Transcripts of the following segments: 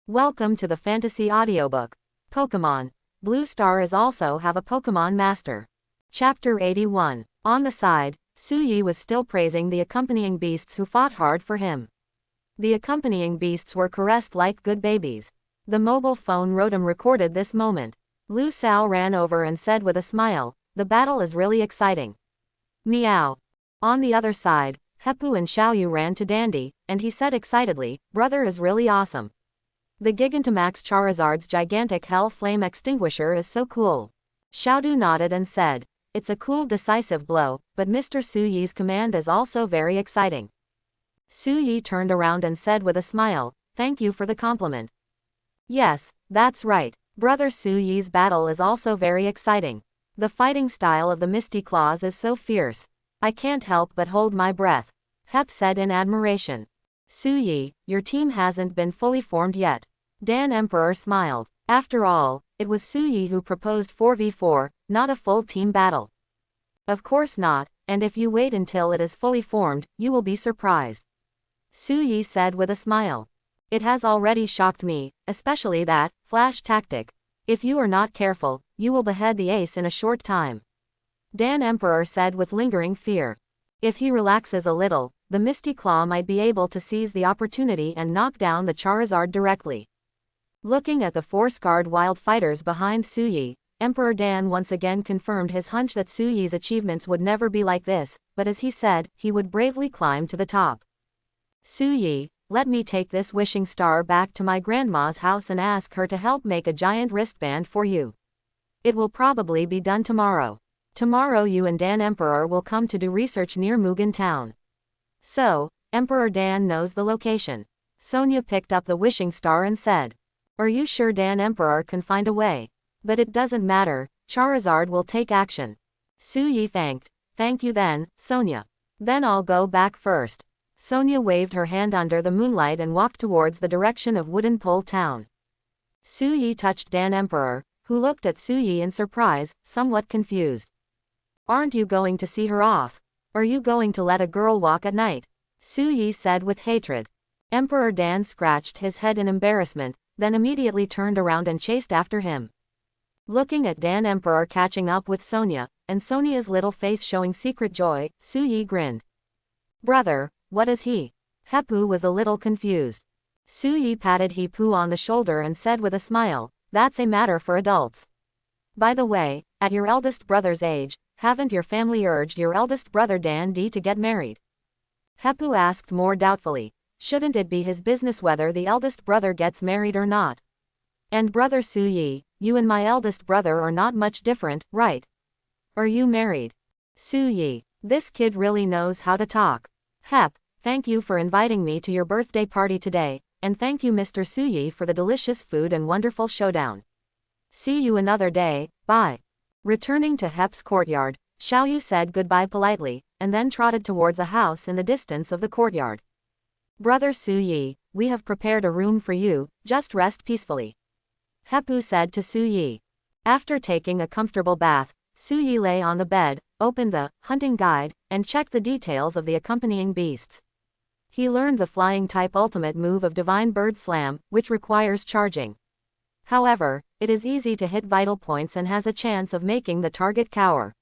Welcome to the fantasy audiobook. Pokémon. Blue Star is also have a Pokémon Master. Chapter 81. On the side, Su Yi was still praising the accompanying beasts who fought hard for him. The accompanying beasts were caressed like good babies. The mobile phone Rotom recorded this moment. Lu Sao ran over and said with a smile, "The battle is really exciting." Meow. On the other side, Hepu and Xiaoyu ran to Dandy, and he said excitedly, "Brother is really awesome. The Gigantamax Charizard's gigantic Hell Flame Extinguisher is so cool." Xiaodu nodded and said, "It's a cool decisive blow, but Mr. Su Yi's command is also very exciting." Su Yi turned around and said with a smile, "Thank you for the compliment." "Yes, that's right. Brother Su Yi's battle is also very exciting. The fighting style of the Misty Claws is so fierce. I can't help but hold my breath," Hep said in admiration. "Su Yi, your team hasn't been fully formed yet." Dan Emperor smiled. After all, it was Su Yi who proposed 4v4, not a full team battle. "Of course not, and if you wait until it is fully formed, you will be surprised," Su Yi said with a smile. "It has already shocked me, especially that flash tactic. If you are not careful, you will behead the ace in a short time," Dan Emperor said with lingering fear. "If he relaxes a little, the Misty Claw might be able to seize the opportunity and knock down the Charizard directly." Looking at the four-scarred wild fighters behind Su Yi, Emperor Dan once again confirmed his hunch that Su Yi's achievements would never be like this, but as he said, he would bravely climb to the top. "Su Yi, let me take this wishing star back to my grandma's house and ask her to help make a giant wristband for you. It will probably be done tomorrow. Tomorrow you and Dan Emperor will come to do research near Mugen Town." So, Emperor Dan knows the location. Sonia picked up the wishing star and said, "Are you sure Dan Emperor can find a way? But it doesn't matter, Charizard will take action." Su Yi thanked. "Thank you then, Sonia. Then I'll go back first." Sonia waved her hand under the moonlight and walked towards the direction of Wooden Pole Town. Su Yi touched Dan Emperor, who looked at Su Yi in surprise, somewhat confused. "Aren't you going to see her off? Are you going to let a girl walk at night?" Su Yi said with hatred. Emperor Dan scratched his head in embarrassment, then immediately turned around and chased after him. Looking at Dan Emperor catching up with Sonia, and Sonia's little face showing secret joy, Su Yi grinned. "Brother, what is he?" Hepu was a little confused. Su Yi patted Hepu on the shoulder and said with a smile, "That's a matter for adults. By the way, at your eldest brother's age, haven't your family urged your eldest brother Dan D to get married?" Hepu asked more doubtfully. Shouldn't it be his business whether the eldest brother gets married or not? "And brother Su Yi, you and my eldest brother are not much different, right? Are you married?" Su Yi, this kid really knows how to talk. "Hep, thank you for inviting me to your birthday party today, and thank you Mr. Su Yi for the delicious food and wonderful showdown. See you another day, bye." Returning to Hep's courtyard, Xiaoyu said goodbye politely, and then trotted towards a house in the distance of the courtyard. "Brother Su Yi, we have prepared a room for you, just rest peacefully," Hepu said to Su Yi. After taking a comfortable bath, Su Yi lay on the bed, opened the hunting guide, and checked the details of the accompanying beasts. He learned the flying-type ultimate move of Divine Bird Slam, which requires charging. However, it is easy to hit vital points and has a chance of making the target cower.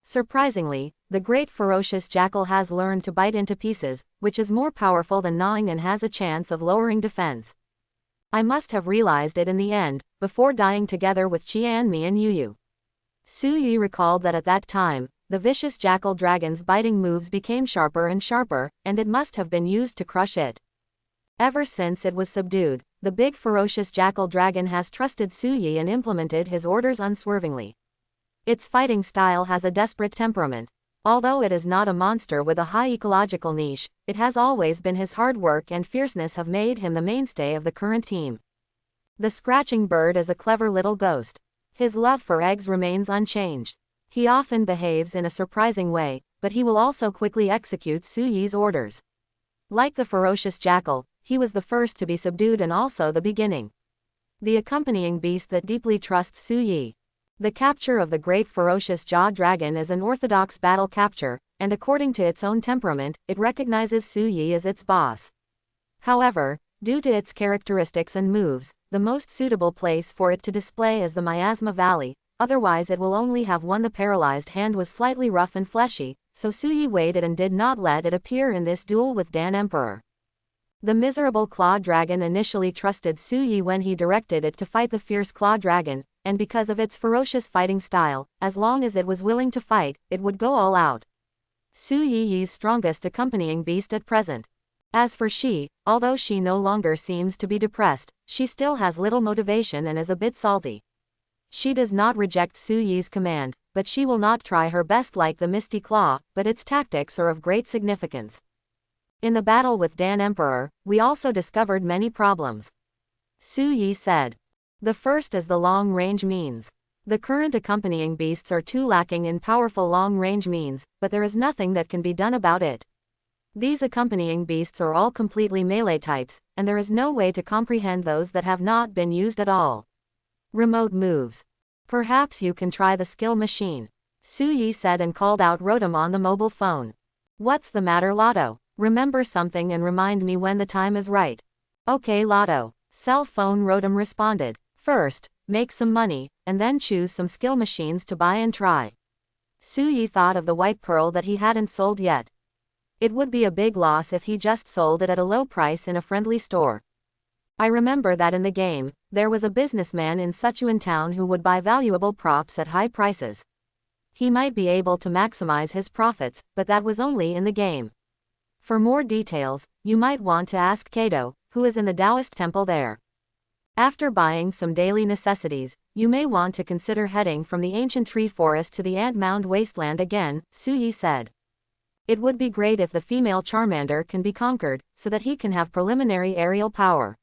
Surprisingly, the Great Ferocious Jackal has learned to bite into pieces, which is more powerful than gnawing and has a chance of lowering defense. I must have realized it in the end, before dying together with Qianmi and Yuyu. Su Yi recalled that at that time, the vicious Jackal Dragon's biting moves became sharper and sharper, and it must have been used to crush it. Ever since it was subdued, the big ferocious Jackal Dragon has trusted Su Yi and implemented his orders unswervingly. Its fighting style has a desperate temperament. Although it is not a monster with a high ecological niche, it has always been his hard work and fierceness have made him the mainstay of the current team. The scratching bird is a clever little ghost. His love for eggs remains unchanged. He often behaves in a surprising way, but he will also quickly execute Su Yi's orders. Like the ferocious jackal, he was the first to be subdued and also the beginning. The accompanying beast that deeply trusts Su Yi. The capture of the Great Ferocious Jaw Dragon is an orthodox battle capture, and according to its own temperament, it recognizes Su Yi as its boss. However, Due to its characteristics and moves, the most suitable place for it to display is the Miasma Valley, otherwise it will only have one. The paralyzed hand was slightly rough and fleshy, so Suyi waited and did not let it appear in this duel with Dan Emperor. The miserable Claw Dragon initially trusted Suyi when he directed it to fight the fierce Claw Dragon, and because of its ferocious fighting style, as long as it was willing to fight, it would go all out. Suyi's strongest accompanying beast at present. As for she, although she no longer seems to be depressed, she still has little motivation and is a bit salty. She does not reject Suyi's command, but she will not try her best like the Misty Claw, but its tactics are of great significance. In the battle with Dan Emperor, we also discovered many problems. Suyi said. The first is the long-range means. The current accompanying beasts are too lacking in powerful long-range means, but there is nothing that can be done about it. These accompanying beasts are all completely melee types, and there is no way to comprehend those that have not been used at all. Remote moves. Perhaps you can try the skill machine. Suyi said and called out Rotom on the mobile phone. What's the matter, Lotto? Remember something and remind me when the time is right. Okay, Lotto. Cell phone Rotom responded. First, make some money, and then choose some skill machines to buy and try. Suyi thought of the white pearl that he hadn't sold yet. It would be a big loss if he just sold it at a low price in a friendly store. I remember that in the game, there was a businessman in Sichuan town who would buy valuable props at high prices. He might be able to maximize his profits, but that was only in the game. For more details, you might want to ask Kato, who is in the Taoist temple there. After buying some daily necessities, you may want to consider heading from the ancient tree forest to the ant mound wasteland again, Suyi said. It would be great if the female Charmander can be conquered, so that he can have preliminary aerial power.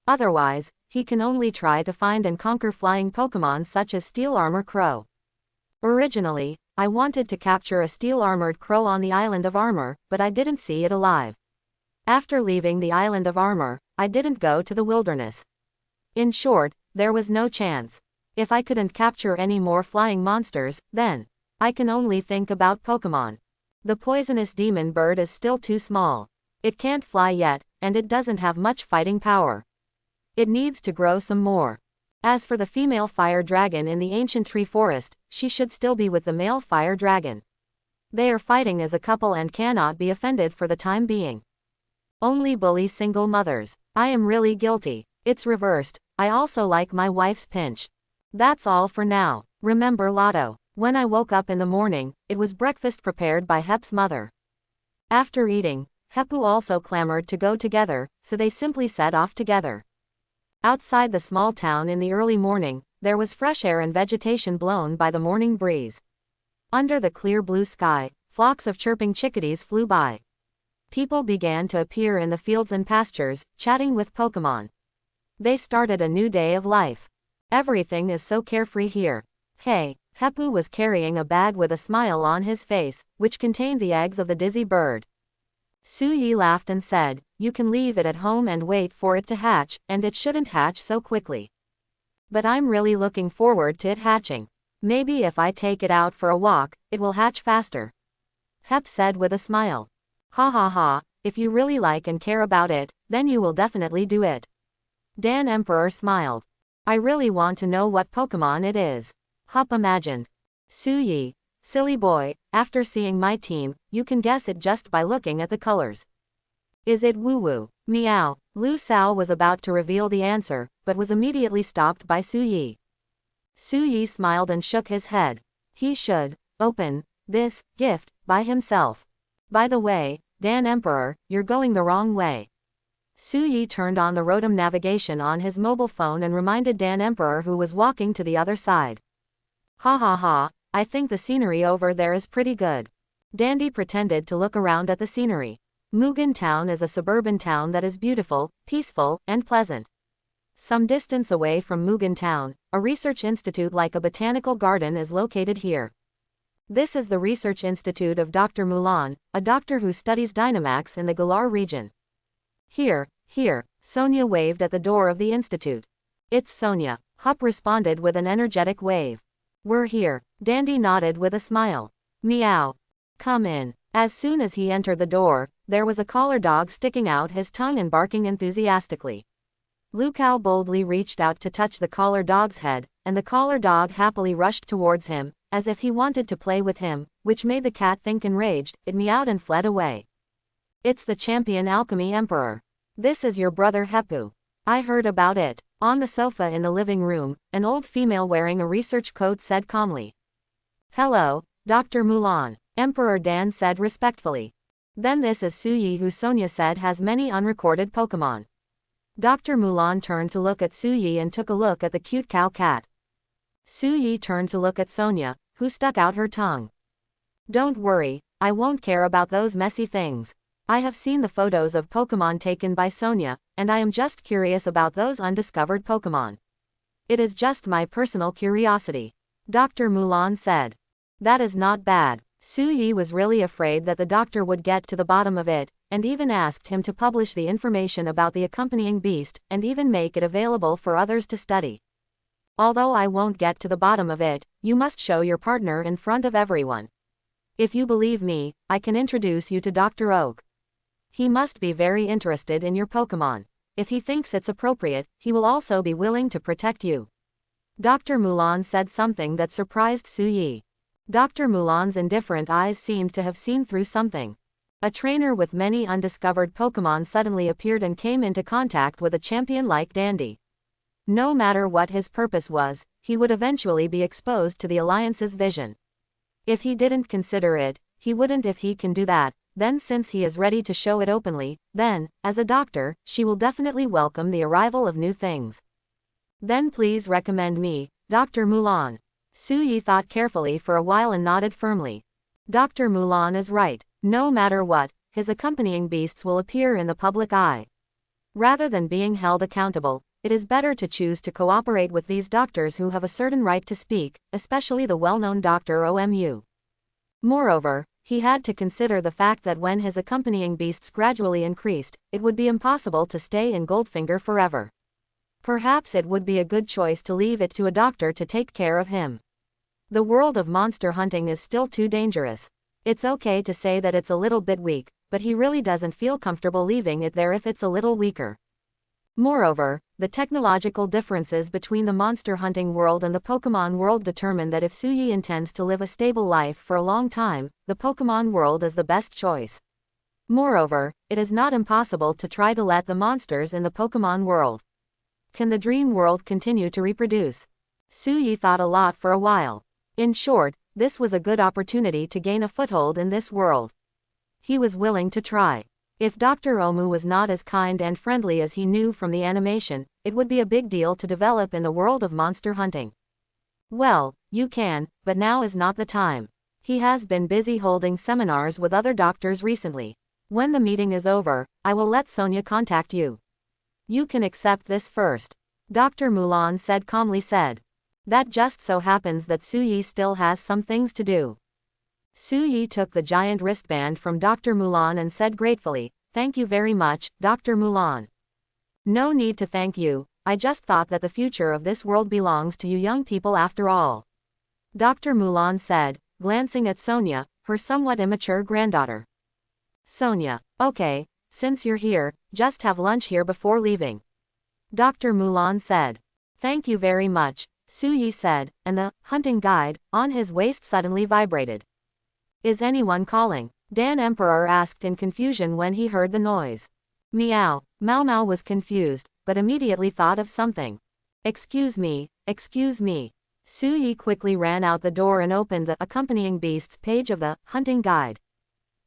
Otherwise, he can only try to find and conquer flying Pokémon such as Steel Armor Crow. Originally, I wanted to capture a steel-armored crow on the Island of Armor, but I didn't see it alive. After leaving the Island of Armor, I didn't go to the wilderness. In short, there was no chance. If I couldn't capture any more flying monsters, then I can only think about Pokémon. The poisonous demon bird is still too small. It can't fly yet, and it doesn't have much fighting power. It needs to grow some more. As for the female fire dragon in the ancient tree forest, she should still be with the male fire dragon. They are fighting as a couple and cannot be offended for the time being. Only bully single mothers. I am really guilty. It's reversed. I also like my wife's pinch. That's all for now. Remember, Lotto. When I woke up in the morning, it was breakfast prepared by Hep's mother. After eating, Hepu also clamored to go together, so they simply set off together. Outside the small town in the early morning, there was fresh air and vegetation blown by the morning breeze. Under the clear blue sky, flocks of chirping chickadees flew by. People began to appear in the fields and pastures, chatting with Pokémon. They started a new day of life. Everything is so carefree here. Hey, Hepu was carrying a bag with a smile on his face, which contained the eggs of the dizzy bird. Suyi laughed and said, you can leave it at home and wait for it to hatch, and it shouldn't hatch so quickly. But I'm really looking forward to it hatching. Maybe if I take it out for a walk, it will hatch faster. Hep said with a smile. Ha ha ha, if you really like and care about it, then you will definitely do it. Dan Emperor smiled. I really want to know what Pokémon it is. Hop imagined. Suyi. Silly boy, after seeing my team, you can guess it just by looking at the colors. Is it Woo-Woo? Meow. Lu Sao was about to reveal the answer, but was immediately stopped by Suyi. Suyi smiled and shook his head. He should open this gift by himself. By the way, Dan Emperor, you're going the wrong way. Suyi turned on the Rotom navigation on his mobile phone and reminded Dan Emperor, who was walking to the other side. Ha ha ha, I think the scenery over there is pretty good. Dandy pretended to look around at the scenery. Mugen Town is a suburban town that is beautiful, peaceful, and pleasant. Some distance away from Mugen Town, a research institute like a botanical garden is located here. This is the research institute of Dr. Mulan, a doctor who studies Dynamax in the Galar region. Here, Sonia waved at the door of the institute. It's Sonia, Hup responded with an energetic wave. We're here. Dandy nodded with a smile. Meow. Come in. As soon as he entered the door, there was a collar dog sticking out his tongue and barking enthusiastically. Lu Kao boldly reached out to touch the collar dog's head, and the collar dog happily rushed towards him, as if he wanted to play with him, which made the cat think enraged. It meowed and fled away. It's the champion alchemy emperor. This is your brother Hepu. I heard about it. On the sofa in the living room, an old female wearing a research coat said calmly. Hello, Dr. Mulan, Emperor Dan said respectfully. Then this is Su Yi, who Sonia said has many unrecorded Pokémon. Dr. Mulan turned to look at Su Yi and took a look at the cute cow cat. Su Yi turned to look at Sonia, who stuck out her tongue. Don't worry, I won't care about those messy things. I have seen the photos of Pokémon taken by Sonia, and I am just curious about those undiscovered Pokémon. It is just my personal curiosity. Dr. Mulan said. That is not bad. Su Yi was really afraid that the doctor would get to the bottom of it, and even asked him to publish the information about the accompanying beast, and even make it available for others to study. Although I won't get to the bottom of it, you must show your partner in front of everyone. If you believe me, I can introduce you to Dr. Oak. He must be very interested in your Pokémon. If he thinks it's appropriate, he will also be willing to protect you. Dr. Mulan said something that surprised Su Yi. Dr. Mulan's indifferent eyes seemed to have seen through something. A trainer with many undiscovered Pokémon suddenly appeared and came into contact with a champion like Dandy. No matter what his purpose was, he would eventually be exposed to the Alliance's vision. If he didn't consider it, he wouldn't. If he can do that, then since he is ready to show it openly, then, as a doctor, she will definitely welcome the arrival of new things. Then please recommend me, Dr. Mulan. Su Yi thought carefully for a while and nodded firmly. Dr. Mulan is right. No matter what, his accompanying beasts will appear in the public eye. Rather than being held accountable, it is better to choose to cooperate with these doctors who have a certain right to speak, especially the well-known Dr. Omu. Moreover, he had to consider the fact that when his accompanying beasts gradually increased, it would be impossible to stay in Goldfinger forever. Perhaps it would be a good choice to leave it to a doctor to take care of him. The world of monster hunting is still too dangerous. It's okay to say that it's a little bit weak, but he really doesn't feel comfortable leaving it there if it's a little weaker. Moreover, the technological differences between the monster hunting world and the Pokémon world determine that if Su Yi intends to live a stable life for a long time, the Pokémon world is the best choice. Moreover, it is not impossible to try to let the monsters in the Pokémon world. Can the dream world continue to reproduce? Su Yi thought a lot for a while. In short, this was a good opportunity to gain a foothold in this world. He was willing to try. If Dr. Omu was not as kind and friendly as he knew from the animation, it would be a big deal to develop in the world of monster hunting. Well, you can, but now is not the time. He has been busy holding seminars with other doctors recently. When the meeting is over, I will let Sonia contact you. You can accept this first. Dr. Mulan said calmly said. That just so happens that Su Yi still has some things to do. Su Yi took the giant wristband from Dr. Mulan and said gratefully, Thank you very much, Dr. Mulan. No need to thank you, I just thought that the future of this world belongs to you young people after all. Dr. Mulan said, glancing at Sonia, her somewhat immature granddaughter. Sonia, okay, since you're here, just have lunch here before leaving. Dr. Mulan said. Thank you very much, Su Yi said, and the hunting guide on his waist suddenly vibrated. Is anyone calling? Dan Emperor asked in confusion when he heard the noise. Meow. Mau Mau was confused, but immediately thought of something. Excuse me, excuse me. Su Yi quickly ran out the door and opened the accompanying beasts page of the hunting guide.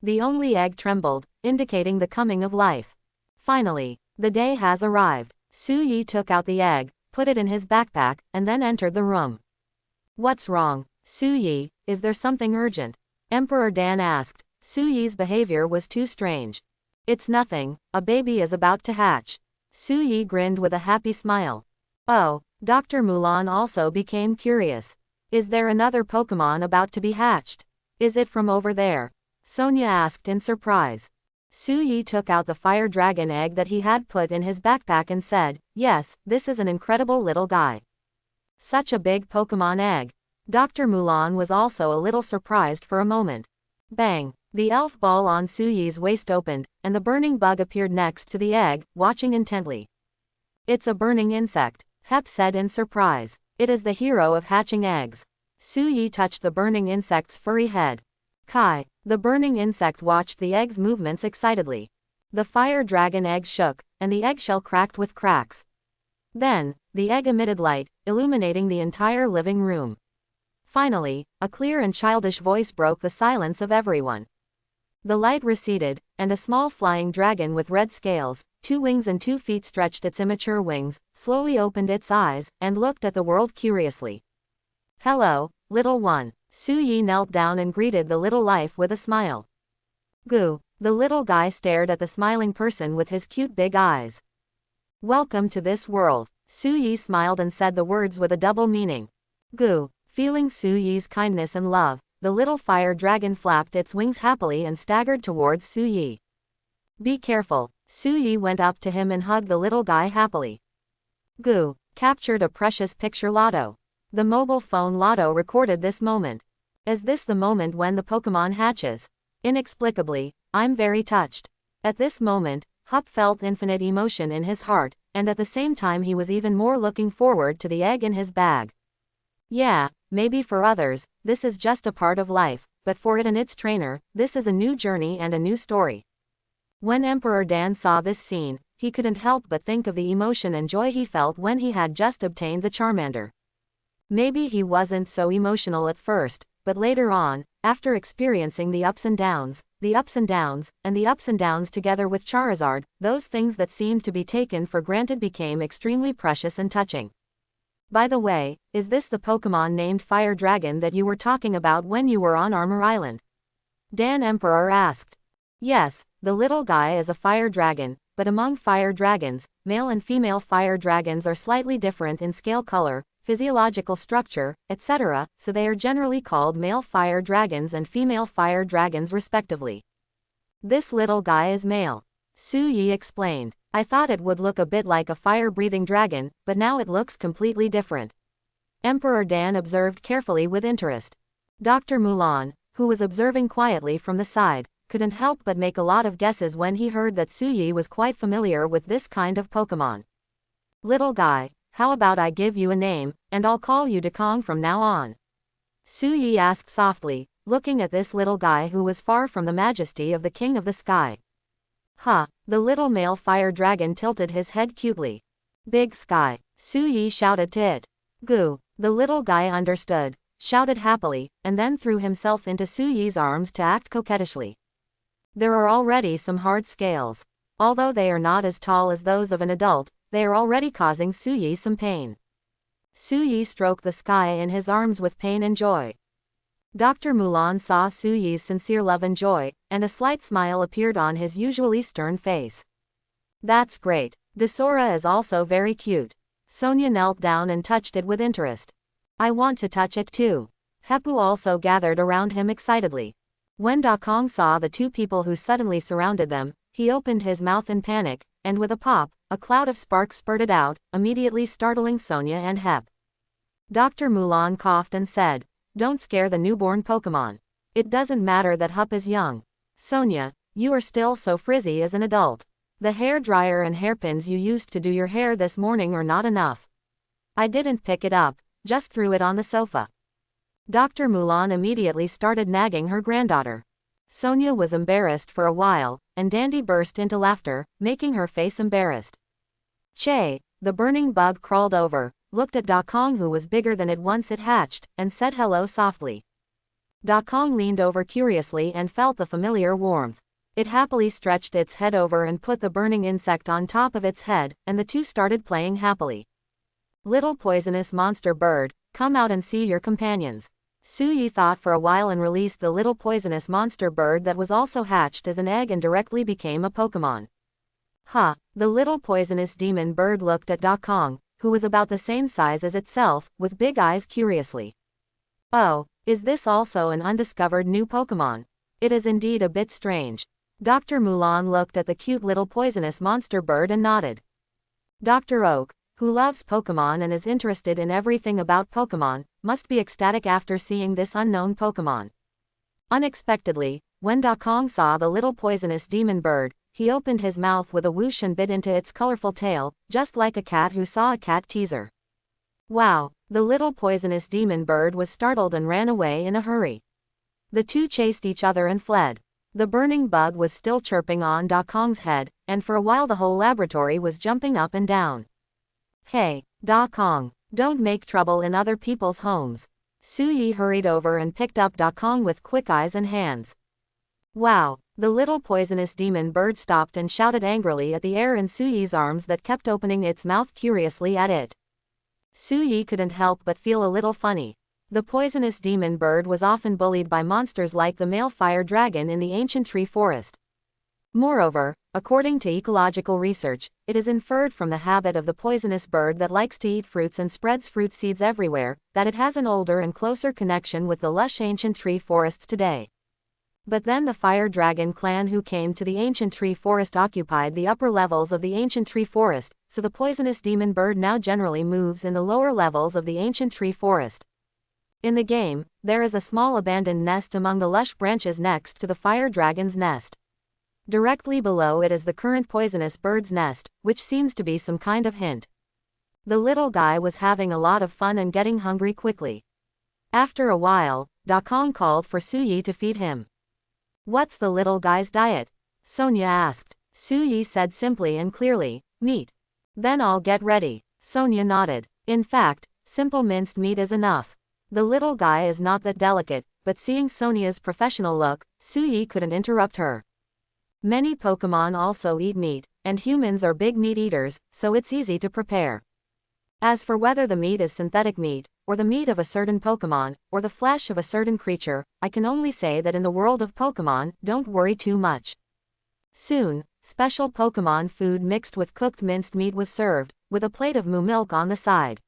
The only egg trembled, indicating the coming of life. Finally, the day has arrived. Su Yi took out the egg, put it in his backpack, and then entered the room. What's wrong, Su Yi? Is there something urgent? Emperor Dan asked. Su Yi's behavior was too strange. It's nothing, a baby is about to hatch. Su Yi grinned with a happy smile. Oh, Dr. Mulan also became curious. Is there another Pokémon about to be hatched? Is it from over there? Sonia asked in surprise. Su Yi took out the fire dragon egg that he had put in his backpack and said, Yes, this is an incredible little guy. Such a big Pokémon egg. Dr. Mulan was also a little surprised for a moment. Bang! The elf ball on Suyi's waist opened, and the burning bug appeared next to the egg, watching intently. It's a burning insect, Hep said in surprise. It is the hero of hatching eggs. Suyi touched the burning insect's furry head. Kai. The burning insect watched the egg's movements excitedly. The fire dragon egg shook, and the eggshell cracked with cracks. Then, the egg emitted light, illuminating the entire living room. Finally, a clear and childish voice broke the silence of everyone. The light receded, and a small flying dragon with red scales, 2 wings and 2 feet stretched its immature wings, slowly opened its eyes, and looked at the world curiously. Hello, little one. Suyi knelt down and greeted the little life with a smile. Goo. The little guy stared at the smiling person with his cute big eyes. Welcome to this world. Suyi smiled and said the words with a double meaning. Goo. Feeling Suyi's kindness and love, the little fire dragon flapped its wings happily and staggered towards Suyi. Be careful. Suyi went up to him and hugged the little guy happily. Goo. Captured a precious picture lotto. The mobile phone lotto recorded this moment. Is this the moment when the Pokémon hatches? Inexplicably, I'm very touched. At this moment, Hup felt infinite emotion in his heart, and at the same time he was even more looking forward to the egg in his bag. Yeah, maybe for others, this is just a part of life, but for it and its trainer, this is a new journey and a new story. When Emperor Dan saw this scene, he couldn't help but think of the emotion and joy he felt when he had just obtained the Charmander. Maybe he wasn't so emotional at first, but later on, after experiencing the ups and downs, and the ups and downs together with Charizard, those things that seemed to be taken for granted became extremely precious and touching. By the way, is this the Pokémon named Fire Dragon that you were talking about when you were on Armor Island? Dan Emperor asked. Yes, the little guy is a fire dragon, but among fire dragons, male and female fire dragons are slightly different in scale, color, physiological structure, etc., so they are generally called male fire dragons and female fire dragons respectively. This little guy is male. Suyi explained. I thought it would look a bit like a fire-breathing dragon, but now it looks completely different. Emperor Dan observed carefully with interest. Dr. Mulan, who was observing quietly from the side, couldn't help but make a lot of guesses when he heard that Suyi was quite familiar with this kind of Pokémon. Little guy, how about I give you a name, and I'll call you Dakong from now on? Suyi asked softly, looking at this little guy who was far from the majesty of the King of the Sky. Huh, the little male fire dragon tilted his head cutely. Big Sky, Suyi shouted to it. Goo, the little guy understood, shouted happily, and then threw himself into Suyi's arms to act coquettishly. There are already some hard scales. Although they are not as tall as those of an adult, they are already causing Suyi some pain. Suyi stroked the sky in his arms with pain and joy. Dr. Mulan saw Suyi's sincere love and joy, and a slight smile appeared on his usually stern face. That's great. Desora is also very cute. Sonia knelt down and touched it with interest. I want to touch it too. Hepu also gathered around him excitedly. When Dakong saw the 2 people who suddenly surrounded them, he opened his mouth in panic, and with a pop, a cloud of sparks spurted out, immediately startling Sonia and Hep. Dr. Mulan coughed and said, Don't scare the newborn Pokémon. It doesn't matter that Hup is young. Sonia, you are still so frizzy as an adult. The hair dryer and hairpins you used to do your hair this morning are not enough. I didn't pick it up, just threw it on the sofa. Dr. Mulan immediately started nagging her granddaughter. Sonia was embarrassed for a while, and Dandy burst into laughter, making her face embarrassed. Che, the burning bug crawled over, looked at Dakong who was bigger than it once it hatched, and said hello softly. Dakong leaned over curiously and felt the familiar warmth. It happily stretched its head over and put the burning insect on top of its head, and the 2 started playing happily. Little poisonous monster bird, come out and see your companions. Suyi thought for a while and released the little poisonous monster bird that was also hatched as an egg and directly became a Pokémon. Ha! The little poisonous demon bird looked at Dakong, who was about the same size as itself, with big eyes curiously. Oh, is this also an undiscovered new Pokémon? It is indeed a bit strange. Dr. Mulan looked at the cute little poisonous monster bird and nodded. Dr. Oak, who loves Pokémon and is interested in everything about Pokémon, must be ecstatic after seeing this unknown Pokémon. Unexpectedly, When Da Kong saw the little poisonous demon bird, he opened his mouth with a whoosh and bit into its colorful tail, just like a cat who saw a cat teaser. Wow! The little poisonous demon bird was startled and ran away in a hurry. The two chased each other and fled. The burning bug was still chirping on Da Kong's head, and for a while the whole laboratory was jumping up and down. Hey, Da Kong, don't make trouble in other people's homes. Su Yi hurried over and picked up Da Kong with quick eyes and hands. Wow! The little poisonous demon bird stopped and shouted angrily at the air in Su Yi's arms that kept opening its mouth curiously at it. Su Yi couldn't help but feel a little funny. The poisonous demon bird was often bullied by monsters like the male fire dragon in the ancient tree forest. Moreover, according to ecological research, it is inferred from the habit of the poisonous bird that likes to eat fruits and spreads fruit seeds everywhere, that it has an older and closer connection with the lush ancient tree forests today. But then the fire dragon clan who came to the ancient tree forest occupied the upper levels of the ancient tree forest, so the poisonous demon bird now generally moves in the lower levels of the ancient tree forest. In the game, there is a small abandoned nest among the lush branches next to the fire dragon's nest. Directly below it is the current poisonous bird's nest, which seems to be some kind of hint. The little guy was having a lot of fun and getting hungry quickly. After a while, Da Kong called for Su Yi to feed him. What's the little guy's diet? Sonia asked. Su Yi said simply and clearly, meat. Then I'll get ready. Sonia nodded. In fact, simple minced meat is enough. The little guy is not that delicate, but seeing Sonia's professional look, Su Yi couldn't interrupt her. Many Pokémon also eat meat, and humans are big meat eaters, so it's easy to prepare. As for whether the meat is synthetic meat, or the meat of a certain Pokémon, or the flesh of a certain creature, I can only say that in the world of Pokémon, don't worry too much. Soon, special Pokémon food mixed with cooked minced meat was served, with a plate of moo milk on the side.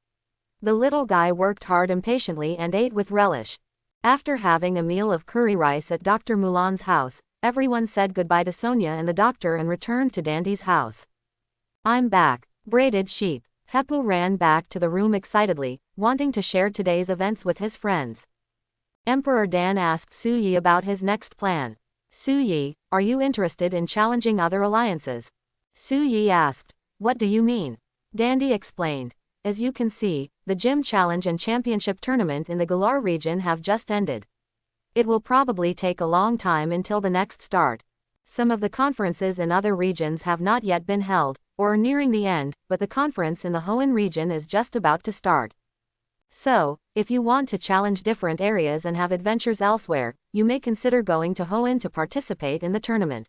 The little guy worked hard impatiently and ate with relish. After having a meal of curry rice at Dr. Mulan's house, everyone said goodbye to Sonia and the doctor and returned to Dandy's house. I'm back. Braided sheep. Heppu ran back to the room excitedly, wanting to share today's events with his friends. Emperor Dan asked Su Yi about his next plan. Su Yi, are you interested in challenging other alliances? Su Yi asked. What do you mean? Dandy explained. As you can see, the Gym Challenge and Championship Tournament in the Galar region have just ended. It will probably take a long time until the next start. Some of the conferences in other regions have not yet been held, or are nearing the end, but the conference in the Hoenn region is just about to start. So, if you want to challenge different areas and have adventures elsewhere, you may consider going to Hoenn to participate in the tournament.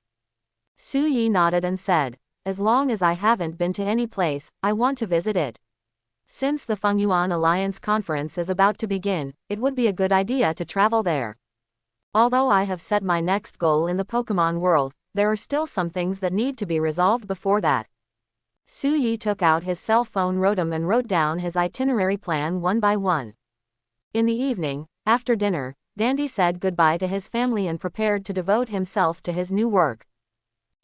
Su Yi nodded and said, as long as I haven't been to any place, I want to visit it. Since the Fengyuan Alliance conference is about to begin, it would be a good idea to travel there. Although I have set my next goal in the Pokémon world, there are still some things that need to be resolved before that. Su Yi took out his cell phone Rotom and wrote down his itinerary plan one by one. In the evening, after dinner, Dandy said goodbye to his family and prepared to devote himself to his new work.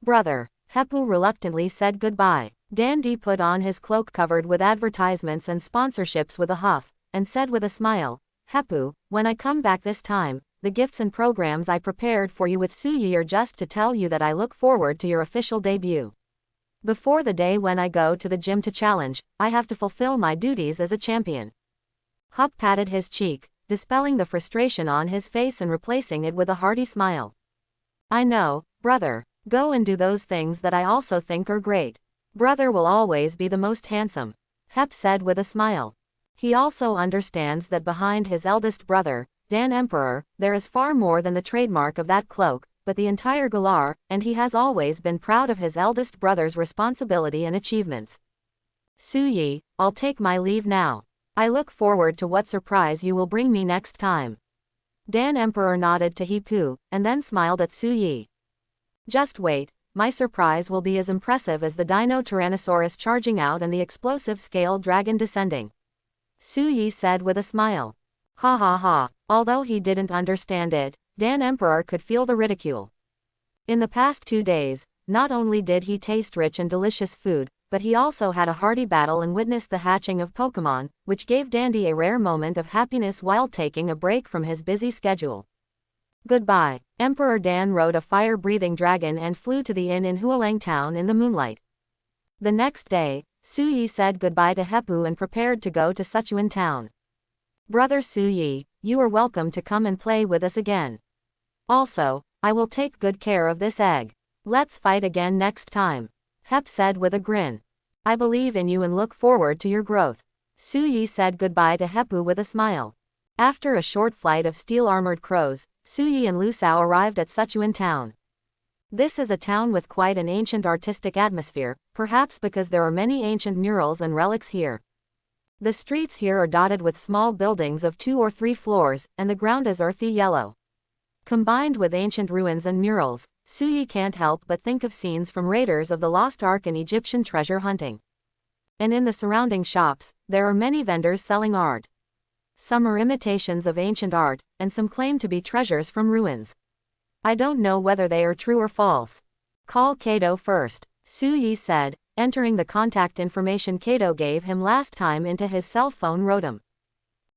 Brother, Heppu reluctantly said goodbye. Dandy put on his cloak covered with advertisements and sponsorships with a huff, and said with a smile, Heppu, when I come back this time, the gifts and programs I prepared for you with Su Yi are just to tell you that I look forward to your official debut. Before the day when I go to the gym to challenge, I have to fulfill my duties as a champion. Hup patted his cheek, dispelling the frustration on his face and replacing it with a hearty smile. I know, brother, go and do those things that I also think are great. Brother will always be the most handsome, Hep said with a smile. He also understands that behind his eldest brother, Dan Emperor, there is far more than the trademark of that cloak, but the entire Galar, and he has always been proud of his eldest brother's responsibility and achievements. Su Yi, I'll take my leave now. I look forward to what surprise you will bring me next time. Dan Emperor nodded to Heppu, and then smiled at Su Yi. Just wait, my surprise will be as impressive as the Dino Tyrannosaurus charging out and the explosive scale dragon descending. Su Yi said with a smile. Ha ha ha. Although he didn't understand it, Dan Emperor could feel the ridicule. In the past 2 days, not only did he taste rich and delicious food, but he also had a hearty battle and witnessed the hatching of Pokémon, which gave Dandy a rare moment of happiness while taking a break from his busy schedule. Goodbye. Emperor Dan rode a fire-breathing dragon and flew to the inn in Hualang town in the moonlight. The next day, Su Yi said goodbye to Hepu and prepared to go to Sichuan town. Brother Su Yi, you are welcome to come and play with us again. Also, I will take good care of this egg. Let's fight again next time. Hep said with a grin. I believe in you and look forward to your growth. Su Yi said goodbye to Hepu with a smile. After a short flight of steel-armored crows, Su Yi and Lu Sao arrived at Sichuan town. This is a town with quite an ancient artistic atmosphere, perhaps because there are many ancient murals and relics here. The streets here are dotted with small buildings of 2 or 3 floors, and the ground is earthy yellow. Combined with ancient ruins and murals, Su Yi can't help but think of scenes from Raiders of the Lost Ark and Egyptian treasure hunting. And in the surrounding shops, there are many vendors selling art. Some are imitations of ancient art, and some claim to be treasures from ruins. I don't know whether they are true or false. Call Kato first, Su Yi said, entering the contact information Kato gave him last time into his cell phone modem.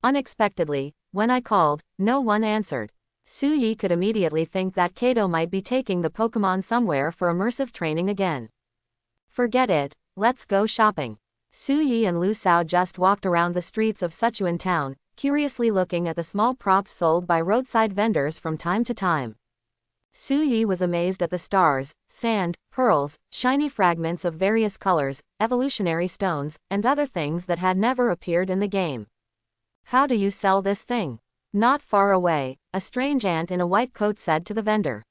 Unexpectedly, when I called, no one answered. Su Yi could immediately think that Kato might be taking the Pokémon somewhere for immersive training again. Forget it, let's go shopping. Su Yi and Lu Sao just walked around the streets of Sichuan town, curiously looking at the small props sold by roadside vendors from time to time. Su Yi was amazed at the stars, sand, pearls, shiny fragments of various colors, evolutionary stones, and other things that had never appeared in the game. How do you sell this thing? Not far away, a strange ant in a white coat said to the vendor.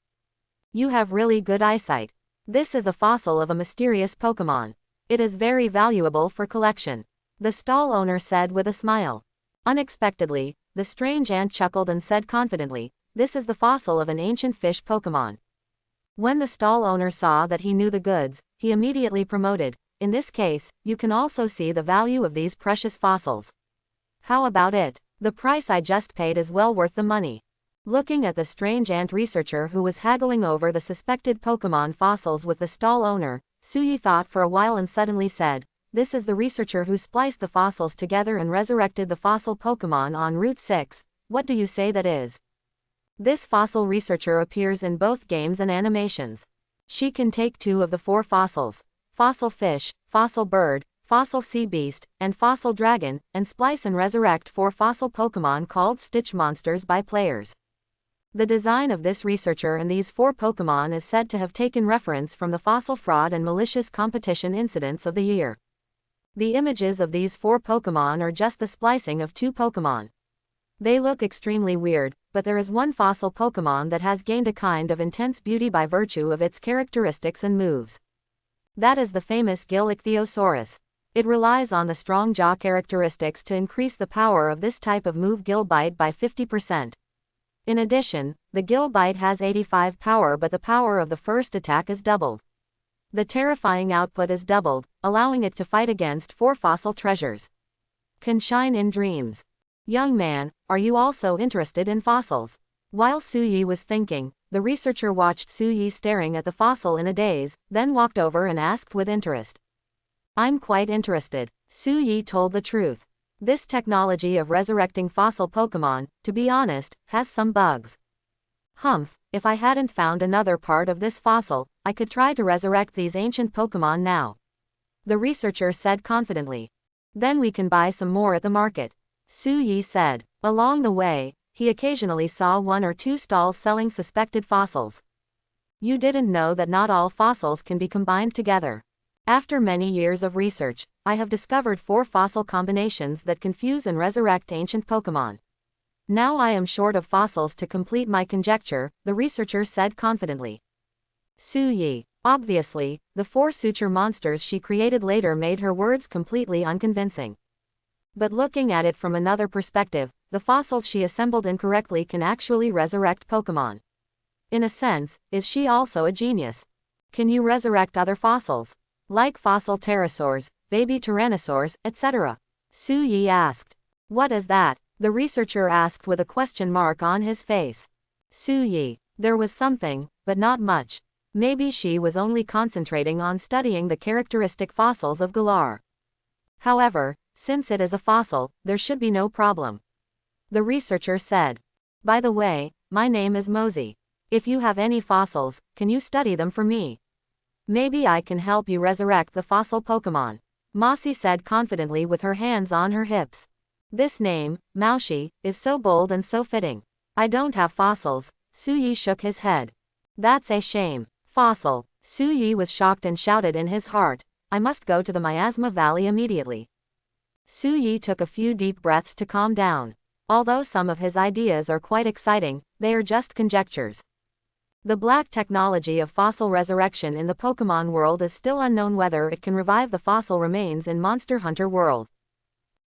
You have really good eyesight. This is a fossil of a mysterious Pokémon. It is very valuable for collection. The stall owner said with a smile. Unexpectedly, the strange ant chuckled and said confidently, this is the fossil of an ancient fish Pokémon. When the stall owner saw that he knew the goods, he immediately promoted, in this case, you can also see the value of these precious fossils. How about it? The price I just paid is well worth the money. Looking at the strange ant researcher who was haggling over the suspected Pokémon fossils with the stall owner, Su Yi thought for a while and suddenly said, this is the researcher who spliced the fossils together and resurrected the fossil Pokémon on Route 6, what do you say that is? This fossil researcher appears in both games and animations. She can take 2 of the 4 fossils, fossil fish, fossil bird, fossil sea beast, and fossil dragon, and splice and resurrect 4 fossil Pokémon called Stitch monsters by players. The design of this researcher and these 4 Pokémon is said to have taken reference from the fossil fraud and malicious competition incidents of the year. The images of these 4 Pokémon are just the splicing of 2 Pokémon. They look extremely weird, but there is one fossil Pokémon that has gained a kind of intense beauty by virtue of its characteristics and moves. That is the famous Gill Ichthyosaurus. It relies on the strong jaw characteristics to increase the power of this type of move Gill Bite by 50%. In addition, the Gill Bite has 85 power but the power of the first attack is doubled. The terrifying output is doubled, allowing it to fight against 4 fossil treasures. Can shine in dreams. Young man, are you also interested in fossils? While Su Yi was thinking, the researcher watched Su Yi staring at the fossil in a daze, then walked over and asked with interest. I'm quite interested. Su Yi told the truth. This technology of resurrecting fossil Pokémon, to be honest, has some bugs. Humph, if I hadn't found another part of this fossil, I could try to resurrect these ancient Pokémon now. The researcher said confidently. Then we can buy some more at the market. Su Yi said. Along the way, he occasionally saw 1 or 2 stalls selling suspected fossils. You didn't know that not all fossils can be combined together. After many years of research, I have discovered 4 fossil combinations that confuse and resurrect ancient Pokémon. Now I am short of fossils to complete my conjecture, the researcher said confidently. Su Yi. Obviously, the 4 suture monsters she created later made her words completely unconvincing. But looking at it from another perspective, the fossils she assembled incorrectly can actually resurrect Pokémon. In a sense, is she also a genius? Can you resurrect other fossils? Like fossil pterosaurs, baby tyrannosaurs, etc.? Su Yi asked. What is that? The researcher asked with a question mark on his face. Su Yi. There was something, but not much. Maybe she was only concentrating on studying the characteristic fossils of Galar. However, since it is a fossil, there should be no problem. The researcher said. By the way, my name is Mosey. If you have any fossils, can you study them for me? Maybe I can help you resurrect the fossil Pokémon. Mossy said confidently with her hands on her hips. This name, Maoshi, is so bold and so fitting. I don't have fossils. Suyi shook his head. That's a shame. Fossil. Suyi was shocked and shouted in his heart, I must go to the Miasma Valley immediately. Suyi took a few deep breaths to calm down. Although some of his ideas are quite exciting, they are just conjectures. The black technology of fossil resurrection in the Pokémon world is still unknown whether it can revive the fossil remains in Monster Hunter world.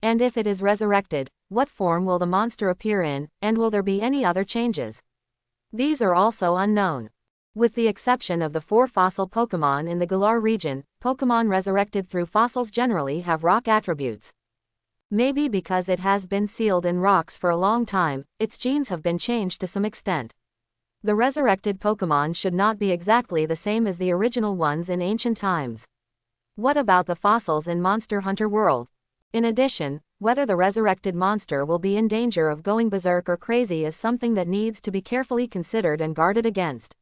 And if it is resurrected, what form will the monster appear in, and will there be any other changes? These are also unknown. With the exception of the 4 fossil Pokémon in the Galar region, Pokémon resurrected through fossils generally have rock attributes. Maybe because it has been sealed in rocks for a long time, its genes have been changed to some extent. The resurrected Pokémon should not be exactly the same as the original ones in ancient times. What about the fossils in Monster Hunter world? In addition, whether the resurrected monster will be in danger of going berserk or crazy is something that needs to be carefully considered and guarded against.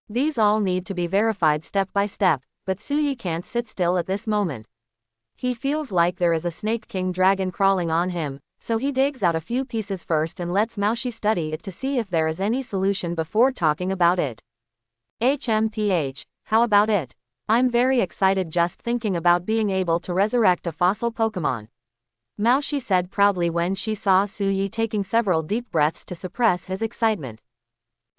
These all need to be verified step by step, but Suyi can't sit still at this moment. He feels like there is a Snake King dragon crawling on him, so he digs out a few pieces first and lets Maoshi study it to see if there is any solution before talking about it. HMPH, how about it? I'm very excited just thinking about being able to resurrect a fossil Pokémon. Maoshi said proudly when she saw Suyi taking several deep breaths to suppress his excitement.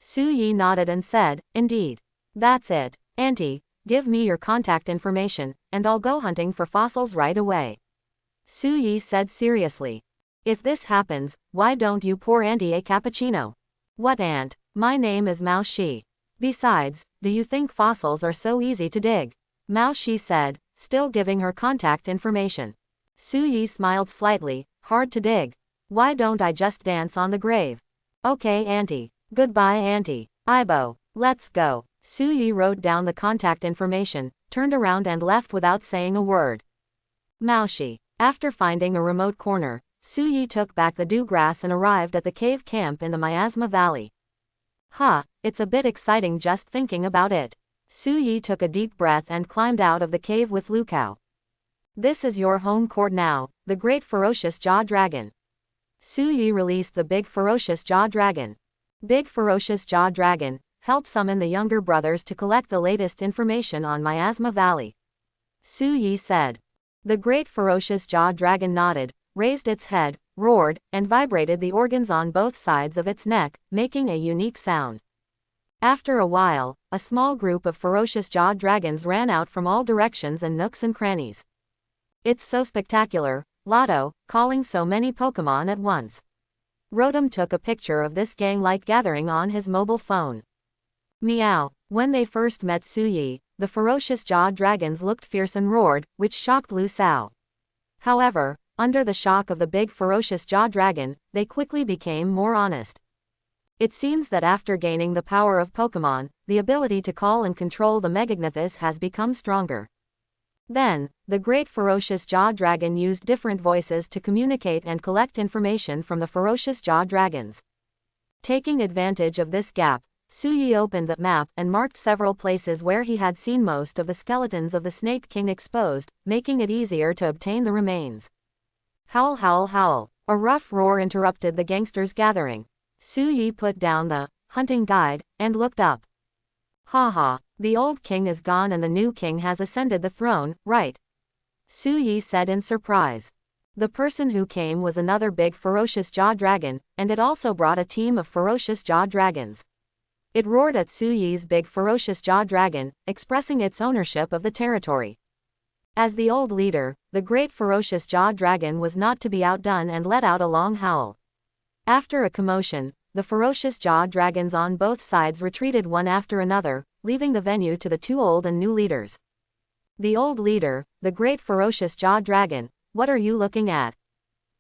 Suyi nodded and said, indeed. That's it, Auntie, give me your contact information, and I'll go hunting for fossils right away. Suyi said seriously. If this happens, why don't you pour Auntie a cappuccino? What aunt? My name is Maoshi. Besides, do you think fossils are so easy to dig? Maoshi said, still giving her contact information. Suyi smiled slightly, hard to dig. Why don't I just dance on the grave? Okay Auntie. Goodbye Auntie. Ibo, let's go. Suyi wrote down the contact information, turned around and left without saying a word. Maoshi. After finding a remote corner, Suyi took back the dew grass and arrived at the cave camp in the Miasma Valley. It's a bit exciting just thinking about it. Suyi took a deep breath and climbed out of the cave with Lukao. This is your home court now, the great ferocious jaw dragon. Suyi released the big ferocious jaw dragon. Big ferocious jaw dragon, help summon the younger brothers to collect the latest information on Miasma Valley. Suyi said. The great ferocious jaw dragon nodded, raised its head, roared, and vibrated the organs on both sides of its neck, making a unique sound. After a while, a small group of ferocious jaw dragons ran out from all directions and nooks and crannies. It's so spectacular, Lotto, calling so many Pokémon at once. Rotom took a picture of this gang-like gathering on his mobile phone. Meow. When they first met Suyi, the ferocious jaw dragons looked fierce and roared, which shocked Lu Sao. However, under the shock of the big ferocious jaw dragon, they quickly became more honest. It seems that after gaining the power of Pokémon, the ability to call and control the Megagnathus has become stronger. Then, the great ferocious jaw dragon used different voices to communicate and collect information from the ferocious jaw dragons. Taking advantage of this gap, Suyi opened the map and marked several places where he had seen most of the skeletons of the Snake King exposed, making it easier to obtain the remains. Howl howl howl. A rough roar interrupted the gangsters' gathering. Suyi put down the hunting guide and looked up. Ha ha, the old king is gone and the new king has ascended the throne, right? Suyi said in surprise. The person who came was another big ferocious jaw dragon, and it also brought a team of ferocious jaw dragons. It roared at Suyi's big ferocious jaw dragon, expressing its ownership of the territory. As the old leader, the great ferocious jaw dragon was not to be outdone and let out a long howl. After a commotion, the ferocious jaw dragons on both sides retreated one after another, leaving the venue to the 2 old and new leaders. The old leader, the great ferocious jaw dragon, what are you looking at?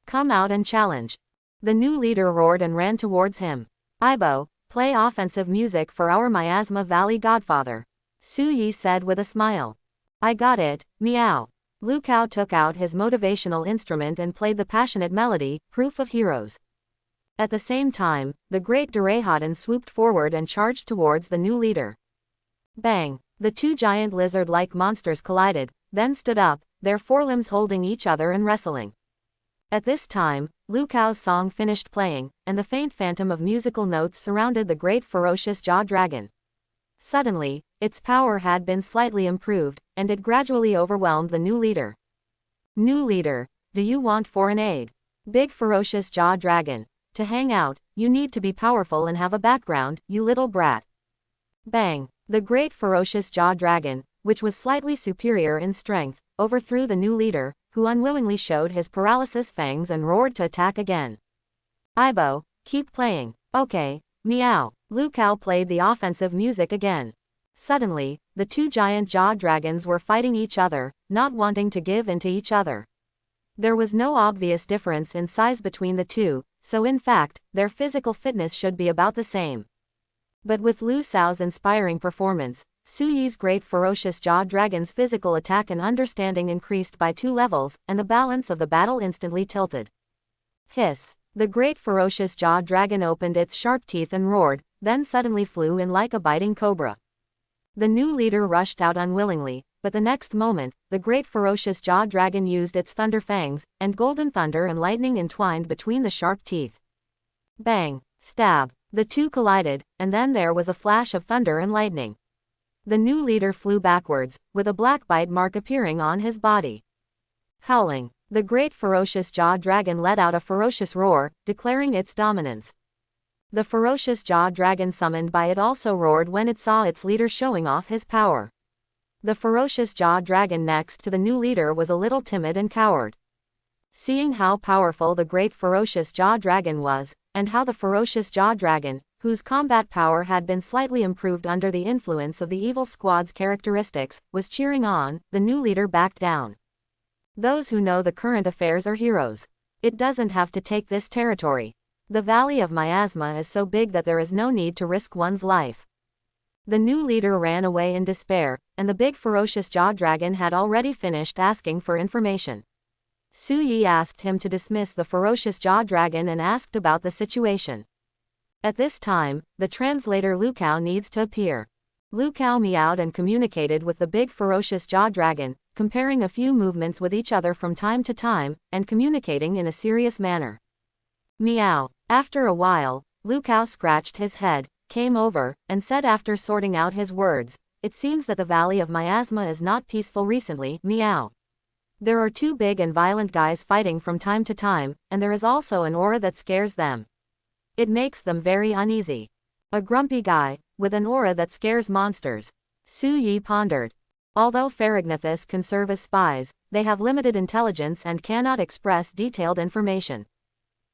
Come out and challenge. The new leader roared and ran towards him. Ibo, play offensive music for our Miasma Valley godfather. Suyi said with a smile. I got it, meow. Lukao took out his motivational instrument and played the passionate melody, Proof of Heroes. At the same time, the great Durayhadan swooped forward and charged towards the new leader. Bang! The two giant lizard-like monsters collided, then stood up, their forelimbs holding each other and wrestling. At this time, Lu Cao's song finished playing, and the faint phantom of musical notes surrounded the great ferocious jaw dragon. Suddenly, its power had been slightly improved, and it gradually overwhelmed the new leader. New leader, do you want foreign aid? Big ferocious jaw dragon. To hang out, you need to be powerful and have a background, you little brat. Bang! The great ferocious jaw dragon, which was slightly superior in strength, overthrew the new leader, who unwillingly showed his paralysis fangs and roared to attack again. Aibo, keep playing. Okay, meow. Lu Cao played the offensive music again. Suddenly, the two giant jaw dragons were fighting each other, not wanting to give in to each other. There was no obvious difference in size between the two, so in fact, their physical fitness should be about the same. But with Lu Cao's inspiring performance, Su Yi's great ferocious jaw dragon's physical attack and understanding increased by 2 levels, and the balance of the battle instantly tilted. Hiss! The great ferocious jaw dragon opened its sharp teeth and roared, then suddenly flew in like a biting cobra. The new leader rushed out unwillingly, but the next moment, the great ferocious jaw dragon used its thunder fangs, and golden thunder and lightning entwined between the sharp teeth. Bang! Stab! The two collided, and then there was a flash of thunder and lightning. The new leader flew backwards, with a black bite mark appearing on his body. Howling, the great ferocious jaw dragon let out a ferocious roar, declaring its dominance. The ferocious jaw dragon summoned by it also roared when it saw its leader showing off his power. The ferocious jaw dragon next to the new leader was a little timid and coward. Seeing how powerful the great ferocious jaw dragon was, and how the ferocious jaw dragon, whose combat power had been slightly improved under the influence of the evil squad's characteristics, was cheering on, the new leader backed down. Those who know the current affairs are heroes. It doesn't have to take this territory. The Valley of Miasma is so big that there is no need to risk one's life. The new leader ran away in despair, and the big ferocious jaw dragon had already finished asking for information. Su Yi asked him to dismiss the ferocious jaw dragon and asked about the situation. At this time, the translator Lu Cao needs to appear. Lu Cao meowed and communicated with the big ferocious jaw dragon, comparing a few movements with each other from time to time, and communicating in a serious manner. Meow. After a while, Lu Cao scratched his head, came over, and said after sorting out his words, "It seems that the Valley of Miasma is not peaceful recently, meow. There are 2 big and violent guys fighting from time to time, and there is also an aura that scares them. It makes them very uneasy. A grumpy guy, with an aura that scares monsters." Su Yi pondered. Although Pharagnathus can serve as spies, they have limited intelligence and cannot express detailed information.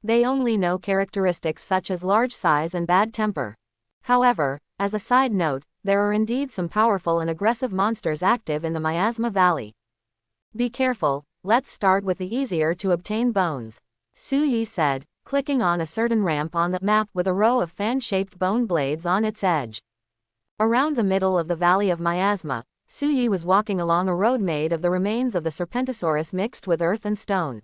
They only know characteristics such as large size and bad temper. However, as a side note, there are indeed some powerful and aggressive monsters active in the Miasma Valley. Be careful, let's start with the easier to obtain bones. Su Yi said, clicking on a certain ramp on the map with a row of fan-shaped bone blades on its edge. Around the middle of the Valley of Miasma, Su Yi was walking along a road made of the remains of the Serpentosaurus mixed with earth and stone.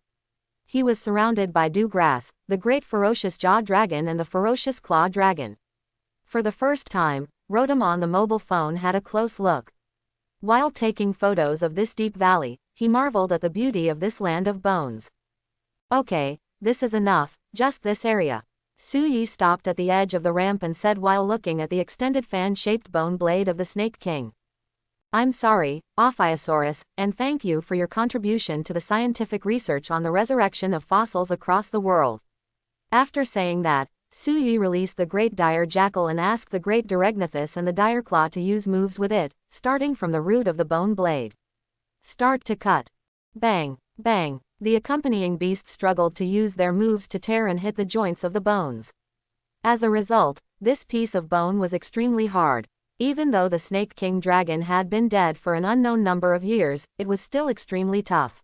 He was surrounded by dew grass, the great ferocious jaw dragon and the ferocious claw dragon. For the first time, Rotom on the mobile phone had a close look. While taking photos of this deep valley, he marveled at the beauty of this land of bones. Okay, this is enough, just this area. Su Yi stopped at the edge of the ramp and said while looking at the extended fan-shaped bone blade of the Snake King. I'm sorry, Ophiosaurus, and thank you for your contribution to the scientific research on the resurrection of fossils across the world. After saying that, Su Yi released the Great Dire Jackal and asked the Great Duregnathus and the Dire Claw to use moves with it, starting from the root of the bone blade. Start to cut. Bang, bang. The accompanying beasts struggled to use their moves to tear and hit the joints of the bones. As a result, this piece of bone was extremely hard. Even though the Snake King dragon had been dead for an unknown number of years, it was still extremely tough.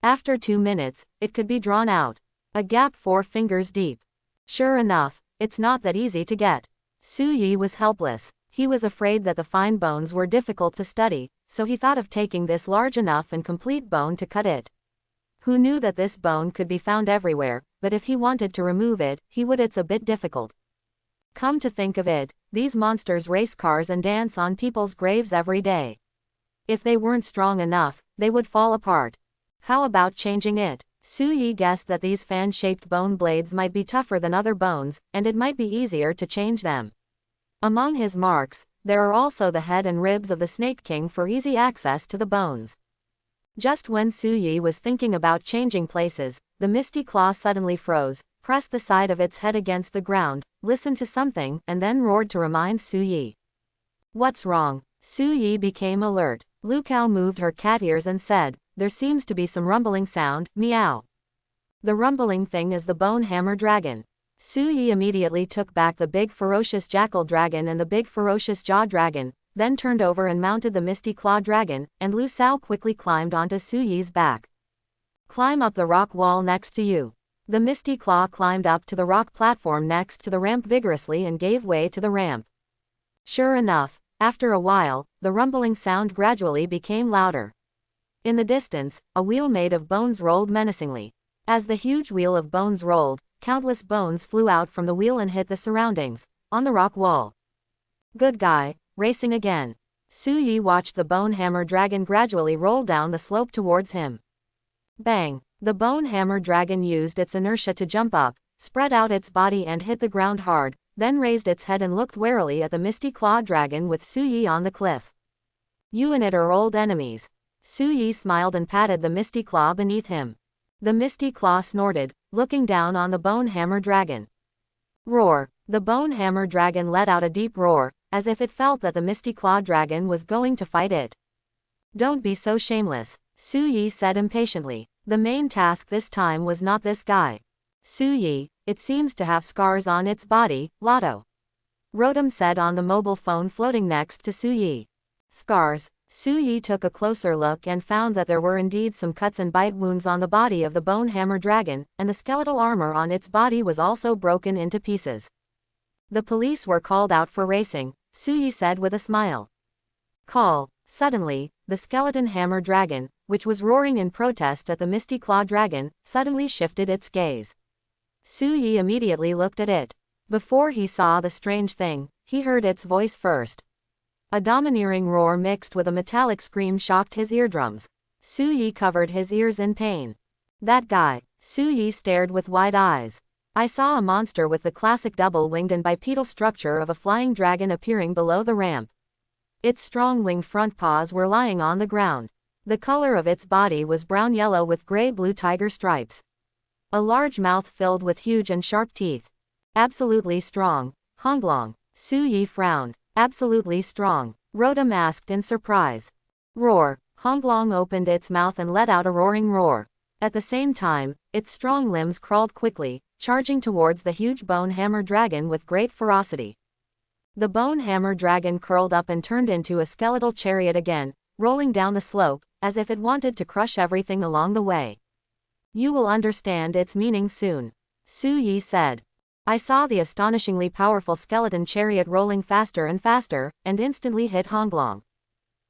After 2 minutes, it could be drawn out. A gap 4 fingers deep. Sure enough, it's not that easy to get. Su Yi was helpless. He was afraid that the fine bones were difficult to study, so he thought of taking this large enough and complete bone to cut it. Who knew that this bone could be found everywhere, but if he wanted to remove it, he would. It's a bit difficult. Come to think of it, these monsters race cars and dance on people's graves every day. If they weren't strong enough, they would fall apart. How about changing it? Su Yi guessed that these fan-shaped bone blades might be tougher than other bones, and it might be easier to change them. Among his marks, there are also the head and ribs of the Snake King for easy access to the bones. Just when Su Yi was thinking about changing places, the Misty Claw suddenly froze, pressed the side of its head against the ground, listened to something, and then roared to remind Su Yi. What's wrong? Su Yi became alert. Lu Kao moved her cat ears and said, there seems to be some rumbling sound, meow. The rumbling thing is the Bone Hammer Dragon. Su Yi immediately took back the big ferocious Jackal Dragon and the big ferocious Jaw Dragon, then turned over and mounted the Misty Claw Dragon, and Lu Sao quickly climbed onto Su Yi's back. Climb up the rock wall next to you. The Misty Claw climbed up to the rock platform next to the ramp vigorously and gave way to the ramp. Sure enough, after a while, the rumbling sound gradually became louder. In the distance, a wheel made of bones rolled menacingly. As the huge wheel of bones rolled, countless bones flew out from the wheel and hit the surroundings, on the rock wall. Good guy, racing again. Su Yi watched the Bone Hammer Dragon gradually roll down the slope towards him. Bang! The Bone Hammer Dragon used its inertia to jump up, spread out its body and hit the ground hard, then raised its head and looked warily at the Misty Claw Dragon with Su Yi on the cliff. You and it are old enemies. Su Yi smiled and patted the Misty Claw beneath him. The Misty Claw snorted, looking down on the Bone Hammer Dragon. Roar! The Bone Hammer Dragon let out a deep roar, as if it felt that the Misty Claw Dragon was going to fight it. Don't be so shameless, Su Yi said impatiently. The main task this time was not this guy. Su Yi, it seems to have scars on its body, Lotto. Rotom said on the mobile phone floating next to Su Yi. Scars. Su Yi took a closer look and found that there were indeed some cuts and bite wounds on the body of the Bone Hammer Dragon, and the skeletal armor on its body was also broken into pieces. The police were called out for racing, Su Yi said with a smile. Call. Suddenly, the Skeleton Hammer Dragon, which was roaring in protest at the Misty Claw Dragon, suddenly shifted its gaze. Su Yi immediately looked at it. Before he saw the strange thing, he heard its voice first. A domineering roar mixed with a metallic scream shocked his eardrums. Su Yi covered his ears in pain. That guy. Su Yi stared with wide eyes. I saw a monster with the classic double-winged and bipedal structure of a flying dragon appearing below the ramp. Its strong winged front paws were lying on the ground. The color of its body was brown-yellow with gray-blue tiger stripes. A large mouth filled with huge and sharp teeth. Absolutely strong. Honglong. Su Yi frowned. Absolutely strong. Rotom asked in surprise. Roar. Honglong opened its mouth and let out a roaring roar. At the same time, its strong limbs crawled quickly, charging towards the huge Bone Hammer Dragon with great ferocity. The Bone Hammer Dragon curled up and turned into a skeletal chariot again, rolling down the slope, as if it wanted to crush everything along the way. You will understand its meaning soon, Su Yi said. I saw the astonishingly powerful skeleton chariot rolling faster and faster, and instantly hit Honglong.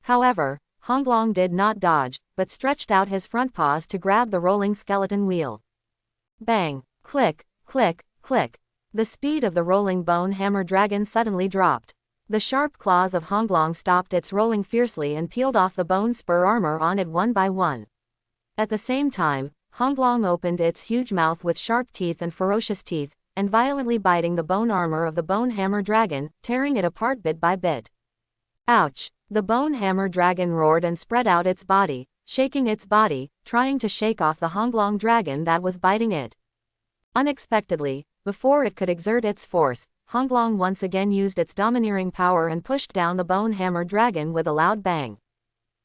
However, Honglong did not dodge, but stretched out his front paws to grab the rolling skeleton wheel. Bang! Click, click, click. The speed of the rolling Bone Hammer Dragon suddenly dropped. The sharp claws of Honglong stopped its rolling fiercely and peeled off the bone spur armor on it one by one. At the same time, Honglong opened its huge mouth with sharp teeth and ferocious teeth, and violently biting the bone armor of the Bone Hammer Dragon, tearing it apart bit by bit. Ouch! The Bone Hammer Dragon roared and spread out its body, shaking its body, trying to shake off the Honglong Dragon that was biting it. Unexpectedly, before it could exert its force, Honglong once again used its domineering power and pushed down the Bone Hammer Dragon with a loud bang.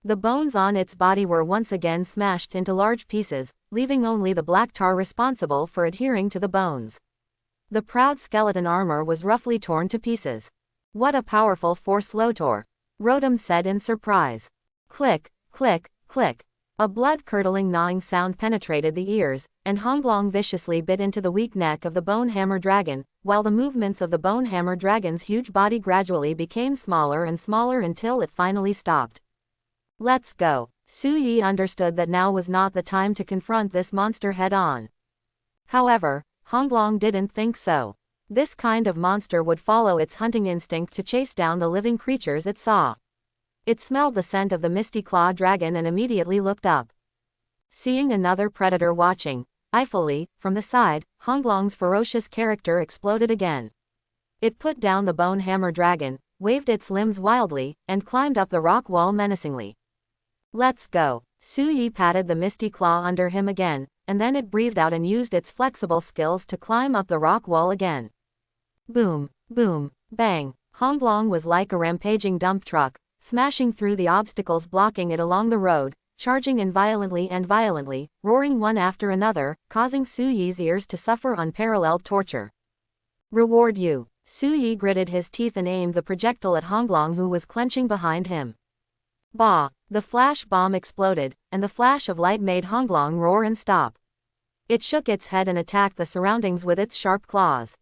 The bones on its body were once again smashed into large pieces, leaving only the black tar responsible for adhering to the bones. The proud skeleton armor was roughly torn to pieces. What a powerful force Lotor! Rotom said in surprise. Click, click, click. A blood-curdling gnawing sound penetrated the ears, and Honglong viciously bit into the weak neck of the Bone Hammer Dragon, while the movements of the Bone Hammer Dragon's huge body gradually became smaller and smaller until it finally stopped. Let's go. Su Yi understood that now was not the time to confront this monster head-on. However, Honglong didn't think so. This kind of monster would follow its hunting instinct to chase down the living creatures it saw. It smelled the scent of the Misty Claw dragon and immediately looked up. Seeing another predator watching, eyefully, from the side, Honglong's ferocious character exploded again. It put down the bone hammer dragon, waved its limbs wildly, and climbed up the rock wall menacingly. Let's go. Su Yi patted the Misty Claw under him again, and then it breathed out and used its flexible skills to climb up the rock wall again. Boom, boom, bang. Honglong was like a rampaging dump truck, smashing through the obstacles blocking it along the road, charging in violently and violently, roaring one after another, causing Su Yi's ears to suffer unparalleled torture. Reward you. Su Yi gritted his teeth and aimed the projectile at Honglong, who was clenching behind him. Bah! The flash bomb exploded, and the flash of light made Honglong roar and stop. It shook its head and attacked the surroundings with its sharp claws.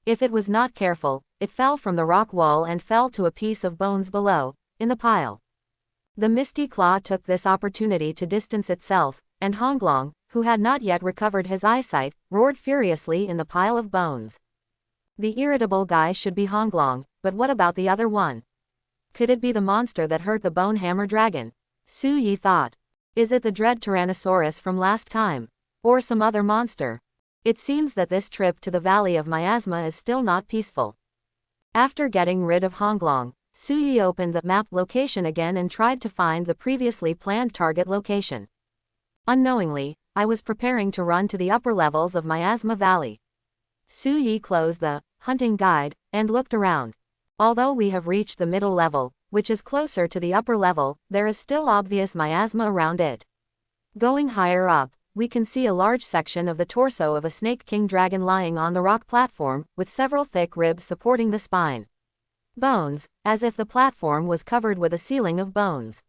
If it was not careful, it fell from the rock wall and fell to a piece of bones below, in the pile. The Misty Claw took this opportunity to distance itself, and Honglong, who had not yet recovered his eyesight, roared furiously in the pile of bones. The irritable guy should be Honglong, but what about the other one? Could it be the monster that hurt the bone hammer dragon? Su Yi thought. Is it the dread Tyrannosaurus from last time? Or some other monster? It seems that this trip to the Valley of Miasma is still not peaceful. After getting rid of Honglong, Su Yi opened the map location again and tried to find the previously planned target location. Unknowingly, I was preparing to run to the upper levels of Miasma Valley. Su Yi closed the hunting guide and looked around. Although we have reached the middle level, which is closer to the upper level, there is still obvious miasma around it. Going higher up, we can see a large section of the torso of a snake king dragon lying on the rock platform, with several thick ribs supporting the spine. Bones, as if the platform was covered with a ceiling of bones.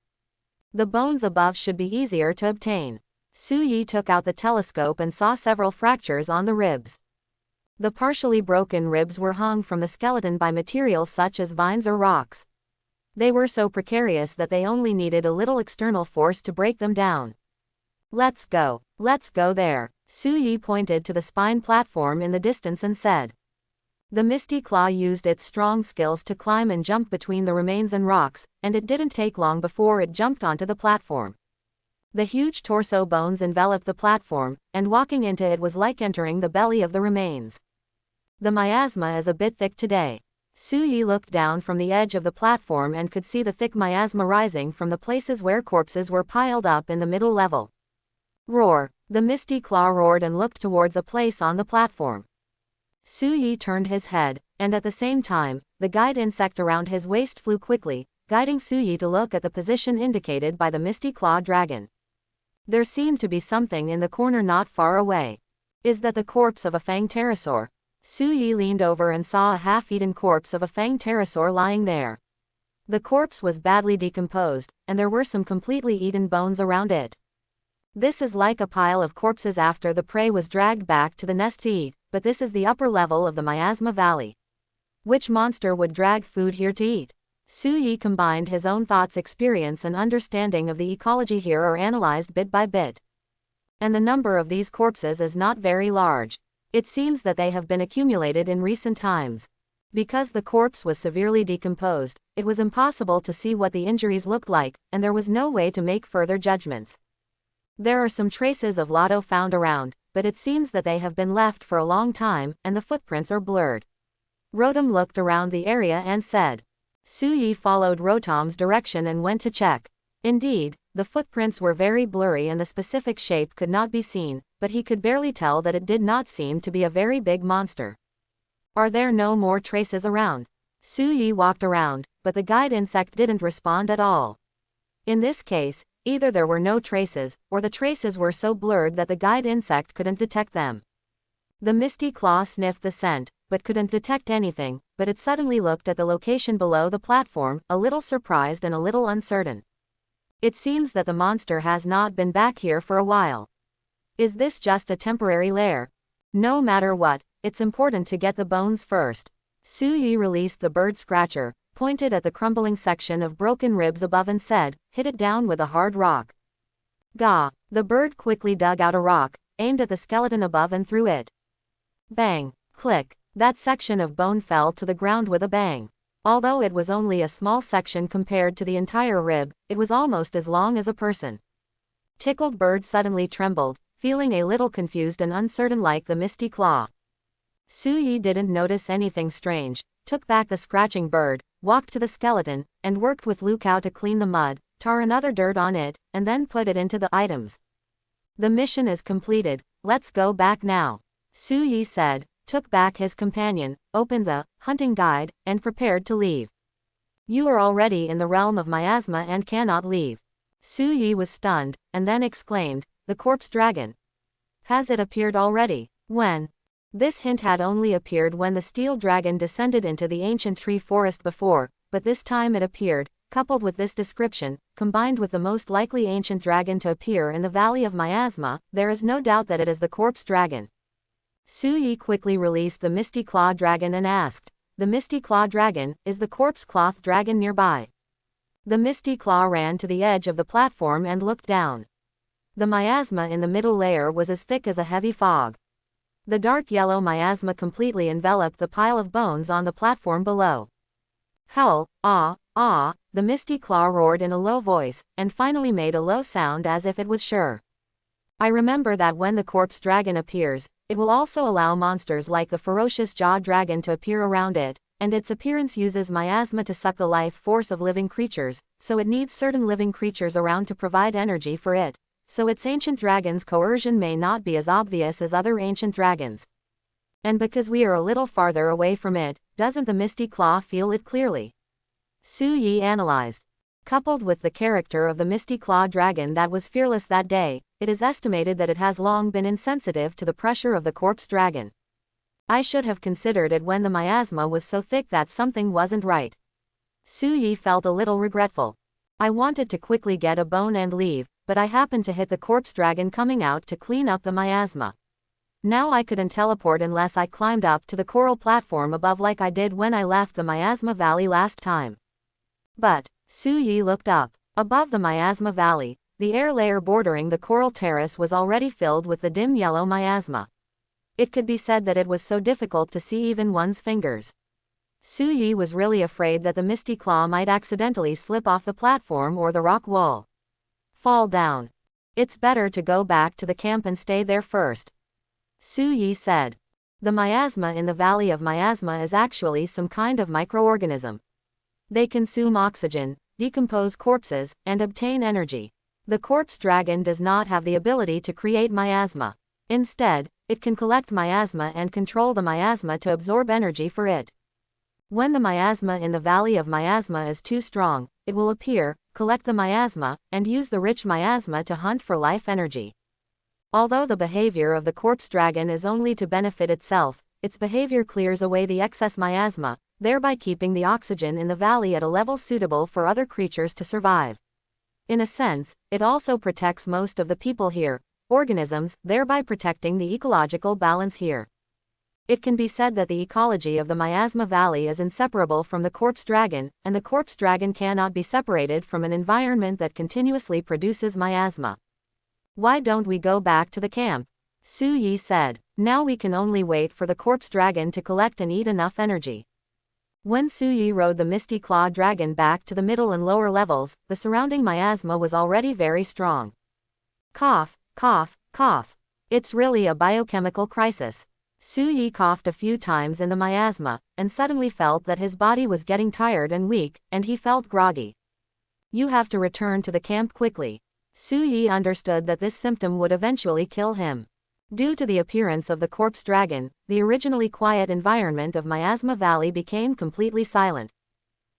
The bones above should be easier to obtain. Su Yi took out the telescope and saw several fractures on the ribs. The partially broken ribs were hung from the skeleton by materials such as vines or rocks. They were so precarious that they only needed a little external force to break them down. Let's go there. Su Yi pointed to the spine platform in the distance and said. The Misty Claw used its strong skills to climb and jump between the remains and rocks, and it didn't take long before it jumped onto the platform. The huge torso bones enveloped the platform, and walking into it was like entering the belly of the remains. The miasma is a bit thick today. Su Yi looked down from the edge of the platform and could see the thick miasma rising from the places where corpses were piled up in the middle level. Roar! The Misty Claw roared and looked towards a place on the platform. Su Yi turned his head, and at the same time, the guide insect around his waist flew quickly, guiding Su Yi to look at the position indicated by the Misty Claw dragon. There seemed to be something in the corner not far away. Is that the corpse of a fanged pterosaur? Su Yi leaned over and saw a half-eaten corpse of a fanged pterosaur lying there. The corpse was badly decomposed, and there were some completely eaten bones around it. This is like a pile of corpses after the prey was dragged back to the nest to eat, but this is the upper level of the Miasma Valley. Which monster would drag food here to eat? Su Yi combined his own thoughts, experience and understanding of the ecology here are analyzed bit by bit. And the number of these corpses is not very large. It seems that they have been accumulated in recent times. Because the corpse was severely decomposed, it was impossible to see what the injuries looked like, and there was no way to make further judgments. There are some traces of lotto found around, but it seems that they have been left for a long time, and the footprints are blurred. Rotom looked around the area and said. Su Yi followed Rotom's direction and went to check. Indeed, the footprints were very blurry and the specific shape could not be seen, but he could barely tell that it did not seem to be a very big monster. Are there no more traces around? Su Yi walked around, but the guide insect didn't respond at all. In this case, either there were no traces, or the traces were so blurred that the guide insect couldn't detect them. The Misty Claw sniffed the scent, but couldn't detect anything, but it suddenly looked at the location below the platform, a little surprised and a little uncertain. It seems that the monster has not been back here for a while. Is this just a temporary lair? No matter what, it's important to get the bones first. Su Yi released the bird scratcher, pointed at the crumbling section of broken ribs above and said, "Hit it down with a hard rock." Gah! The bird quickly dug out a rock, aimed at the skeleton above and threw it. Bang! Click! That section of bone fell to the ground with a bang. Although it was only a small section compared to the entire rib, it was almost as long as a person. Tickled Bird suddenly trembled, feeling a little confused and uncertain like the Misty Claw. Suyi didn't notice anything strange, took back the scratching bird, walked to the skeleton, and worked with Lu Kao to clean the mud, tar and other dirt on it, and then put it into the items. "The mission is completed, let's go back now," Suyi said, took back his companion, opened the hunting guide, and prepared to leave. "You are already in the realm of miasma and cannot leave." Suyi was stunned, and then exclaimed, "The corpse dragon. Has it appeared already?" When? This hint had only appeared when the steel dragon descended into the ancient tree forest before, but this time it appeared, coupled with this description, combined with the most likely ancient dragon to appear in the Valley of Miasma, there is no doubt that it is the corpse dragon. Suyi quickly released the Misty Claw dragon and asked, "The Misty Claw dragon, is the corpse cloth dragon nearby?" The Misty Claw ran to the edge of the platform and looked down. The miasma in the middle layer was as thick as a heavy fog. The dark yellow miasma completely enveloped the pile of bones on the platform below. "Howl, ah, ah," the Misty Claw roared in a low voice, and finally made a low sound as if it was sure. "I remember that when the corpse dragon appears, it will also allow monsters like the ferocious jaw dragon to appear around it, and its appearance uses miasma to suck the life force of living creatures, so it needs certain living creatures around to provide energy for it, so its ancient dragon's coercion may not be as obvious as other ancient dragons. And because we are a little farther away from it, doesn't the Misty Claw feel it clearly?" Suyi analyzed. Coupled with the character of the Misty Claw dragon that was fearless that day, it is estimated that it has long been insensitive to the pressure of the corpse dragon. "I should have considered it when the miasma was so thick that something wasn't right." Suyi felt a little regretful. "I wanted to quickly get a bone and leave, but I happened to hit the corpse dragon coming out to clean up the miasma. Now I couldn't teleport unless I climbed up to the coral platform above like I did when I left the Miasma Valley last time." But, Suyi looked up. Above the Miasma Valley, the air layer bordering the coral terrace was already filled with the dim yellow miasma. It could be said that it was so difficult to see even one's fingers. Suyi was really afraid that the Misty Claw might accidentally slip off the platform or the rock wall. Fall down. "It's better to go back to the camp and stay there first," Suyi said. "The miasma in the Valley of Miasma is actually some kind of microorganism. They consume oxygen, decompose corpses, and obtain energy. The corpse dragon does not have the ability to create miasma. Instead, it can collect miasma and control the miasma to absorb energy for it. When the miasma in the Valley of Miasma is too strong, it will appear, collect the miasma, and use the rich miasma to hunt for life energy. Although the behavior of the corpse dragon is only to benefit itself, its behavior clears away the excess miasma, thereby keeping the oxygen in the valley at a level suitable for other creatures to survive. In a sense, it also protects most of the people here, organisms, thereby protecting the ecological balance here. It can be said that the ecology of the Miasma Valley is inseparable from the corpse dragon, and the corpse dragon cannot be separated from an environment that continuously produces miasma." "Why don't we go back to the camp?" Suyi said. "Now we can only wait for the corpse dragon to collect and eat enough energy." When Suyi rode the Misty Claw dragon back to the middle and lower levels, the surrounding miasma was already very strong. Cough, cough, cough. "It's really a biochemical crisis." Suyi coughed a few times in the miasma, and suddenly felt that his body was getting tired and weak, and he felt groggy. "You have to return to the camp quickly." Suyi understood that this symptom would eventually kill him. Due to the appearance of the corpse dragon, the originally quiet environment of Miasma Valley became completely silent.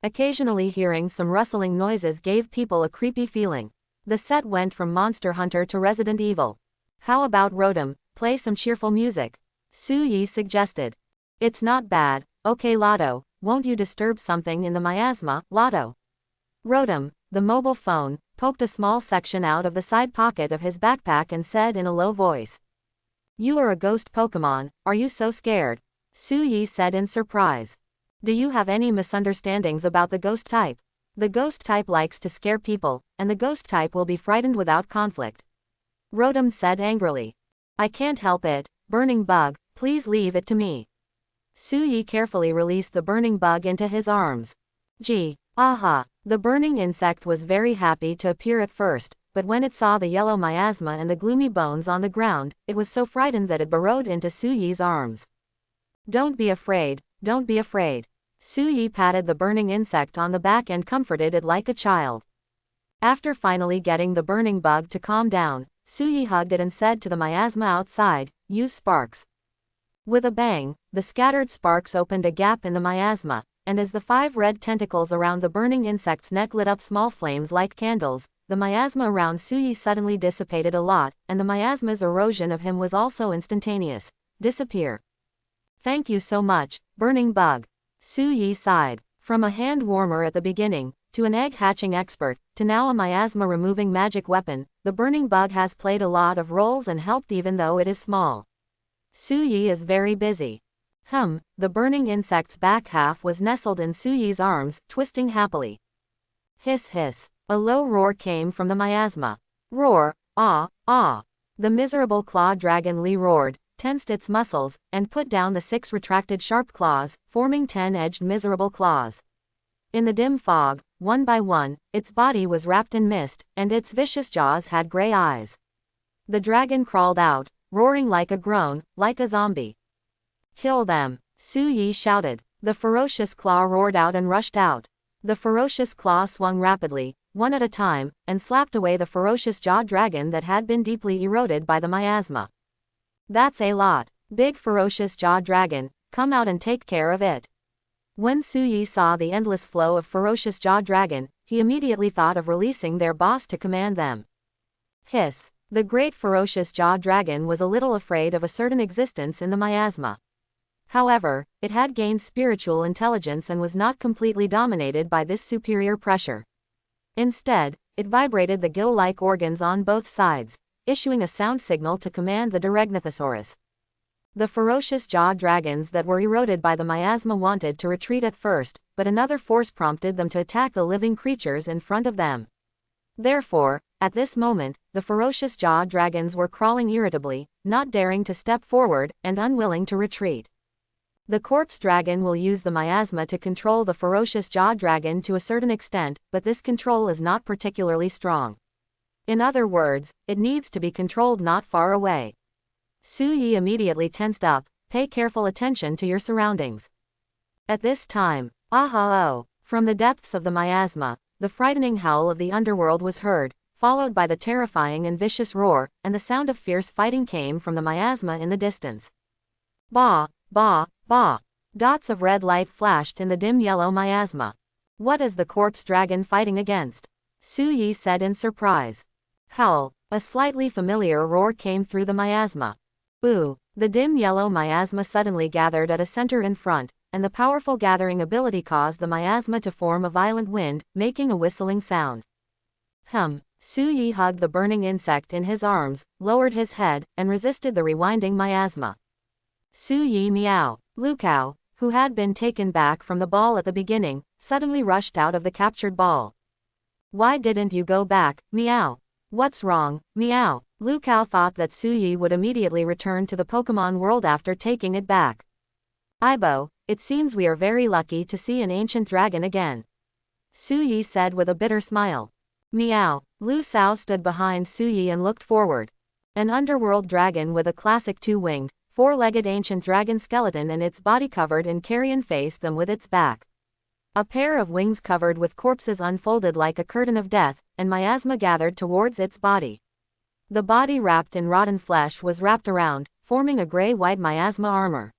Occasionally hearing some rustling noises gave people a creepy feeling. The set went from Monster Hunter to Resident Evil. "How about Rotom, play some cheerful music?" Suyi suggested. "It's not bad, okay Lotto, won't you disturb something in the miasma, Lotto?" Rotom, the mobile phone, poked a small section out of the side pocket of his backpack and said in a low voice. "You are a ghost Pokémon, are you so scared?" Suyi said in surprise. Do you have any misunderstandings about the ghost type? The ghost type likes to scare people, and the ghost type will be frightened without conflict. Rotom said angrily. I can't help it, burning bug, please leave it to me. Suyi carefully released the burning bug into his arms. Gee, aha, the burning insect was very happy to appear at first, but when it saw the yellow miasma and the gloomy bones on the ground, it was so frightened that it burrowed into Suyi's arms. Don't be afraid, don't be afraid. Suyi patted the burning insect on the back and comforted it like a child. After finally getting the burning bug to calm down, Suyi hugged it and said to the miasma outside, use sparks. With a bang, the scattered sparks opened a gap in the miasma, and as the 5 red tentacles around the burning insect's neck lit up small flames like candles, the miasma around Suyi suddenly dissipated a lot, and the miasma's erosion of him was also instantaneous. Disappear. Thank you so much, burning bug. Suyi sighed. From a hand warmer at the beginning, to an egg hatching expert, to now a miasma removing magic weapon, the burning bug has played a lot of roles and helped even though it is small. Suyi is very busy. The burning insect's back half was nestled in Suyi's arms, twisting happily. Hiss hiss. A low roar came from the miasma. Roar, ah, ah. The miserable claw dragon Li roared, tensed its muscles, and put down the 6 retracted sharp claws, forming 10-edged miserable claws. In the dim fog, one by one, its body was wrapped in mist, and its vicious jaws had gray eyes. The dragon crawled out, roaring like a groan, like a zombie. Kill them, Suyi shouted. The ferocious claw roared out and rushed out. The ferocious claw swung rapidly, one at a time, and slapped away the ferocious jaw dragon that had been deeply eroded by the miasma. That's a lot. Big ferocious jaw dragon, come out and take care of it. When Suyi saw the endless flow of ferocious jaw dragon, he immediately thought of releasing their boss to command them. Hiss. The great ferocious jaw dragon was a little afraid of a certain existence in the miasma. However, it had gained spiritual intelligence and was not completely dominated by this superior pressure. Instead, it vibrated the gill-like organs on both sides, issuing a sound signal to command the Diragnathosaurus. The ferocious jaw dragons that were eroded by the miasma wanted to retreat at first, but another force prompted them to attack the living creatures in front of them. Therefore, at this moment, the ferocious jaw dragons were crawling irritably, not daring to step forward, and unwilling to retreat. The corpse dragon will use the miasma to control the ferocious jaw dragon to a certain extent, but this control is not particularly strong. In other words, it needs to be controlled not far away. Suyi immediately tensed up. Pay careful attention to your surroundings. At this time, ah-oh, from the depths of the miasma, the frightening howl of the underworld was heard, followed by the terrifying and vicious roar, and the sound of fierce fighting came from the miasma in the distance. Bah, bah, bah. Dots of red light flashed in the dim yellow miasma. What is the corpse dragon fighting against? Suyi said in surprise. Howl. A slightly familiar roar came through the miasma. Boo. The dim yellow miasma suddenly gathered at a center in front, and the powerful gathering ability caused the miasma to form a violent wind, making a whistling sound. Suyi hugged the burning insect in his arms, lowered his head, and resisted the rewinding miasma. Suyi meow. Lukao, who had been taken back from the ball at the beginning, suddenly rushed out of the captured ball. Why didn't you go back, meow? What's wrong, meow? Lukao thought that Suyi would immediately return to the Pokémon world after taking it back. Aibo, it seems we are very lucky to see an ancient dragon again. Suyi said with a bitter smile. Meow. Lu Sao stood behind Suyi and looked forward. An underworld dragon with a classic 2-winged, 4-legged ancient dragon skeleton and its body covered in carrion faced them with its back. A pair of wings covered with corpses unfolded like a curtain of death, and miasma gathered towards its body. The body wrapped in rotten flesh was wrapped around, forming a gray-white miasma armor.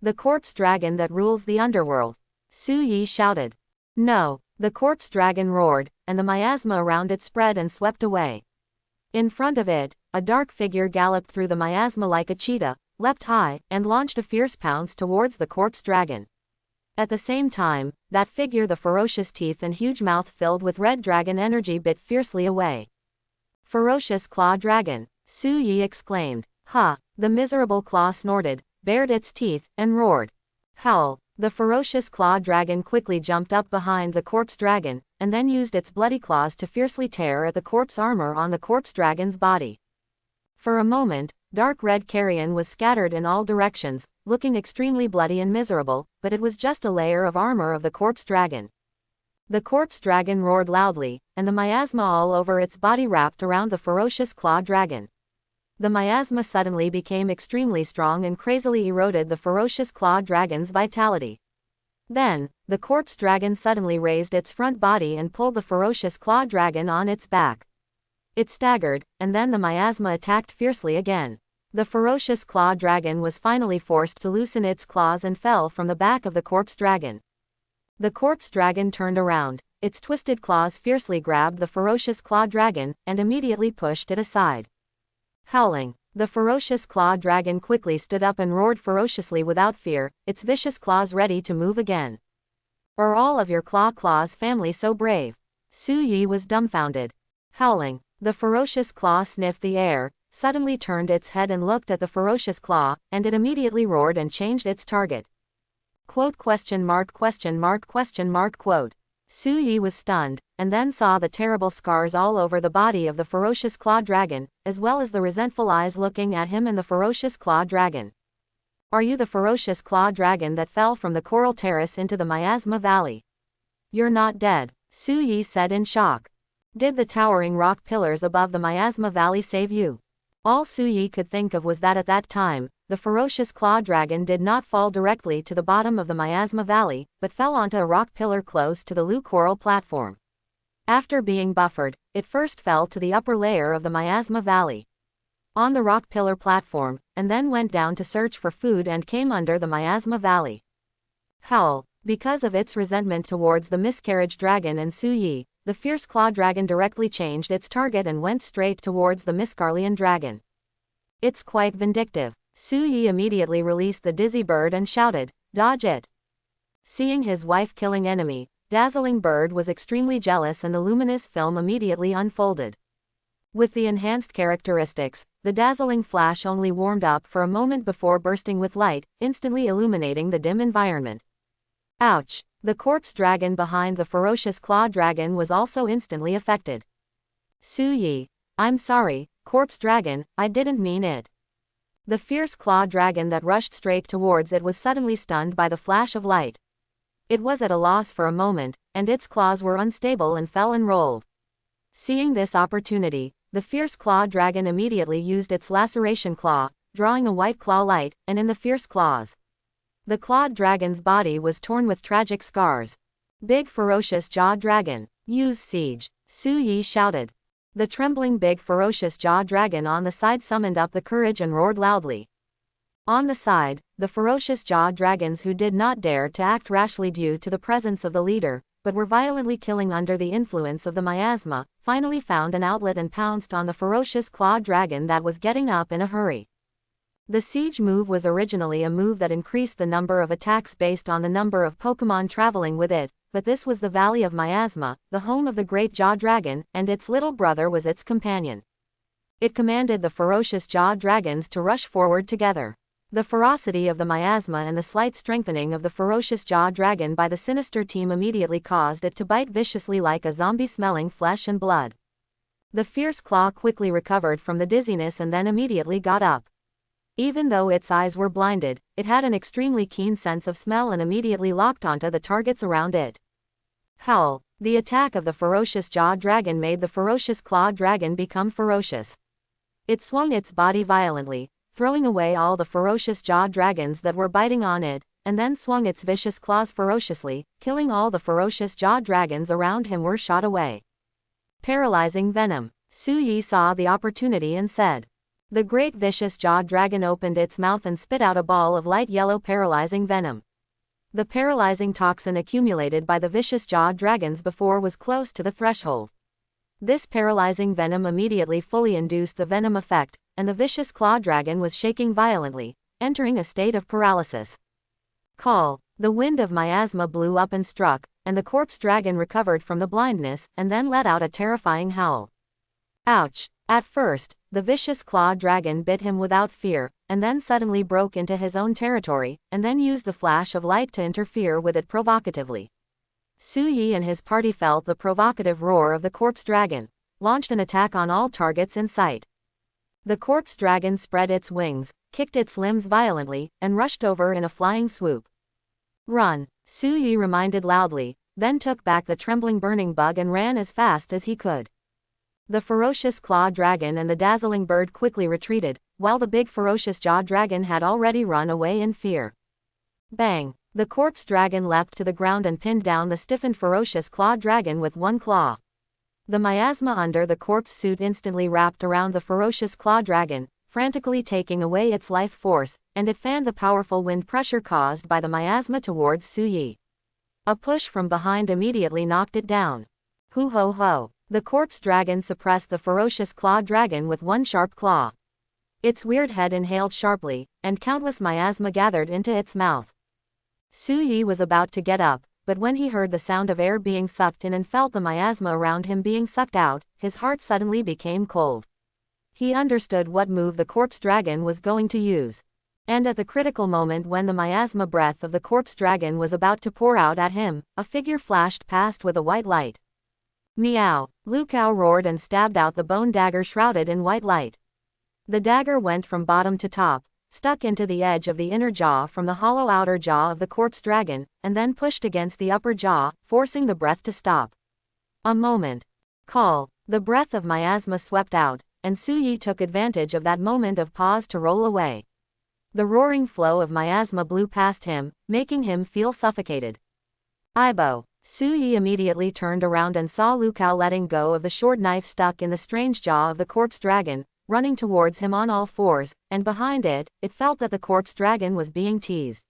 The corpse dragon that rules the underworld. Suyi shouted. No. The corpse dragon roared, and the miasma around it spread and swept away. In front of it, a dark figure galloped through the miasma like a cheetah, leapt high, and launched a fierce pounce towards the corpse dragon. At the same time, that figure, the ferocious teeth and huge mouth filled with red dragon energy, bit fiercely away. Ferocious claw dragon, Suyi exclaimed. Ha! The miserable claw snorted, bared its teeth, and roared. Howl! The ferocious claw dragon quickly jumped up behind the corpse dragon, and then used its bloody claws to fiercely tear at the corpse armor on the corpse dragon's body. For a moment, dark red carrion was scattered in all directions, looking extremely bloody and miserable, but it was just a layer of armor of the corpse dragon. The corpse dragon roared loudly, and the miasma all over its body wrapped around the ferocious claw dragon. The miasma suddenly became extremely strong and crazily eroded the ferocious claw dragon's vitality. Then, the corpse dragon suddenly raised its front body and pulled the ferocious claw dragon on its back. It staggered, and then the miasma attacked fiercely again. The ferocious claw dragon was finally forced to loosen its claws and fell from the back of the corpse dragon. The corpse dragon turned around, its twisted claws fiercely grabbed the ferocious claw dragon, and immediately pushed it aside. Howling, the ferocious claw dragon quickly stood up and roared ferociously without fear, its vicious claws ready to move again. "Are all of your claws family so brave?" Su Yi was dumbfounded. Howling, the ferocious claw sniffed the air, suddenly turned its head and looked at the ferocious claw, and it immediately roared and changed its target. Quote? Su Yi was stunned, and then saw the terrible scars all over the body of the ferocious claw dragon, as well as the resentful eyes looking at him and the ferocious claw dragon. "Are you the ferocious claw dragon that fell from the coral terrace into the miasma valley?" "You're not dead," Su Yi said in shock. "Did the towering rock pillars above the miasma valley save you?" All Su Yi could think of was that at that time, the ferocious claw dragon did not fall directly to the bottom of the miasma valley, but fell onto a rock pillar close to the Lu coral platform. After being buffered, it first fell to the upper layer of the miasma valley, on the rock pillar platform, and then went down to search for food and came under the miasma valley. Howl. Because of its resentment towards the miscarriage dragon and Su Yi, the fierce claw dragon directly changed its target and went straight towards the miscarlian dragon. "It's quite vindictive." Su Yi immediately released the dizzy bird and shouted, "Dodge it!" Seeing his wife-killing enemy, Dazzling Bird was extremely jealous and the luminous film immediately unfolded. With the enhanced characteristics, the dazzling flash only warmed up for a moment before bursting with light, instantly illuminating the dim environment. Ouch! The corpse dragon behind the ferocious claw dragon was also instantly affected. "Su Yi, I'm sorry, corpse dragon, I didn't mean it." The fierce claw dragon that rushed straight towards it was suddenly stunned by the flash of light. It was at a loss for a moment, and its claws were unstable and fell and rolled. Seeing this opportunity, the fierce claw dragon immediately used its laceration claw, drawing a white claw light, and in the fierce claws, the clawed dragon's body was torn with tragic scars. "Big ferocious jaw dragon, use siege," Su Yi shouted. The trembling big ferocious jaw dragon on the side summoned up the courage and roared loudly. On the side, the ferocious jaw dragons who did not dare to act rashly due to the presence of the leader, but were violently killing under the influence of the miasma, finally found an outlet and pounced on the ferocious claw dragon that was getting up in a hurry. The siege move was originally a move that increased the number of attacks based on the number of Pokémon traveling with it, but this was the Valley of Miasma, the home of the Great Jaw Dragon, and its little brother was its companion. It commanded the ferocious jaw dragons to rush forward together. The ferocity of the miasma and the slight strengthening of the ferocious jaw dragon by the sinister team immediately caused it to bite viciously like a zombie smelling flesh and blood. The fierce claw quickly recovered from the dizziness and then immediately got up. Even though its eyes were blinded, it had an extremely keen sense of smell and immediately locked onto the targets around it. Howl. The attack of the ferocious jaw dragon made the ferocious claw dragon become ferocious. It swung its body violently, throwing away all the ferocious jaw dragons that were biting on it, and then swung its vicious claws ferociously, killing all the ferocious jaw dragons around him were shot away. Paralyzing venom. Su Yi saw the opportunity and said. The great vicious jaw dragon opened its mouth and spit out a ball of light yellow paralyzing venom. The paralyzing toxin accumulated by the vicious jaw dragons before was close to the threshold. This paralyzing venom immediately fully induced the venom effect, and the vicious claw dragon was shaking violently, entering a state of paralysis. Call. The wind of miasma blew up and struck, and the corpse dragon recovered from the blindness, and then let out a terrifying howl. Ouch! At first, the vicious claw dragon bit him without fear, and then suddenly broke into his own territory, and then used the flash of light to interfere with it provocatively. Su Yi and his party felt the provocative roar of the corpse dragon, launched an attack on all targets in sight. The corpse dragon spread its wings, kicked its limbs violently, and rushed over in a flying swoop. Run, Su Yi reminded loudly, then took back the trembling burning bug and ran as fast as he could. The ferocious claw dragon and the dazzling bird quickly retreated, while the big ferocious jaw dragon had already run away in fear. Bang! The corpse dragon leapt to the ground and pinned down the stiffened ferocious claw dragon with one claw. The miasma under the corpse suit instantly wrapped around the ferocious claw dragon, frantically taking away its life force, and it fanned the powerful wind pressure caused by the miasma towards Su Yi. A push from behind immediately knocked it down. Hoo ho ho! The corpse dragon suppressed the ferocious claw dragon with one sharp claw. Its weird head inhaled sharply, and countless miasma gathered into its mouth. Su Yi was about to get up, but when he heard the sound of air being sucked in and felt the miasma around him being sucked out, his heart suddenly became cold. He understood what move the corpse dragon was going to use. And at the critical moment when the miasma breath of the corpse dragon was about to pour out at him, a figure flashed past with a white light. Meow! Lu Kao roared and stabbed out the bone dagger shrouded in white light. The dagger went from bottom to top, stuck into the edge of the inner jaw from the hollow outer jaw of the corpse dragon, and then pushed against the upper jaw, forcing the breath to stop. A moment. Call. The breath of miasma swept out, and Su Yi took advantage of that moment of pause to roll away. The roaring flow of miasma blew past him, making him feel suffocated. Aibo. Su Yi immediately turned around and saw Lu Kao letting go of the short knife stuck in the strange jaw of the corpse dragon, running towards him on all fours, and behind it, it felt that the corpse dragon was being teased.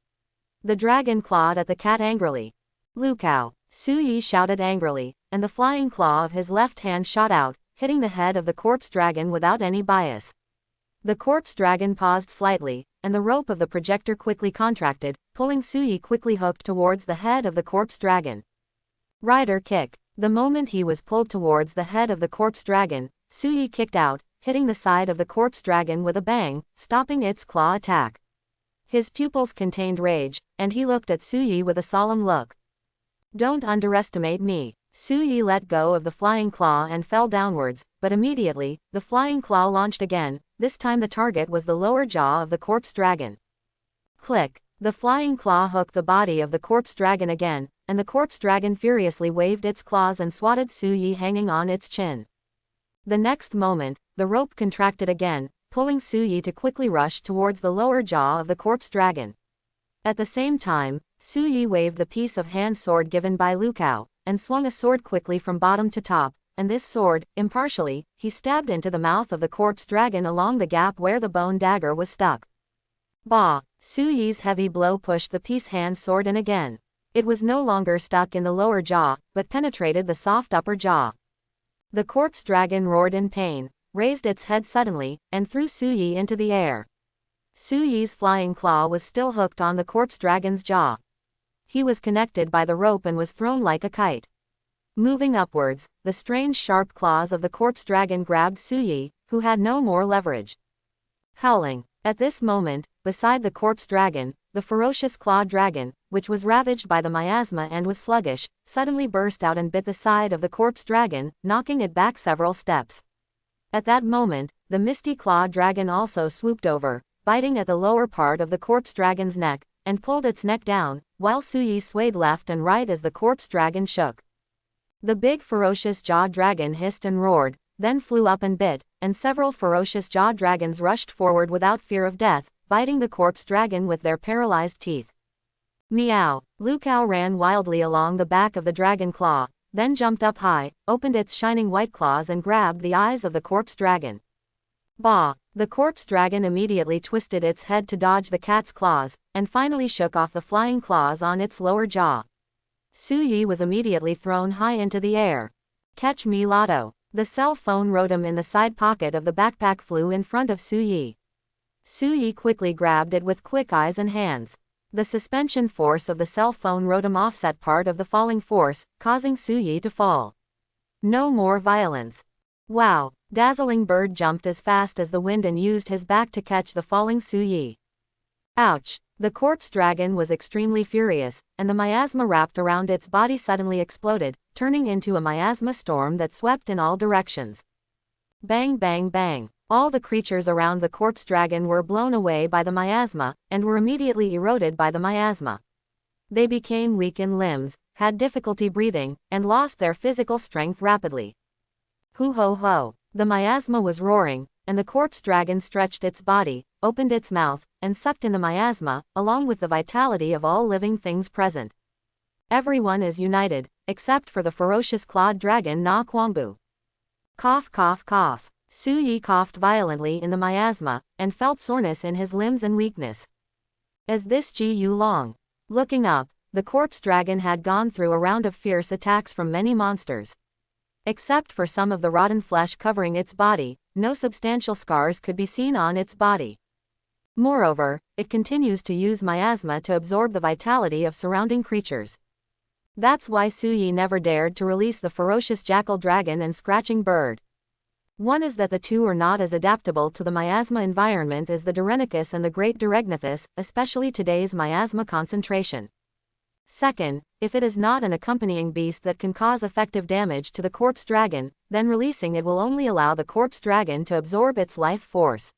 The dragon clawed at the cat angrily. Lu Kao! Su Yi shouted angrily, and the flying claw of his left hand shot out, hitting the head of the corpse dragon without any bias. The corpse dragon paused slightly, and the rope of the projector quickly contracted, pulling Su Yi quickly hooked towards the head of the corpse dragon. Rider kick. The moment he was pulled towards the head of the corpse dragon, Su Yi kicked out, hitting the side of the corpse dragon with a bang, stopping its claw attack. His pupils contained rage, and he looked at Su Yi with a solemn look. Don't underestimate me. Su Yi let go of the flying claw and fell downwards, but immediately, the flying claw launched again. This time the target was the lower jaw of the corpse dragon. Click. The flying claw hooked the body of the corpse dragon again, and the corpse dragon furiously waved its claws and swatted Su Yi hanging on its chin. The next moment, the rope contracted again, pulling Su Yi to quickly rush towards the lower jaw of the corpse dragon. At the same time, Su Yi waved the piece of hand sword given by Lu Kao, and swung a sword quickly from bottom to top, and this sword, impartially, he stabbed into the mouth of the corpse dragon along the gap where the bone dagger was stuck. Bah! Su Yi's heavy blow pushed the piece hand sword in again. It was no longer stuck in the lower jaw, but penetrated the soft upper jaw. The corpse dragon roared in pain, raised its head suddenly, and threw Su Yi into the air. Su Yi's flying claw was still hooked on the corpse dragon's jaw. He was connected by the rope and was thrown like a kite. Moving upwards, the strange sharp claws of the corpse dragon grabbed Su Yi, who had no more leverage. Howling. At this moment, beside the corpse dragon, the ferocious claw dragon, which was ravaged by the miasma and was sluggish, suddenly burst out and bit the side of the corpse dragon, knocking it back several steps. At that moment, the misty claw dragon also swooped over, biting at the lower part of the corpse dragon's neck, and pulled its neck down, while Su Yi swayed left and right as the corpse dragon shook. The big ferocious jaw dragon hissed and roared, then flew up and bit, and several ferocious jaw dragons rushed forward without fear of death, biting the corpse dragon with their paralyzed teeth. Meow! Lu Kao ran wildly along the back of the dragon claw, then jumped up high, opened its shining white claws and grabbed the eyes of the corpse dragon. Bah! The corpse dragon immediately twisted its head to dodge the cat's claws, and finally shook off the flying claws on its lower jaw. Su Yi was immediately thrown high into the air. Catch me Lotto! The cell phone rotom in the side pocket of the backpack flew in front of Su Yi. Su Yi quickly grabbed it with quick eyes and hands. The suspension force of the cell phone rotom offset part of the falling force, causing Su Yi to fall. No more violence. Wow! Dazzling Bird jumped as fast as the wind and used his back to catch the falling Su Yi. Ouch! The corpse dragon was extremely furious, and the miasma wrapped around its body suddenly exploded, turning into a miasma storm that swept in all directions. Bang bang bang! All the creatures around the corpse dragon were blown away by the miasma, and were immediately eroded by the miasma. They became weak in limbs, had difficulty breathing, and lost their physical strength rapidly. Hoo ho ho! The miasma was roaring, and the corpse dragon stretched its body, opened its mouth, and sucked in the miasma, along with the vitality of all living things present. Everyone is united, except for the ferocious clawed dragon Na Kwambu. Cough cough cough. Su Yi coughed violently in the miasma, and felt soreness in his limbs and weakness. Is this Gu Long? Looking up, the corpse dragon had gone through a round of fierce attacks from many monsters. Except for some of the rotten flesh covering its body, no substantial scars could be seen on its body. Moreover, it continues to use miasma to absorb the vitality of surrounding creatures. That's why Su Yi never dared to release the ferocious jackal dragon and scratching bird. One is that the two are not as adaptable to the miasma environment as the Dorinicus and the Great Duregnathus, especially today's miasma concentration. Second, if it is not an accompanying beast that can cause effective damage to the corpse dragon, then releasing it will only allow the corpse dragon to absorb its life force.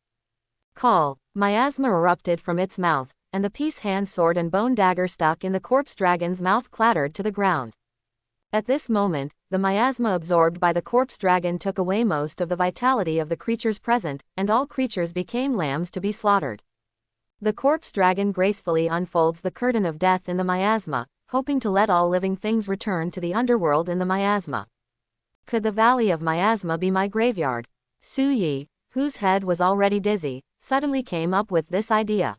Call. Miasma erupted from its mouth, and the peace hand sword and bone dagger stuck in the corpse dragon's mouth clattered to the ground. At this moment, the miasma absorbed by the corpse dragon took away most of the vitality of the creatures present, and all creatures became lambs to be slaughtered. The corpse dragon gracefully unfolds the curtain of death in the miasma, hoping to let all living things return to the underworld in the miasma. Could the valley of miasma be my graveyard? Su Yi, whose head was already dizzy, suddenly came up with this idea.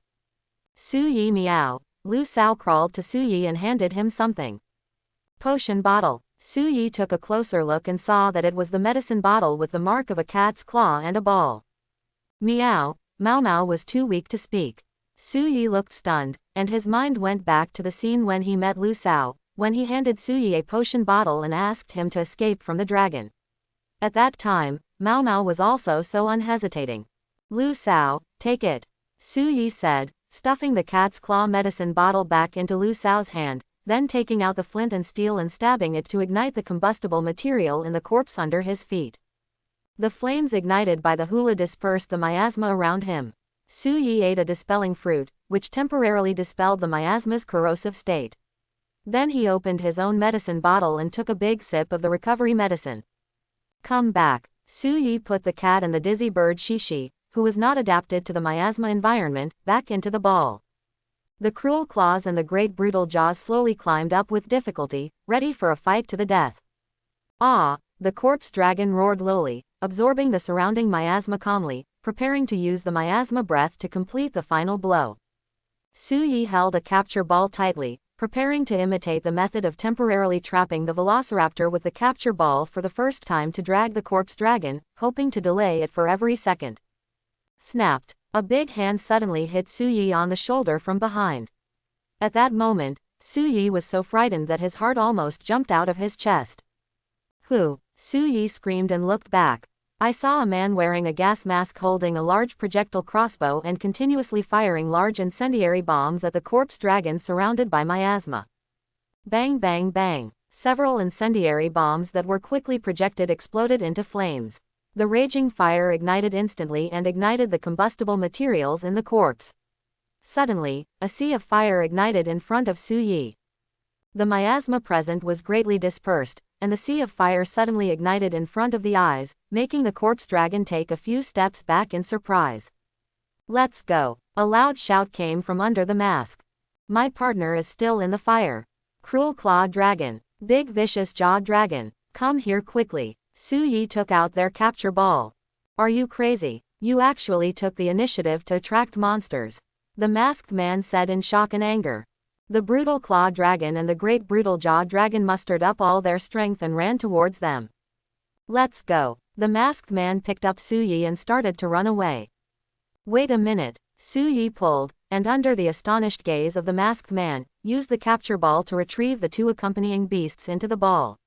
Su Yi meow. Lu Sao crawled to Su Yi and handed him something. Potion bottle. Su Yi took a closer look and saw that it was the medicine bottle with the mark of a cat's claw and a ball. Meow. Mau Mau was too weak to speak. Su Yi looked stunned, and his mind went back to the scene when he met Lu Sao, when he handed Su Yi a potion bottle and asked him to escape from the dragon. At that time, Mau Mau was also so unhesitating. Lu Sao, take it. Su Yi said, stuffing the cat's claw medicine bottle back into Lu Sao's hand, then taking out the flint and steel and stabbing it to ignite the combustible material in the corpse under his feet. The flames ignited by the hula dispersed the miasma around him. Su Yi ate a dispelling fruit, which temporarily dispelled the miasma's corrosive state. Then he opened his own medicine bottle and took a big sip of the recovery medicine. Come back. Su Yi put the cat and the dizzy bird Shishi, who was not adapted to the miasma environment, back into the ball. The cruel claws and the great brutal jaws slowly climbed up with difficulty, ready for a fight to the death. Ah! The corpse dragon roared lowly, absorbing the surrounding miasma calmly, preparing to use the miasma breath to complete the final blow. Su Yi held a capture ball tightly, preparing to imitate the method of temporarily trapping the velociraptor with the capture ball for the first time to drag the corpse dragon, hoping to delay it for every second. Snapped. A big hand suddenly hit Su Yi on the shoulder from behind. At that moment, Su Yi was so frightened that his heart almost jumped out of his chest. Who? Su Yi screamed and looked back. I saw a man wearing a gas mask holding a large projectile crossbow and continuously firing large incendiary bombs at the corpse dragon surrounded by miasma. Bang bang bang. Several incendiary bombs that were quickly projected exploded into flames. The raging fire ignited instantly and ignited the combustible materials in the corpse. Suddenly, a sea of fire ignited in front of Su Yi. The miasma present was greatly dispersed, and the sea of fire suddenly ignited in front of the eyes, making the corpse dragon take a few steps back in surprise. Let's go. A loud shout came from under the mask. My partner is still in the fire. Cruel claw dragon. Big vicious jaw dragon. Come here quickly. Su Yi took out their capture ball. Are you crazy? You actually took the initiative to attract monsters. The masked man said in shock and anger. The brutal claw dragon and the great brutal jaw dragon mustered up all their strength and ran towards them. Let's go. The masked man picked up Su Yi and started to run away. Wait a minute. Su Yi pulled, and under the astonished gaze of the masked man, used the capture ball to retrieve the two accompanying beasts into the ball.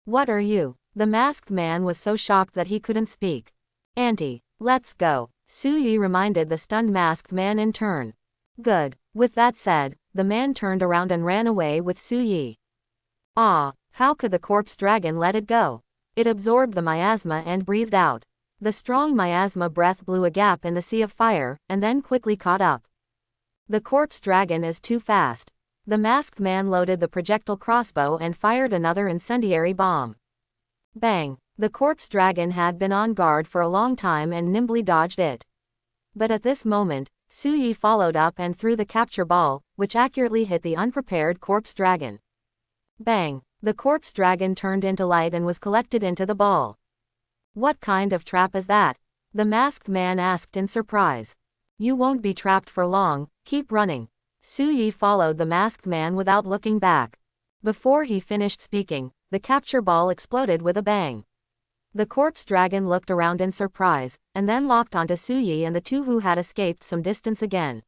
What are you? The masked man was so shocked that he couldn't speak. Auntie, let's go, Su Yi reminded the stunned masked man in turn. Good. With that said, the man turned around and ran away with Su Yi. Ah, how could the corpse dragon let it go? It absorbed the miasma and breathed out. The strong miasma breath blew a gap in the sea of fire, and then quickly caught up. The corpse dragon is too fast. The masked man loaded the projectile crossbow and fired another incendiary bomb. Bang! The corpse dragon had been on guard for a long time and nimbly dodged it. But at this moment, Su Yi followed up and threw the capture ball, which accurately hit the unprepared corpse dragon. Bang! The corpse dragon turned into light and was collected into the ball. What kind of trap is that? The masked man asked in surprise. You won't be trapped for long, keep running. Su Yi followed the masked man without looking back. Before he finished speaking, the capture ball exploded with a bang. The corpse dragon looked around in surprise, and then locked onto Su Yi and the two who had escaped some distance again.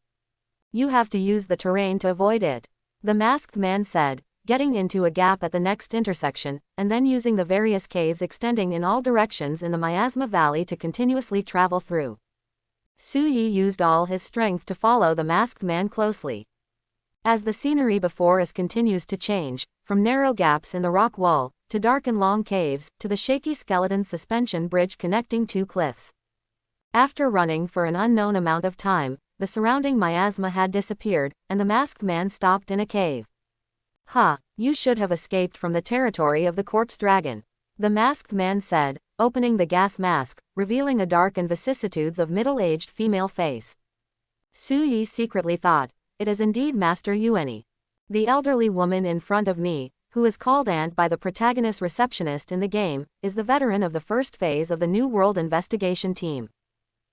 You have to use the terrain to avoid it, the masked man said, getting into a gap at the next intersection, and then using the various caves extending in all directions in the Miasma Valley to continuously travel through. Su Yi used all his strength to follow the masked man closely. As the scenery before us continues to change, from narrow gaps in the rock wall, to dark and long caves, to the shaky skeleton suspension bridge connecting two cliffs. After running for an unknown amount of time, the surrounding miasma had disappeared, and the masked man stopped in a cave. Ha, you should have escaped from the territory of the corpse dragon, the masked man said, opening the gas mask, revealing a dark and vicissitudes of middle-aged female face. Su Yi secretly thought, it is indeed Master Yuani. The elderly woman in front of me, who is called Aunt by the protagonist receptionist in the game, is the veteran of the first phase of the New World investigation team.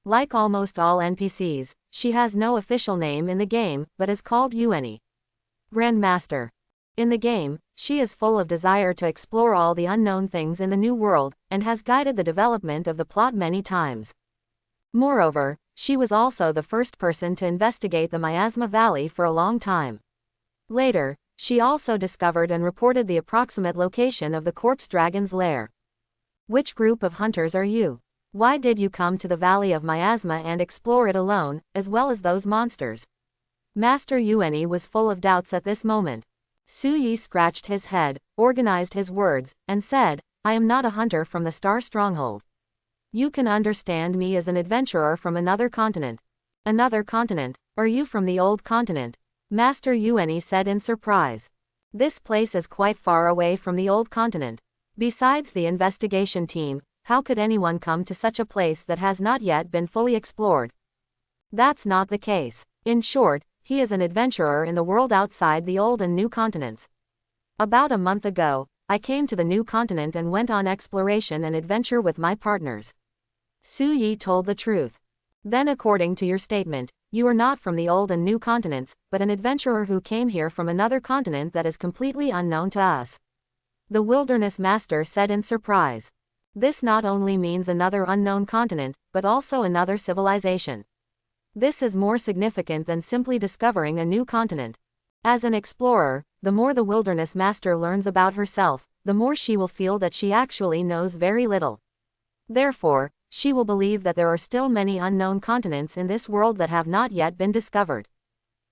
Like almost all NPCs, she has no official name in the game, but is called Yuani. Grandmaster. In the game, she is full of desire to explore all the unknown things in the New World, and has guided the development of the plot many times. Moreover, she was also the first person to investigate the Miasma Valley for a long time. Later, she also discovered and reported the approximate location of the corpse dragon's lair. Which group of hunters are you? Why did you come to the Valley of Miasma and explore it alone, as well as those monsters? Master Yuani was full of doubts at this moment. Su Yi scratched his head, organized his words, and said, I am not a hunter from the Star Stronghold. You can understand me as an adventurer from another continent. Another continent? Are you from the old continent? Master Yuani said in surprise. This place is quite far away from the old continent. Besides the investigation team, how could anyone come to such a place that has not yet been fully explored? That's not the case. In short, he is an adventurer in the world outside the old and new continents. About a month ago, I came to the new continent and went on exploration and adventure with my partners. Su Yi told the truth. Then according to your statement, you are not from the old and new continents, but an adventurer who came here from another continent that is completely unknown to us. The Wilderness Master said in surprise. This not only means another unknown continent, but also another civilization. This is more significant than simply discovering a new continent. As an explorer, the more the Wilderness Master learns about herself, the more she will feel that she actually knows very little. Therefore, she will believe that there are still many unknown continents in this world that have not yet been discovered.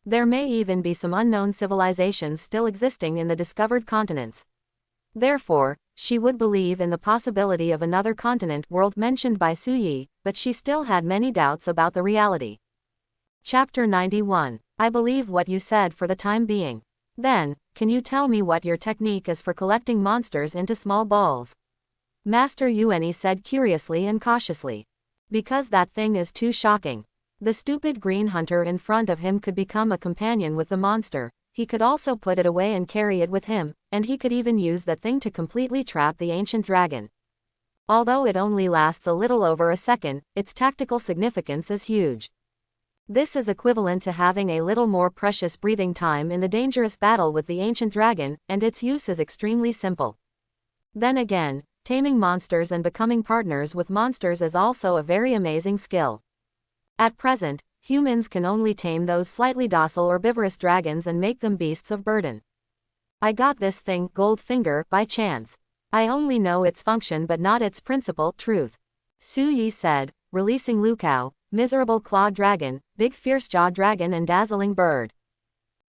There may even be some unknown civilizations still existing in the discovered continents. Therefore, she would believe in the possibility of another continent world mentioned by Su Yi, but she still had many doubts about the reality. Chapter 91. I believe what you said for the time being. Then, can you tell me what your technique is for collecting monsters into small balls? Master Yuani said curiously and cautiously. Because that thing is too shocking. The stupid green hunter in front of him could become a companion with the monster. He could also put it away and carry it with him, and he could even use that thing to completely trap the ancient dragon. Although it only lasts a little over a second, its tactical significance is huge. This is equivalent to having a little more precious breathing time in the dangerous battle with the ancient dragon, and its use is extremely simple. Then again, taming monsters and becoming partners with monsters is also a very amazing skill. At present, humans can only tame those slightly docile herbivorous dragons and make them beasts of burden. I got this thing, Goldfinger, by chance. I only know its function but not its principle, truth. Su Yi said, releasing Lu Kao, miserable clawed dragon, big fierce jaw dragon and dazzling bird.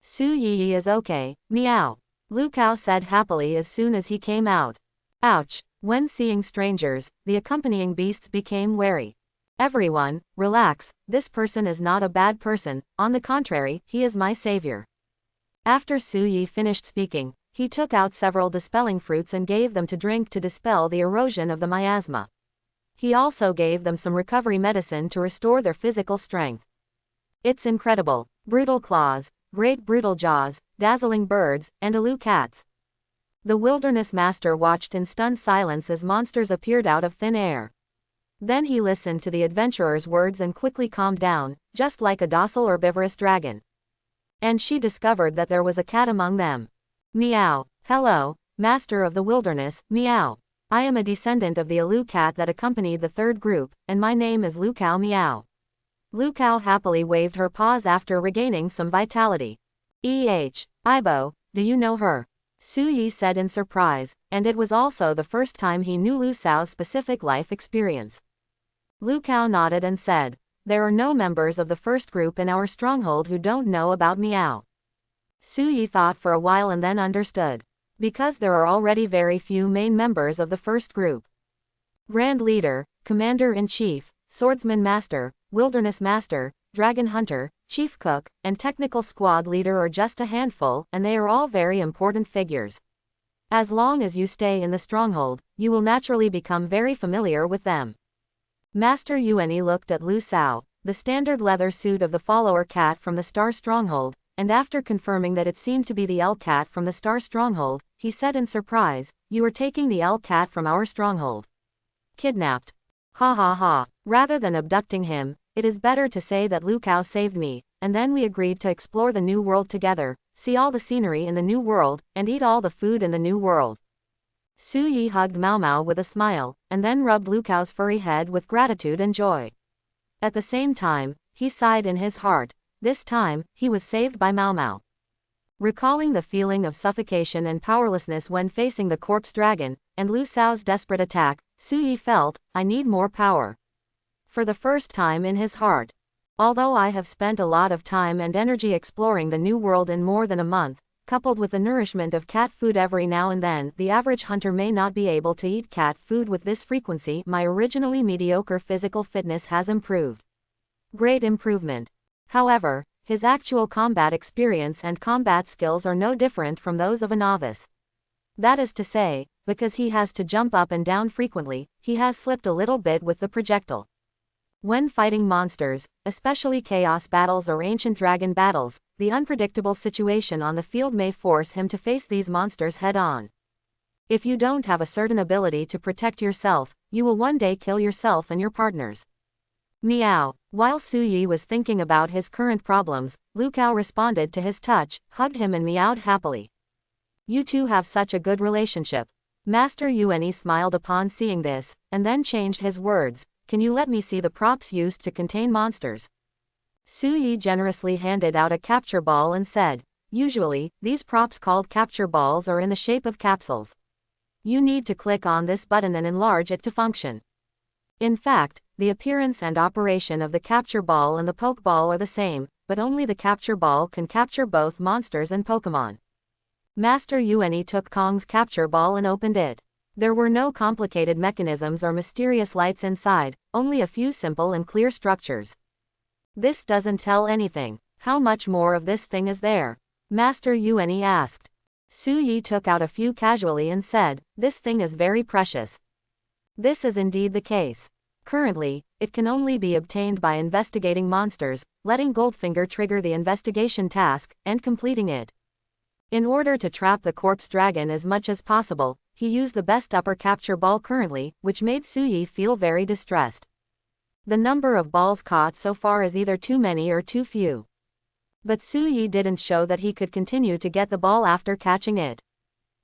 Su Yi is okay, meow. Lu Kao said happily as soon as he came out. Ouch. When seeing strangers, the accompanying beasts became wary. Everyone, relax, this person is not a bad person, on the contrary, he is my savior. After Su Yi finished speaking, he took out several dispelling fruits and gave them to drink to dispel the erosion of the miasma. He also gave them some recovery medicine to restore their physical strength. It's incredible. Brutal claws, great brutal jaws, dazzling birds, and aloo cats. The Wilderness Master watched in stunned silence as monsters appeared out of thin air. Then he listened to the adventurer's words and quickly calmed down, just like a docile herbivorous dragon. And she discovered that there was a cat among them. Meow. Hello, Master of the Wilderness, meow. I am a descendant of the aloo cat that accompanied the third group, and my name is Lu Kao, meow. Lu Kao happily waved her paws after regaining some vitality. Ibo, do you know her? Su Yi said in surprise, and it was also the first time he knew Lu Cao's specific life experience. Lu Kao nodded and said, there are no members of the first group in our stronghold who don't know about meow. Su Yi thought for a while and then understood. Because there are already very few main members of the first group. Grand Leader, Commander-in-Chief, Swordsman Master, Wilderness Master, Dragon Hunter, Chief Cook, and Technical Squad Leader are just a handful, and they are all very important figures. As long as you stay in the stronghold, you will naturally become very familiar with them. Master Yuan looked at Lu Cao, the standard leather suit of the follower cat from the Star Stronghold, and after confirming that it seemed to be the L-cat from the Star Stronghold, he said in surprise, you are taking the L-cat from our stronghold. Kidnapped. Ha ha ha. Rather than abducting him, it is better to say that Lu Cao saved me, and then we agreed to explore the new world together, see all the scenery in the new world, and eat all the food in the new world. Su Yi hugged Mao Mao with a smile, and then rubbed Lu Cao's furry head with gratitude and joy. At the same time, he sighed in his heart. This time, he was saved by Mao Mao. Recalling the feeling of suffocation and powerlessness when facing the corpse dragon, and Lu Cao's desperate attack, Su Yi felt, I need more power. For the first time in his heart. Although I have spent a lot of time and energy exploring the new world in more than a month, coupled with the nourishment of cat food every now and then, the average hunter may not be able to eat cat food with this frequency. My originally mediocre physical fitness has improved. Great improvement. However, his actual combat experience and combat skills are no different from those of a novice. That is to say, because he has to jump up and down frequently, he has slipped a little bit with the projectile. When fighting monsters, especially chaos battles or ancient dragon battles, the unpredictable situation on the field may force him to face these monsters head-on. If you don't have a certain ability to protect yourself, you will one day kill yourself and your partners. Meow. While Su Yi was thinking about his current problems, Lu Cao responded to his touch, hugged him and meowed happily. You two have such a good relationship. Master Yuan smiled upon seeing this, and then changed his words. Can you let me see the props used to contain monsters? Su Yi generously handed out a capture ball and said, usually, these props called capture balls are in the shape of capsules. You need to click on this button and enlarge it to function. In fact, the appearance and operation of the capture ball and the poke ball are the same, but only the capture ball can capture both monsters and Pokémon. Master Yuan took Kong's capture ball and opened it. There were no complicated mechanisms or mysterious lights inside, only a few simple and clear structures. This doesn't tell anything. How much more of this thing is there? Master Yuan asked. Su Yi took out a few casually and said, this thing is very precious. This is indeed the case. Currently, it can only be obtained by investigating monsters, letting Goldfinger trigger the investigation task, and completing it. In order to trap the corpse dragon as much as possible, he used the best upper capture ball currently, which made Su Yi feel very distressed. The number of balls caught so far is either too many or too few. But Su Yi didn't show that he could continue to get the ball after catching it.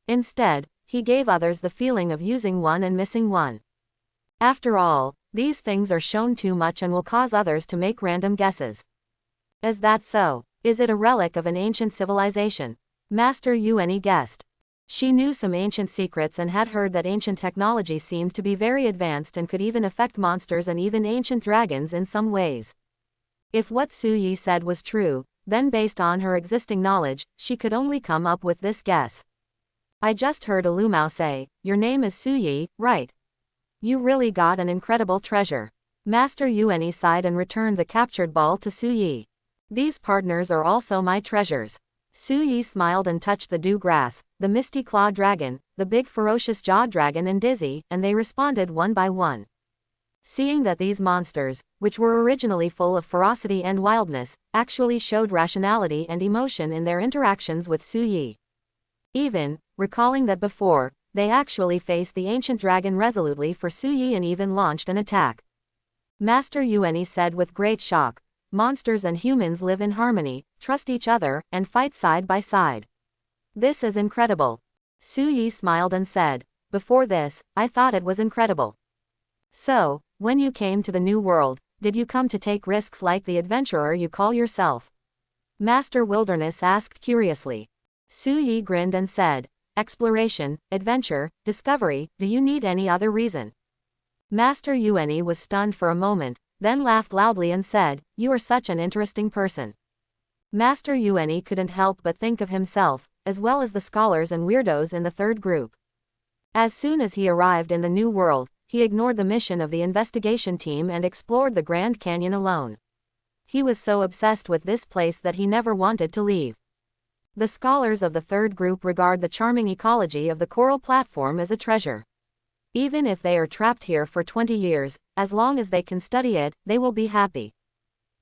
Instead, he gave others the feeling of using one and missing one. After all, these things are shown too much and will cause others to make random guesses. Is that so? Is it a relic of an ancient civilization? Master Yuan guessed. She knew some ancient secrets and had heard that ancient technology seemed to be very advanced and could even affect monsters and even ancient dragons in some ways. If what Su Yi said was true, then based on her existing knowledge, she could only come up with this guess. I just heard a Lumao say, "Your name is Su Yi, right? You really got an incredible treasure." Master Yuan sighed and returned the captured ball to Su Yi. "These partners are also my treasures." Su Yi smiled and touched the dew grass, the misty claw dragon, the big ferocious jaw dragon and Dizzy, and they responded one by one. Seeing that these monsters, which were originally full of ferocity and wildness, actually showed rationality and emotion in their interactions with Su Yi. Even, recalling that before, they actually faced the ancient dragon resolutely for Su Yi and even launched an attack. Master Yuan said with great shock, "Monsters and humans live in harmony, trust each other, and fight side by side. This is incredible." Su Yi smiled and said, "Before this, I thought it was incredible." "So, when you came to the new world, did you come to take risks like the adventurer you call yourself?" Master Wilderness asked curiously. Su Yi grinned and said, "Exploration, adventure, discovery, do you need any other reason?" Master Yuan was stunned for a moment, then laughed loudly and said, "You are such an interesting person." Master Yuan couldn't help but think of himself, as well as the scholars and weirdos in the third group. As soon as he arrived in the new world, he ignored the mission of the investigation team and explored the Grand Canyon alone. He was so obsessed with this place that he never wanted to leave. The scholars of the third group regard the charming ecology of the coral platform as a treasure. Even if they are trapped here for 20 years, as long as they can study it, they will be happy.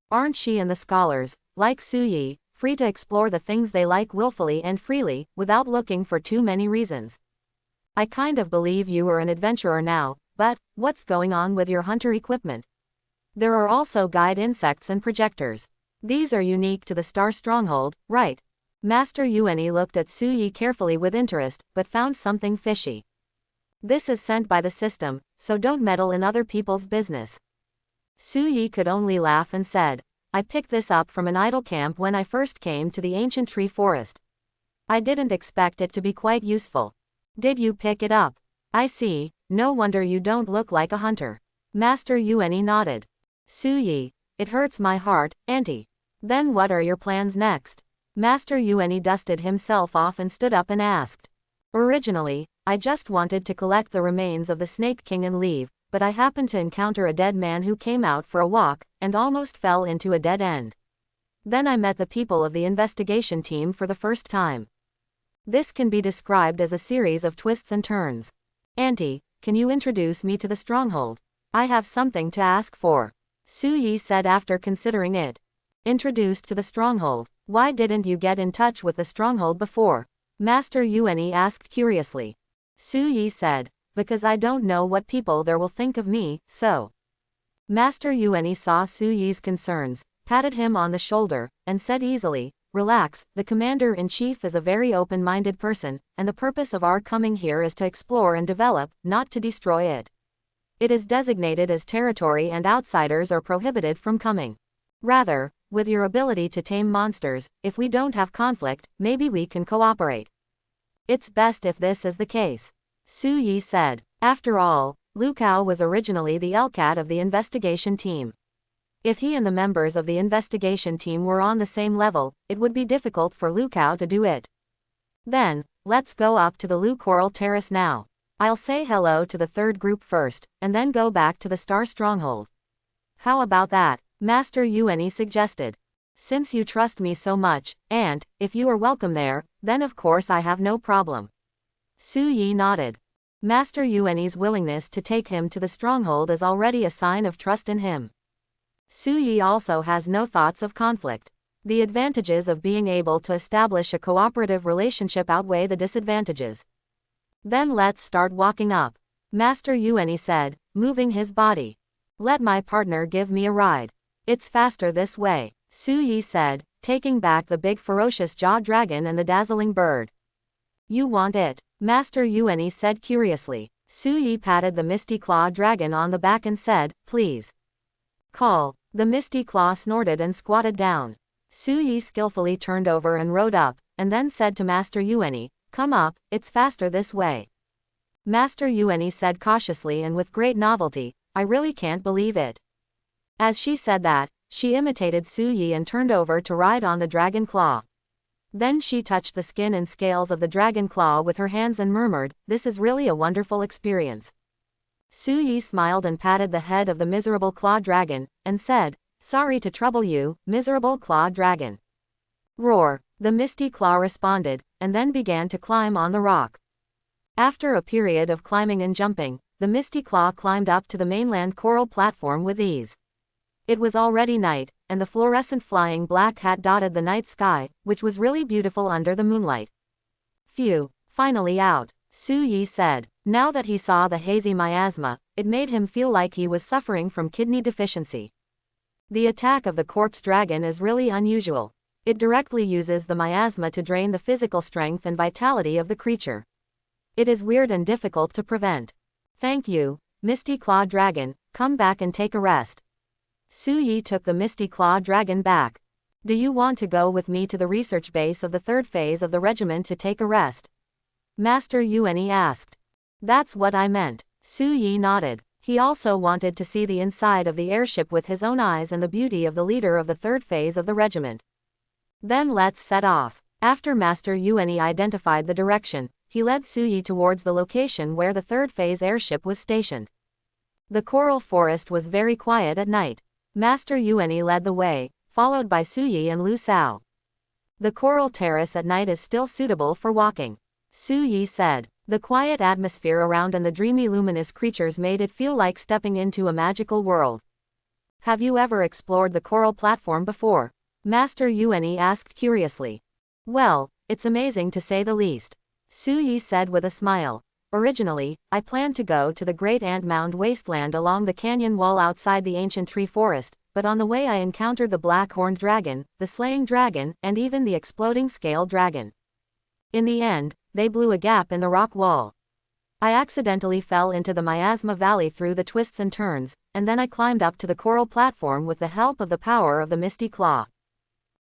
Aren't she and the scholars, like Su Yi, free to explore the things they like willfully and freely, without looking for too many reasons? I kind of believe you are an adventurer now, but what's going on with your hunter equipment? There are also guide insects and projectors. These are unique to the Star Stronghold, right? Master Yuan looked at Su Yi carefully with interest, but found something fishy. "This is sent by the system, so don't meddle in other people's business." Su Yi could only laugh and said, "I picked this up from an idol camp when I first came to the ancient tree forest. I didn't expect it to be quite useful." "Did you pick it up? I see, no wonder you don't look like a hunter." Master Yuan nodded. Su Yi, "It hurts my heart, auntie. Then what are your plans next?" Master Yuan dusted himself off and stood up and asked. "Originally, I just wanted to collect the remains of the Snake King and leave, but I happened to encounter a dead man who came out for a walk, and almost fell into a dead end. Then I met the people of the investigation team for the first time. This can be described as a series of twists and turns. Auntie, can you introduce me to the stronghold? I have something to ask for." Su Yi said after considering it. "Introduced to the stronghold? Why didn't you get in touch with the stronghold before?" Master Yuan asked curiously. Su Yi said, "Because I don't know what people there will think of me, so." Master Yuan saw Su Yi's concerns, patted him on the shoulder, and said easily, "Relax, the commander-in-chief is a very open-minded person, and the purpose of our coming here is to explore and develop, not to destroy it. It is designated as territory and outsiders are prohibited from coming. Rather, with your ability to tame monsters, if we don't have conflict, maybe we can cooperate. It's best if this is the case." Su Yi said. After all, Lu Kao was originally the LCAT of the investigation team. If he and the members of the investigation team were on the same level, it would be difficult for Lu Kao to do it. "Then, let's go up to the Lu Coral Terrace now. I'll say hello to the third group first, and then go back to the Star Stronghold." "How about that?" Master Yuan suggested. "Since you trust me so much, and, if you are welcome there, then of course I have no problem." Su Yi nodded. Master Yuan's willingness to take him to the stronghold is already a sign of trust in him. Su Yi also has no thoughts of conflict. The advantages of being able to establish a cooperative relationship outweigh the disadvantages. "Then let's start walking up," Master Yuan said, moving his body. "Let my partner give me a ride. It's faster this way," Su Yi said, taking back the big ferocious jaw dragon and the dazzling bird. "You want it?" Master Yuan said curiously. Su Yi patted the Misty Claw dragon on the back and said, "Please. Call." The Misty Claw snorted and squatted down. Su Yi skillfully turned over and rode up, and then said to Master Yuan, Come up, it's faster this way. Master Yuani said cautiously and with great novelty, I really can't believe it. As she said that, she imitated Su Yi and turned over to ride on the dragon claw. Then she touched the skin and scales of the dragon claw with her hands and murmured, this is really a wonderful experience. Su Yi smiled and patted the head of the miserable claw dragon, and said, sorry to trouble you, miserable claw dragon. Roar, the misty claw responded, and then began to climb on the rock. After a period of climbing and jumping, the misty claw climbed up to the mainland coral platform with ease. It was already night, and the fluorescent flying black hat dotted the night sky, which was really beautiful under the moonlight. Phew, finally out, Su Yi said. Now that he saw the hazy miasma, it made him feel like he was suffering from kidney deficiency. The attack of the corpse dragon is really unusual. It directly uses the miasma to drain the physical strength and vitality of the creature. It is weird and difficult to prevent. Thank you, Misty Claw Dragon, come back and take a rest. Su Yi took the Misty Claw Dragon back. Do you want to go with me to the research base of the third phase of the regiment to take a rest? Master Yuani asked. That's what I meant. Su Yi nodded. He also wanted to see the inside of the airship with his own eyes and the beauty of the leader of the third phase of the regiment. Then let's set off. After Master Yuani identified the direction, he led Su Yi towards the location where the third phase airship was stationed. The coral forest was very quiet at night. Master Yuani led the way, followed by Su Yi and Lu Sao. The coral terrace at night is still suitable for walking, Su Yi said. The quiet atmosphere around and the dreamy luminous creatures made it feel like stepping into a magical world. Have you ever explored the coral platform before? Master Yuani asked curiously. Well, it's amazing to say the least, Su Yi said with a smile. Originally, I planned to go to the Great Ant Mound wasteland along the canyon wall outside the ancient tree forest, but on the way I encountered the black-horned dragon, the slaying dragon, and even the exploding scale dragon. In the end, they blew a gap in the rock wall. I accidentally fell into the miasma valley through the twists and turns, and then I climbed up to the coral platform with the help of the power of the Misty Claw.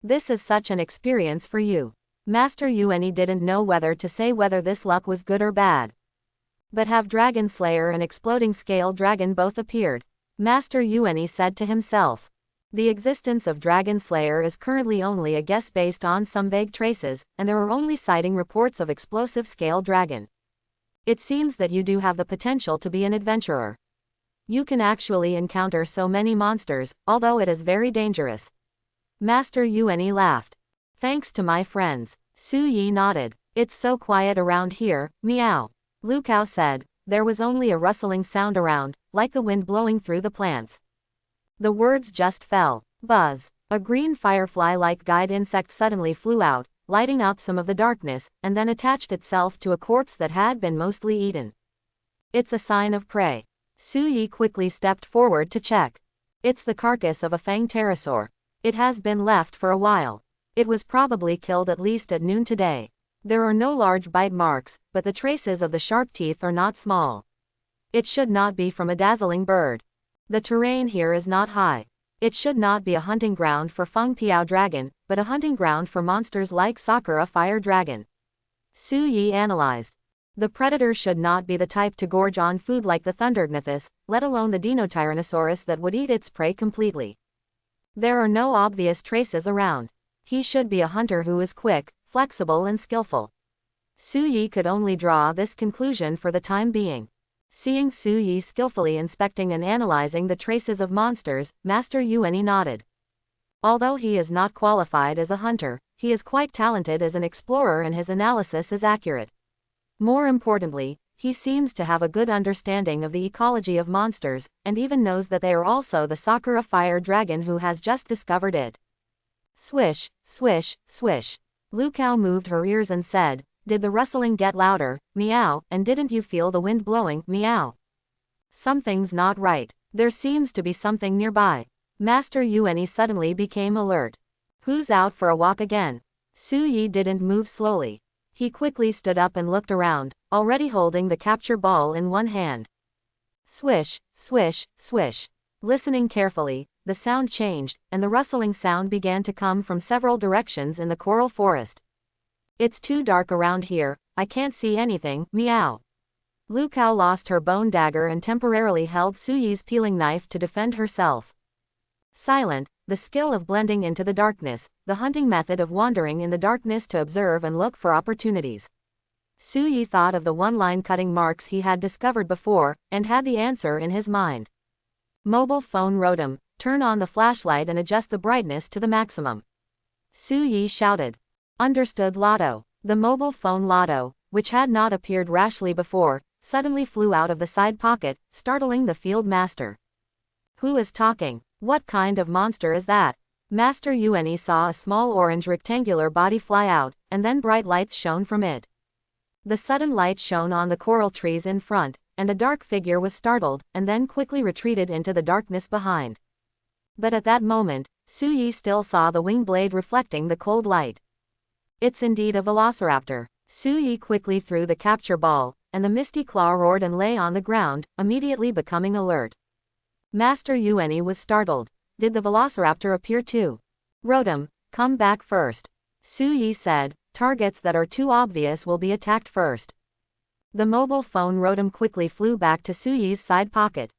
This is such an experience for you. Master Yuani didn't know whether to say whether this luck was good or bad. But have Dragon Slayer and Exploding Scale Dragon both appeared? Master Yuani said to himself. The existence of Dragon Slayer is currently only a guess based on some vague traces, and there are only sighting reports of Explosive Scale Dragon. It seems that you do have the potential to be an adventurer. You can actually encounter so many monsters, although it is very dangerous. Master Yuani laughed. Thanks to my friends. Su Yi nodded. It's so quiet around here, meow. Lu Kao said. There was only a rustling sound around, like the wind blowing through the plants. The words just fell. Buzz. A green firefly-like guide insect suddenly flew out, lighting up some of the darkness, and then attached itself to a corpse that had been mostly eaten. It's a sign of prey. Su Yi quickly stepped forward to check. It's the carcass of a fanged pterosaur. It has been left for a while. It was probably killed at least at noon today. There are no large bite marks, but the traces of the sharp teeth are not small. It should not be from a dazzling bird. The terrain here is not high. It should not be a hunting ground for Feng Piao Dragon, but a hunting ground for monsters like Sakura Fire Dragon. Su Yi analyzed. The predator should not be the type to gorge on food like the Thundergnathus, let alone the Dinotyrannosaurus that would eat its prey completely. There are no obvious traces around. He should be a hunter who is quick, flexible and skillful. Su Yi could only draw this conclusion for the time being. Seeing Su Yi skillfully inspecting and analyzing the traces of monsters, Master Yuani nodded. Although he is not qualified as a hunter, he is quite talented as an explorer and his analysis is accurate. More importantly, he seems to have a good understanding of the ecology of monsters, and even knows that they are also the Sakura Fire Dragon who has just discovered it. Swish, swish, swish. Lu Kao moved her ears and said, did the rustling get louder, meow, and didn't you feel the wind blowing, meow? Something's not right. There seems to be something nearby. Master Yuani suddenly became alert. Who's out for a walk again? Su Yi didn't move slowly. He quickly stood up and looked around, already holding the capture ball in one hand. Swish, swish, swish. Listening carefully, the sound changed, and the rustling sound began to come from several directions in the coral forest. It's too dark around here, I can't see anything, meow. Lu Kao lost her bone dagger and temporarily held Su Yi's peeling knife to defend herself. Silent, the skill of blending into the darkness, the hunting method of wandering in the darkness to observe and look for opportunities. Su Yi thought of the one-line cutting marks he had discovered before, and had the answer in his mind. Mobile phone Rotom, turn on the flashlight and adjust the brightness to the maximum. Su Yi shouted. Understood Lotto. The mobile phone Lotto, which had not appeared rashly before, suddenly flew out of the side pocket, startling the field master. Who is talking? What kind of monster is that? Master Yuani saw a small orange rectangular body fly out, and then bright lights shone from it. The sudden light shone on the coral trees in front, and a dark figure was startled, and then quickly retreated into the darkness behind. But at that moment, Su Yi still saw the wing blade reflecting the cold light. It's indeed a velociraptor. Su Yi quickly threw the capture ball, and the misty claw roared and lay on the ground, immediately becoming alert. Master Yuani was startled. Did the velociraptor appear too? Rotom, come back first. Su Yi said, targets that are too obvious will be attacked first. The mobile phone Rotom quickly flew back to Su Yi's side pocket.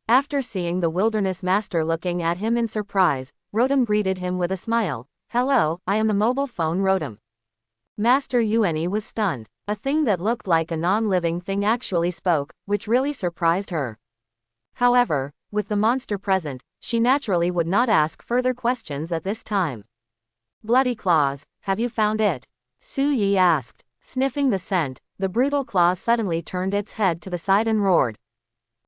After seeing the wilderness master looking at him in surprise, Rotom greeted him with a smile. Hello, I am the mobile phone Rotom. Master Yuani was stunned. A thing that looked like a non-living thing actually spoke, which really surprised her. However, with the monster present, she naturally would not ask further questions at this time. Bloody claws, have you found it? Su Yi asked. Sniffing the scent, the brutal claw suddenly turned its head to the side and roared.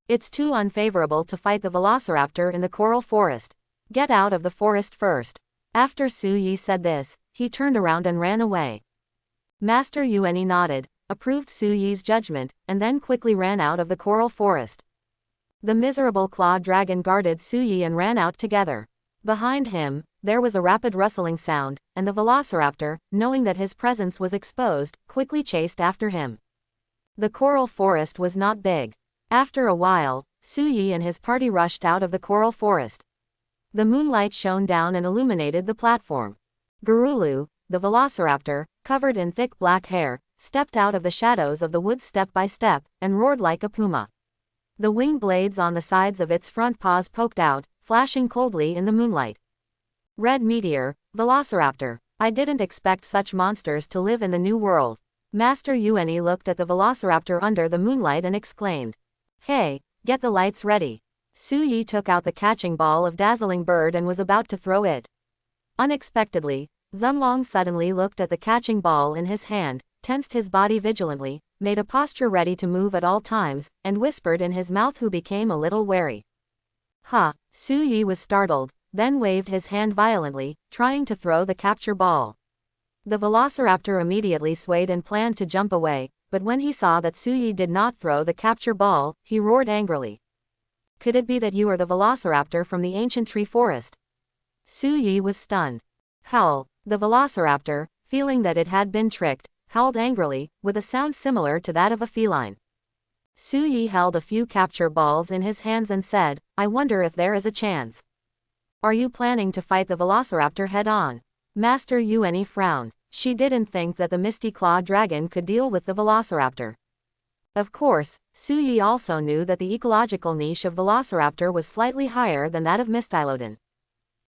It's too unfavorable to fight the velociraptor in the coral forest. Get out of the forest first. After Su Yi said this, he turned around and ran away. Master Yuani nodded, approved Su Yi's judgment, and then quickly ran out of the coral forest. The miserable claw dragon guarded Su Yi and ran out together. Behind him, there was a rapid rustling sound, and the velociraptor, knowing that his presence was exposed, quickly chased after him. The coral forest was not big. After a while, Su Yi and his party rushed out of the coral forest. The moonlight shone down and illuminated the platform. Gurulu, the velociraptor, covered in thick black hair, stepped out of the shadows of the woods step by step, and roared like a puma. The wing blades on the sides of its front paws poked out, flashing coldly in the moonlight. Red Meteor, Velociraptor. I didn't expect such monsters to live in the new world. Master Yuani looked at the velociraptor under the moonlight and exclaimed. Hey, get the lights ready. Su Yi took out the catching ball of dazzling bird and was about to throw it. Unexpectedly, Zunlong suddenly looked at the catching ball in his hand, tensed his body vigilantly, made a posture ready to move at all times, and whispered in his mouth, who became a little wary. Ha! Su Yi was startled, then waved his hand violently, trying to throw the capture ball. The velociraptor immediately swayed and planned to jump away, but when he saw that Su Yi did not throw the capture ball, he roared angrily. Could it be that you are the velociraptor from the ancient tree forest? Su Yi was stunned. Howl! The velociraptor, feeling that it had been tricked, howled angrily, with a sound similar to that of a feline. Su Yi held a few capture balls in his hands and said, I wonder if there is a chance. Are you planning to fight the velociraptor head-on? Master Yuani frowned. She didn't think that the Misty Claw dragon could deal with the velociraptor. Of course, Su Yi also knew that the ecological niche of velociraptor was slightly higher than that of Mystylodon.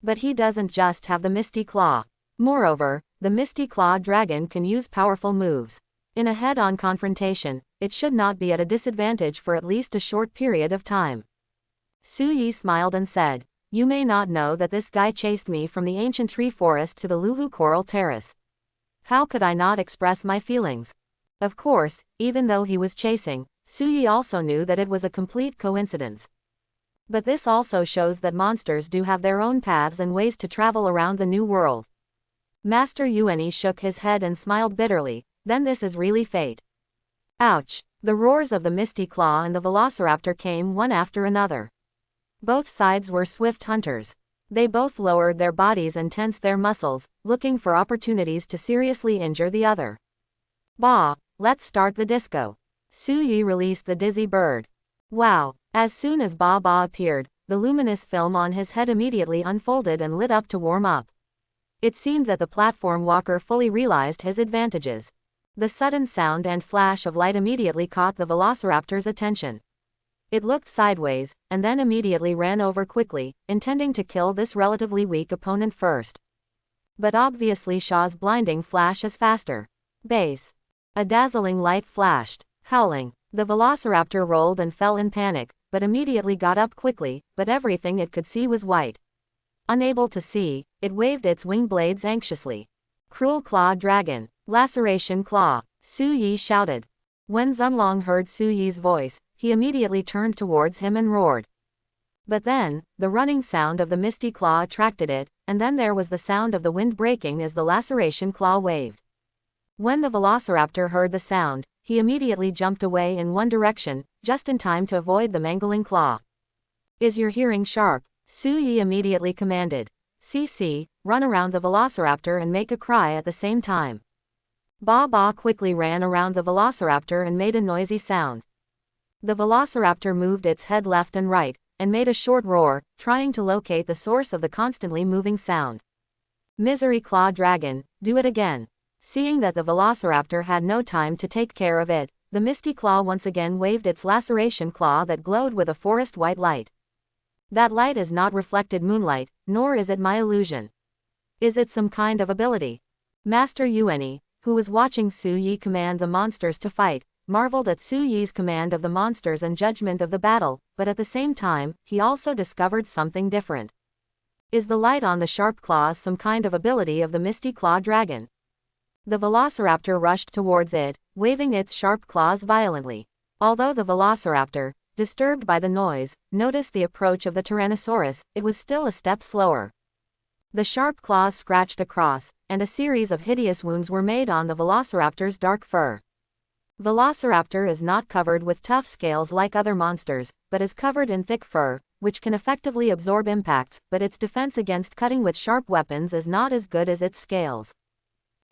But he doesn't just have the Misty Claw. Moreover, the Misty Claw dragon can use powerful moves. In a head-on confrontation, it should not be at a disadvantage for at least a short period of time. Su Yi smiled and said, You may not know that this guy chased me from the ancient tree forest to the Luhu Coral Terrace. How could I not express my feelings? Of course, even though he was chasing, Su Yi also knew that it was a complete coincidence. But this also shows that monsters do have their own paths and ways to travel around the new world. Master Yuani shook his head and smiled bitterly, then this is really fate. Ouch! The roars of the Misty Claw and the velociraptor came one after another. Both sides were swift hunters. They both lowered their bodies and tensed their muscles, looking for opportunities to seriously injure the other. Bah! Let's start the disco. Su Yi released the dizzy bird. Wow! As soon as Ba Ba appeared, the luminous film on his head immediately unfolded and lit up to warm up. It seemed that the platform walker fully realized his advantages. The sudden sound and flash of light immediately caught the velociraptor's attention. It looked sideways, and then immediately ran over quickly, intending to kill this relatively weak opponent first. But obviously Shaw's blinding flash is faster. Base. A dazzling light flashed. Howling. The velociraptor rolled and fell in panic, but immediately got up quickly, but everything it could see was white. Unable to see, it waved its wing blades anxiously. Cruel Claw Dragon. Laceration Claw. Su Yi shouted. When Zunlong heard Su Yi's voice, he immediately turned towards him and roared. But then, the running sound of the misty claw attracted it, and then there was the sound of the wind breaking as the laceration claw waved. When the velociraptor heard the sound, he immediately jumped away in one direction, just in time to avoid the mangling claw. Is your hearing sharp? Su Yi immediately commanded. CC, run around the velociraptor and make a cry at the same time. Ba Ba quickly ran around the velociraptor and made a noisy sound. The velociraptor moved its head left and right, and made a short roar, trying to locate the source of the constantly moving sound. Misery Claw Dragon, do it again. Seeing that the velociraptor had no time to take care of it, the misty claw once again waved its laceration claw that glowed with a forest white light. That light is not reflected moonlight, nor is it my illusion. Is it some kind of ability? Master Yuani, who was watching Su Yi command the monsters to fight, marveled at Su Yi's command of the monsters and judgment of the battle, but at the same time, he also discovered something different. Is the light on the sharp claws some kind of ability of the misty claw dragon? The velociraptor rushed towards it, waving its sharp claws violently. Although the velociraptor, disturbed by the noise, noticed the approach of the Tyrannosaurus, it was still a step slower. The sharp claws scratched across, and a series of hideous wounds were made on the velociraptor's dark fur. Velociraptor is not covered with tough scales like other monsters, but is covered in thick fur, which can effectively absorb impacts, but its defense against cutting with sharp weapons is not as good as its scales.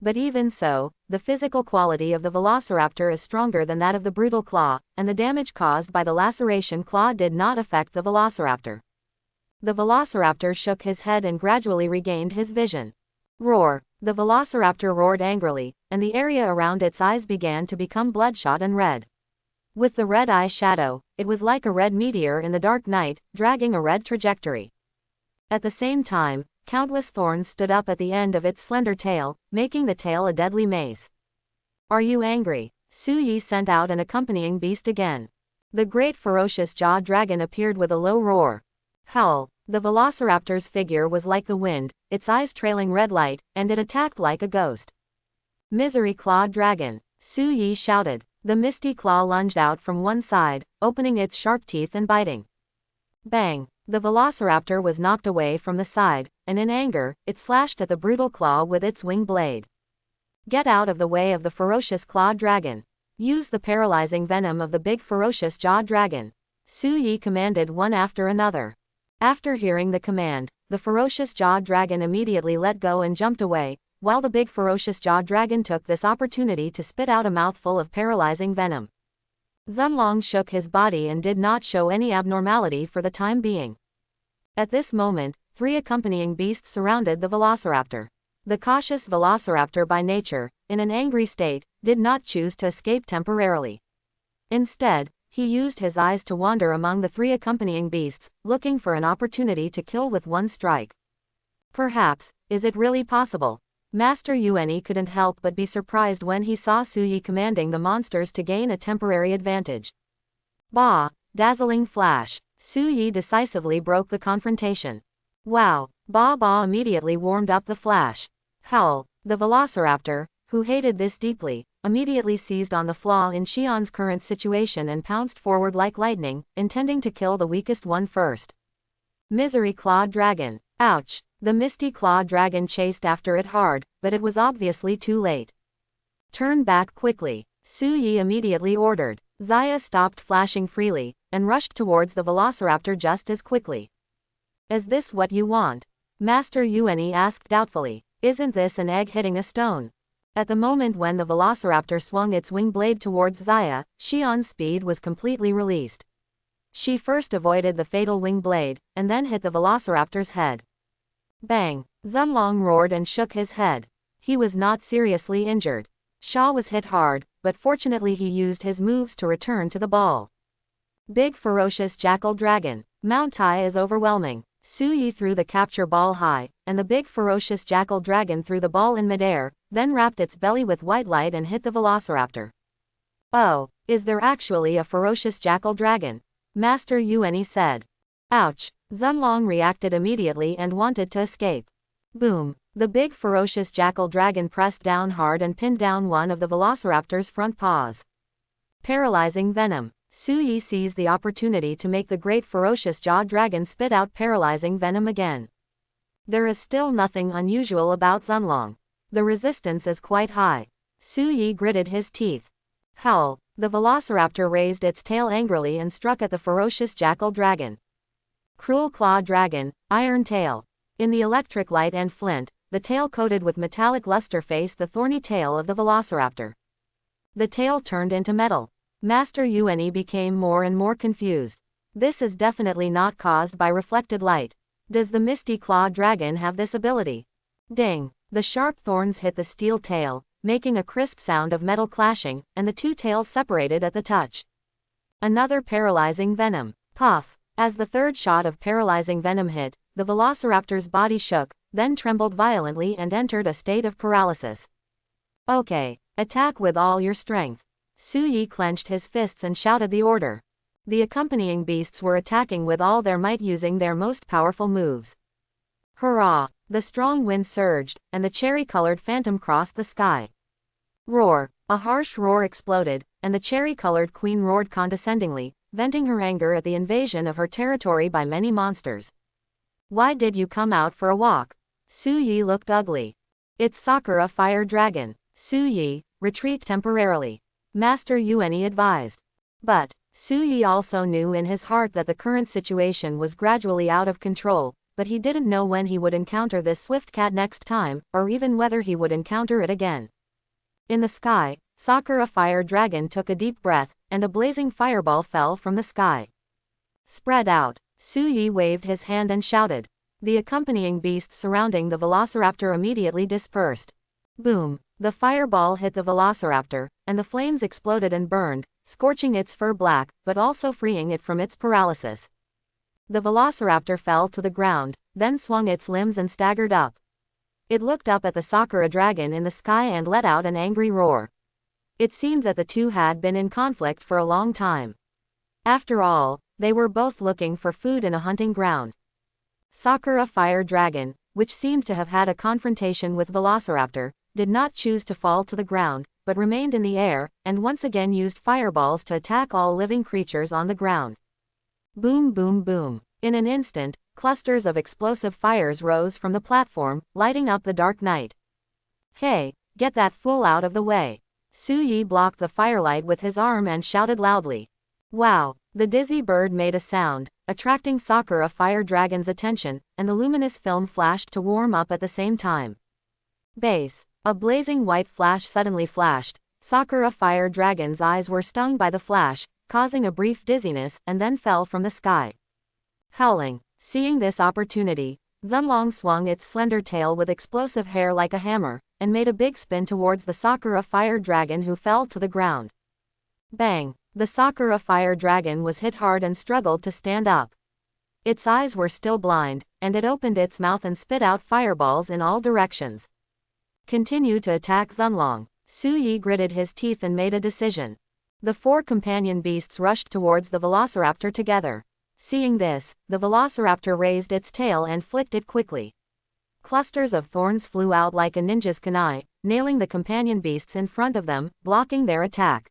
But even so, the physical quality of the velociraptor is stronger than that of the brutal claw, and the damage caused by the laceration claw did not affect the velociraptor. The velociraptor shook his head and gradually regained his vision. Roar! The velociraptor roared angrily, and the area around its eyes began to become bloodshot and red. With the red eye shadow, it was like a red meteor in the dark night, dragging a red trajectory. At the same time, countless thorns stood up at the end of its slender tail, making the tail a deadly mace. Are you angry? Su Yi sent out an accompanying beast again. The great ferocious jaw dragon appeared with a low roar. Howl! The velociraptor's figure was like the wind, its eyes trailing red light, and it attacked like a ghost. Misery Claw Dragon! Su Yi shouted. The misty claw lunged out from one side, opening its sharp teeth and biting. Bang! The velociraptor was knocked away from the side, and in anger, it slashed at the brutal claw with its wing blade. Get out of the way of the ferocious claw dragon. Use the paralyzing venom of the big ferocious jaw dragon. Su Yi commanded one after another. After hearing the command, the ferocious jaw dragon immediately let go and jumped away, while the big ferocious jaw dragon took this opportunity to spit out a mouthful of paralyzing venom. Zunlong shook his body and did not show any abnormality for the time being. At this moment, 3 accompanying beasts surrounded the velociraptor. The cautious velociraptor by nature, in an angry state, did not choose to escape temporarily. Instead, he used his eyes to wander among the 3 accompanying beasts, looking for an opportunity to kill with one strike. Perhaps, is it really possible? Master Yuani couldn't help but be surprised when he saw Su Yi commanding the monsters to gain a temporary advantage. Bah! Dazzling flash! Su Yi decisively broke the confrontation. Wow! Ba Ba immediately warmed up the flash. Howl! The velociraptor, who hated this deeply, immediately seized on the flaw in Xian's current situation and pounced forward like lightning, intending to kill the weakest one first. Misery Claw Dragon! Ouch! The misty claw dragon chased after it hard, but it was obviously too late. Turn back quickly, Su Yi immediately ordered. Xia stopped flashing freely, and rushed towards the velociraptor just as quickly. Is this what you want? Master Yuani asked doubtfully. Isn't this an egg hitting a stone? At the moment when the velociraptor swung its wing blade towards Xia, Xian's speed was completely released. She first avoided the fatal wing blade, and then hit the velociraptor's head. Bang! Zunlong roared and shook his head. He was not seriously injured. Shaw was hit hard, but fortunately he used his moves to return to the ball. Big ferocious jackal dragon. Mount Tai is overwhelming. Su Yi threw the capture ball high, and the big ferocious jackal dragon threw the ball in midair, then wrapped its belly with white light and hit the velociraptor. Oh, is there actually a ferocious jackal dragon? Master Yuani said. Ouch. Zunlong reacted immediately and wanted to escape. Boom. The big ferocious jackal dragon pressed down hard and pinned down one of the velociraptor's front paws. Paralyzing venom. Su Yi seized the opportunity to make the great ferocious jaw dragon spit out paralyzing venom again. There is still nothing unusual about Zunlong. The resistance is quite high. Su Yi gritted his teeth. Howl. The velociraptor raised its tail angrily and struck at the ferocious jackal dragon. Cruel claw dragon, iron tail. In the electric light and flint, the tail coated with metallic luster faced the thorny tail of the velociraptor. The tail turned into metal. Master Yuani became more and more confused. This is definitely not caused by reflected light. Does the misty claw dragon have this ability? Ding! The sharp thorns hit the steel tail, making a crisp sound of metal clashing, and the two tails separated at the touch. Another paralyzing venom. Puff! As the third shot of paralyzing venom hit, the velociraptor's body shook, then trembled violently and entered a state of paralysis. Okay, attack with all your strength. Su Yi clenched his fists and shouted the order. The accompanying beasts were attacking with all their might using their most powerful moves. Hurrah! The strong wind surged, and the cherry-colored phantom crossed the sky. Roar! A harsh roar exploded, and the cherry-colored queen roared condescendingly, venting her anger at the invasion of her territory by many monsters. Why did you come out for a walk? Su Yi looked ugly. It's Sakura Fire Dragon. Su Yi, retreat temporarily. Master Yuani advised. But, Su Yi also knew in his heart that the current situation was gradually out of control, but he didn't know when he would encounter this swift cat next time, or even whether he would encounter it again. In the sky, Sakura Fire Dragon took a deep breath, and a blazing fireball fell from the sky. Spread out. Su Yi waved his hand and shouted. The accompanying beasts surrounding the velociraptor immediately dispersed. Boom! The fireball hit the velociraptor, and the flames exploded and burned, scorching its fur black, but also freeing it from its paralysis. The velociraptor fell to the ground, then swung its limbs and staggered up. It looked up at the Sakura dragon in the sky and let out an angry roar. It seemed that the two had been in conflict for a long time. After all, they were both looking for food in a hunting ground. Sakura Fire Dragon, which seemed to have had a confrontation with Velociraptor, did not choose to fall to the ground, but remained in the air, and once again used fireballs to attack all living creatures on the ground. Boom boom boom. In an instant, clusters of explosive fires rose from the platform, lighting up the dark night. Hey, get that fool out of the way. Su Yi blocked the firelight with his arm and shouted loudly. Wow! The dizzy bird made a sound, attracting Sakura Fire Dragon's attention, and the luminous film flashed to warm up at the same time. Base. A blazing white flash suddenly flashed. Sakura Fire Dragon's eyes were stung by the flash, causing a brief dizziness, and then fell from the sky. Howling. Seeing this opportunity, Zunlong swung its slender tail with explosive hair like a hammer, and made a big spin towards the Sakura Fire Dragon who fell to the ground. Bang! The Sakura Fire Dragon was hit hard and struggled to stand up. Its eyes were still blind, and it opened its mouth and spit out fireballs in all directions. Continue to attack Zunlong. Su Yi gritted his teeth and made a decision. The four companion beasts rushed towards the Velociraptor together. Seeing this, the Velociraptor raised its tail and flicked it quickly. Clusters of thorns flew out like a ninja's kunai, nailing the companion beasts in front of them, blocking their attack.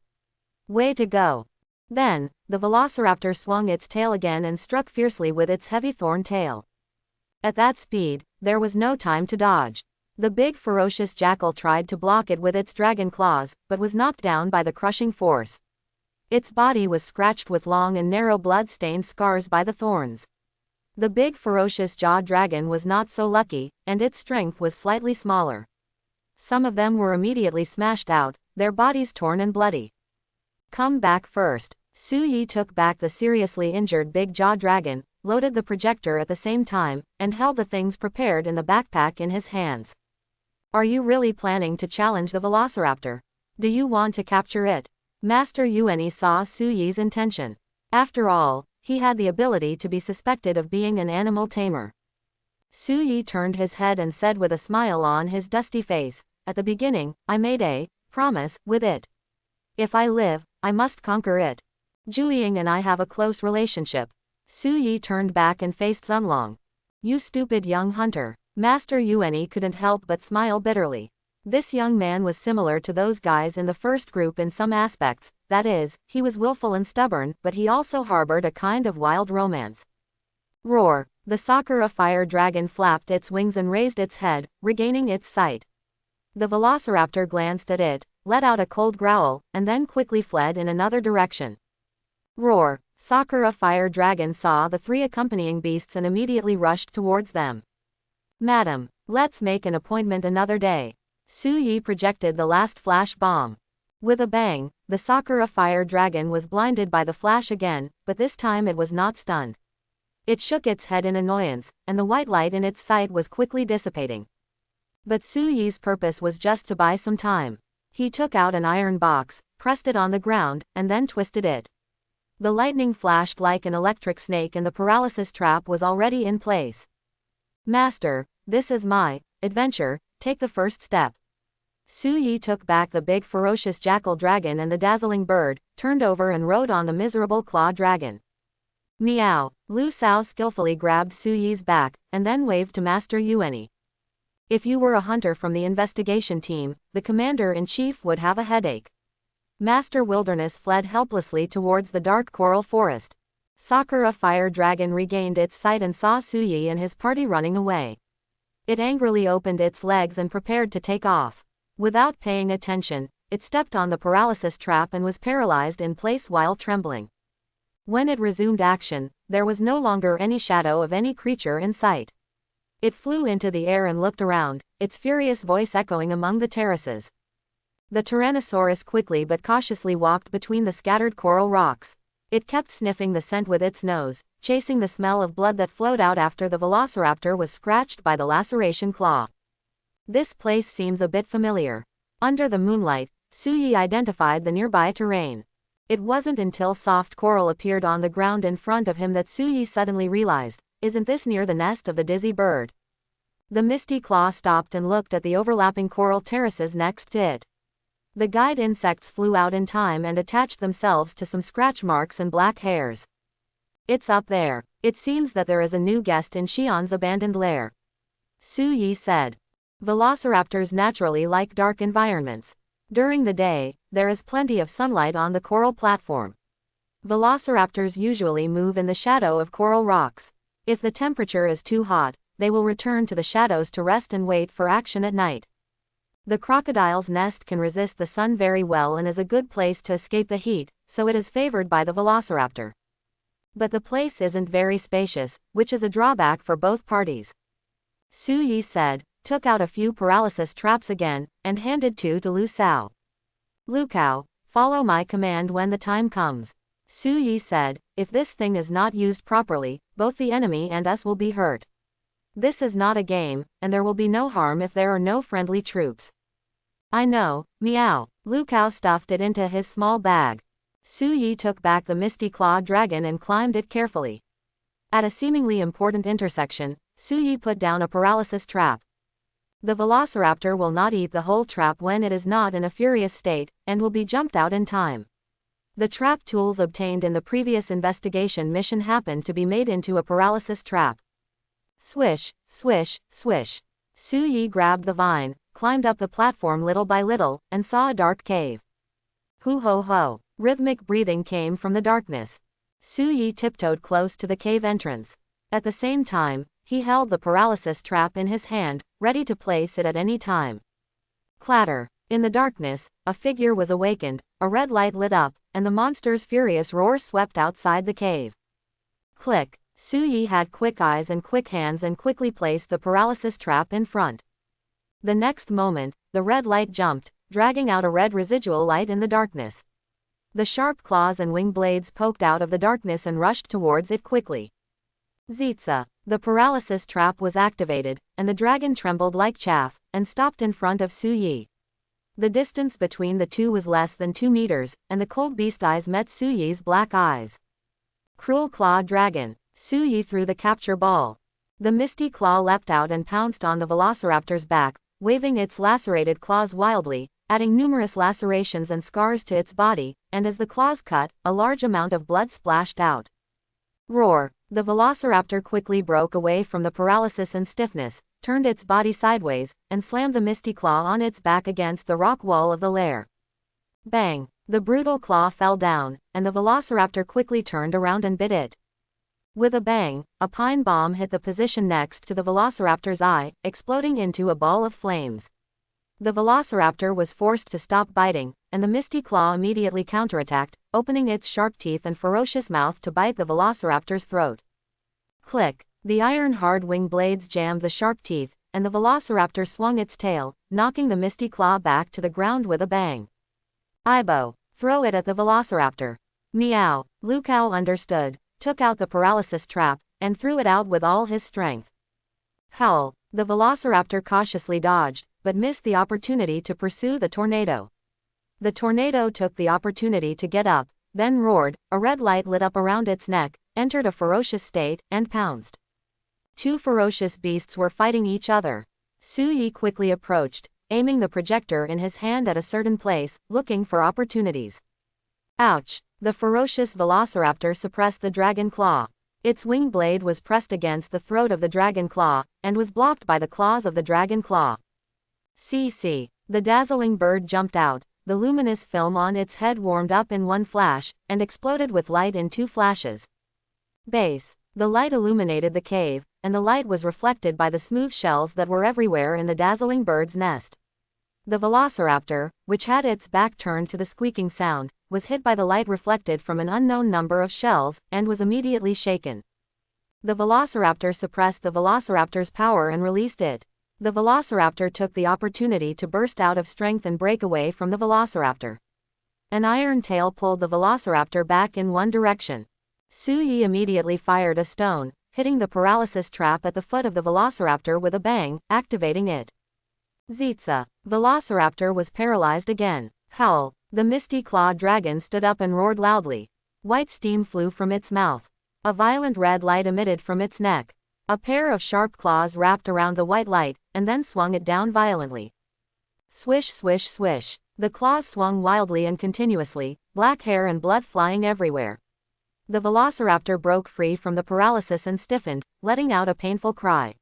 Way to go! Then, the Velociraptor swung its tail again and struck fiercely with its heavy thorn tail. At that speed, there was no time to dodge. The big ferocious jackal tried to block it with its dragon claws, but was knocked down by the crushing force. Its body was scratched with long and narrow blood-stained scars by the thorns. The big ferocious jaw dragon was not so lucky, and its strength was slightly smaller. Some of them were immediately smashed out, their bodies torn and bloody. Come back first. Su Yi took back the seriously injured big jaw dragon, loaded the projector at the same time, and held the things prepared in the backpack in his hands. Are you really planning to challenge the Velociraptor? Do you want to capture it? Master Yuan saw Su Yi's intention. After all, he had the ability to be suspected of being an animal tamer. Su Yi turned his head and said with a smile on his dusty face, "At the beginning, I made a promise with it. If I live, I must conquer it. Zhuiying and I have a close relationship." Su Yi turned back and faced Zunlong. "You stupid young hunter." Master Yuan couldn't help but smile bitterly. This young man was similar to those guys in the first group in some aspects, that is, he was willful and stubborn, but he also harbored a kind of wild romance. Roar! The Sakura fire dragon flapped its wings and raised its head, regaining its sight. The velociraptor glanced at it, let out a cold growl, and then quickly fled in another direction. Roar! Sakura fire dragon saw the three accompanying beasts and immediately rushed towards them. "Madam, let's make an appointment another day." Su Yi projected the last flash bomb. With a bang, the Sakura fire dragon was blinded by the flash again, but this time it was not stunned. It shook its head in annoyance, and the white light in its sight was quickly dissipating. But Su Yi's purpose was just to buy some time. He took out an iron box, pressed it on the ground, and then twisted it. The lightning flashed like an electric snake and the paralysis trap was already in place. "Master, this is my adventure, take the first step." Su Yi took back the big ferocious jackal dragon and the dazzling bird, turned over and rode on the miserable claw dragon. Meow! Lu Sao skillfully grabbed Su Yi's back, and then waved to Master Yuan. If you were a hunter from the investigation team, the commander-in-chief would have a headache. Master Wilderness fled helplessly towards the dark coral forest. Sakura fire dragon regained its sight and saw Su Yi and his party running away. It angrily opened its legs and prepared to take off. Without paying attention, it stepped on the paralysis trap and was paralyzed in place while trembling. When it resumed action, there was no longer any shadow of any creature in sight. It flew into the air and looked around, its furious voice echoing among the terraces. The Tyrannosaurus quickly but cautiously walked between the scattered coral rocks. It kept sniffing the scent with its nose, chasing the smell of blood that flowed out after the velociraptor was scratched by the laceration claw. This place seems a bit familiar. Under the moonlight, Su Yi identified the nearby terrain. It wasn't until soft coral appeared on the ground in front of him that Su Yi suddenly realized, isn't this near the nest of the dizzy bird? The misty claw stopped and looked at the overlapping coral terraces next to it. The guide insects flew out in time and attached themselves to some scratch marks and black hairs. "It's up there. It seems that there is a new guest in Xi'an's abandoned lair," Su Yi said. Velociraptors naturally like dark environments. During the day, there is plenty of sunlight on the coral platform. Velociraptors usually move in the shadow of coral rocks. If the temperature is too hot, they will return to the shadows to rest and wait for action at night. The crocodile's nest can resist the sun very well and is a good place to escape the heat, so it is favored by the velociraptor. But the place isn't very spacious, which is a drawback for both parties. Su Yi said, took out a few paralysis traps again, and handed two to Lu Sao. "Lu Cao, follow my command when the time comes." Su Yi said, "If this thing is not used properly, both the enemy and us will be hurt. This is not a game, and there will be no harm if there are no friendly troops." "I know, meow." Lu Cao stuffed it into his small bag. Su Yi took back the misty claw dragon and climbed it carefully. At a seemingly important intersection, Su Yi put down a paralysis trap. The velociraptor will not eat the whole trap when it is not in a furious state, and will be jumped out in time. The trap tools obtained in the previous investigation mission happened to be made into a paralysis trap. Swish, swish, swish. Su Yi grabbed the vine, climbed up the platform little by little, and saw a dark cave. Hoo ho ho. Rhythmic breathing came from the darkness. Su Yi tiptoed close to the cave entrance. At the same time, he held the paralysis trap in his hand, ready to place it at any time. Clatter. In the darkness, a figure was awakened, a red light lit up, and the monster's furious roar swept outside the cave. Click. Su Yi had quick eyes and quick hands and quickly placed the paralysis trap in front. The next moment, the red light jumped, dragging out a red residual light in the darkness. The sharp claws and wing blades poked out of the darkness and rushed towards it quickly. Zitza. The paralysis trap was activated, and the dragon trembled like chaff, and stopped in front of Su Yi. The distance between the two was less than 2 meters, and the cold beast eyes met Suyi's black eyes. Cruel Claw Dragon. Suyi threw the capture ball. The misty claw leapt out and pounced on the velociraptor's back, waving its lacerated claws wildly, adding numerous lacerations and scars to its body, and as the claws cut, a large amount of blood splashed out. Roar! The velociraptor quickly broke away from the paralysis and stiffness, turned its body sideways, and slammed the misty claw on its back against the rock wall of the lair. Bang! The brutal claw fell down, and the velociraptor quickly turned around and bit it. With a bang, a pine bomb hit the position next to the velociraptor's eye, exploding into a ball of flames. The velociraptor was forced to stop biting, and the misty claw immediately counterattacked, opening its sharp teeth and ferocious mouth to bite the velociraptor's throat. Click! The iron-hard wing blades jammed the sharp teeth, and the velociraptor swung its tail, knocking the misty claw back to the ground with a bang. Ibo! Throw it at the velociraptor. Meow! Lu Kao understood, took out the paralysis trap, and threw it out with all his strength. Howl! The velociraptor cautiously dodged, but missed the opportunity to pursue the tornado. The tornado took the opportunity to get up, then roared, a red light lit up around its neck, entered a ferocious state, and pounced. Two ferocious beasts were fighting each other. Suyi quickly approached, aiming the projector in his hand at a certain place, looking for opportunities. Ouch! The ferocious velociraptor suppressed the dragon claw. Its wing blade was pressed against the throat of the dragon claw, and was blocked by the claws of the dragon claw. CC. The dazzling bird jumped out, the luminous film on its head warmed up in one flash, and exploded with light in 2 flashes. Base. The light illuminated the cave, and the light was reflected by the smooth shells that were everywhere in the dazzling bird's nest. The velociraptor, which had its back turned to the squeaking sound, was hit by the light reflected from an unknown number of shells, and was immediately shaken. The velociraptor suppressed the velociraptor's power and released it. The velociraptor took the opportunity to burst out of strength and break away from the velociraptor. An iron tail pulled the velociraptor back in one direction. Suyi immediately fired a stone, hitting the paralysis trap at the foot of the velociraptor with a bang, activating it. Zitza. Velociraptor was paralyzed again. Howl. The misty claw dragon stood up and roared loudly. White steam flew from its mouth. A violent red light emitted from its neck. A pair of sharp claws wrapped around the white light, and then swung it down violently. Swish, swish, swish. The claws swung wildly and continuously, black hair and blood flying everywhere. The velociraptor broke free from the paralysis and stiffened, letting out a painful cry.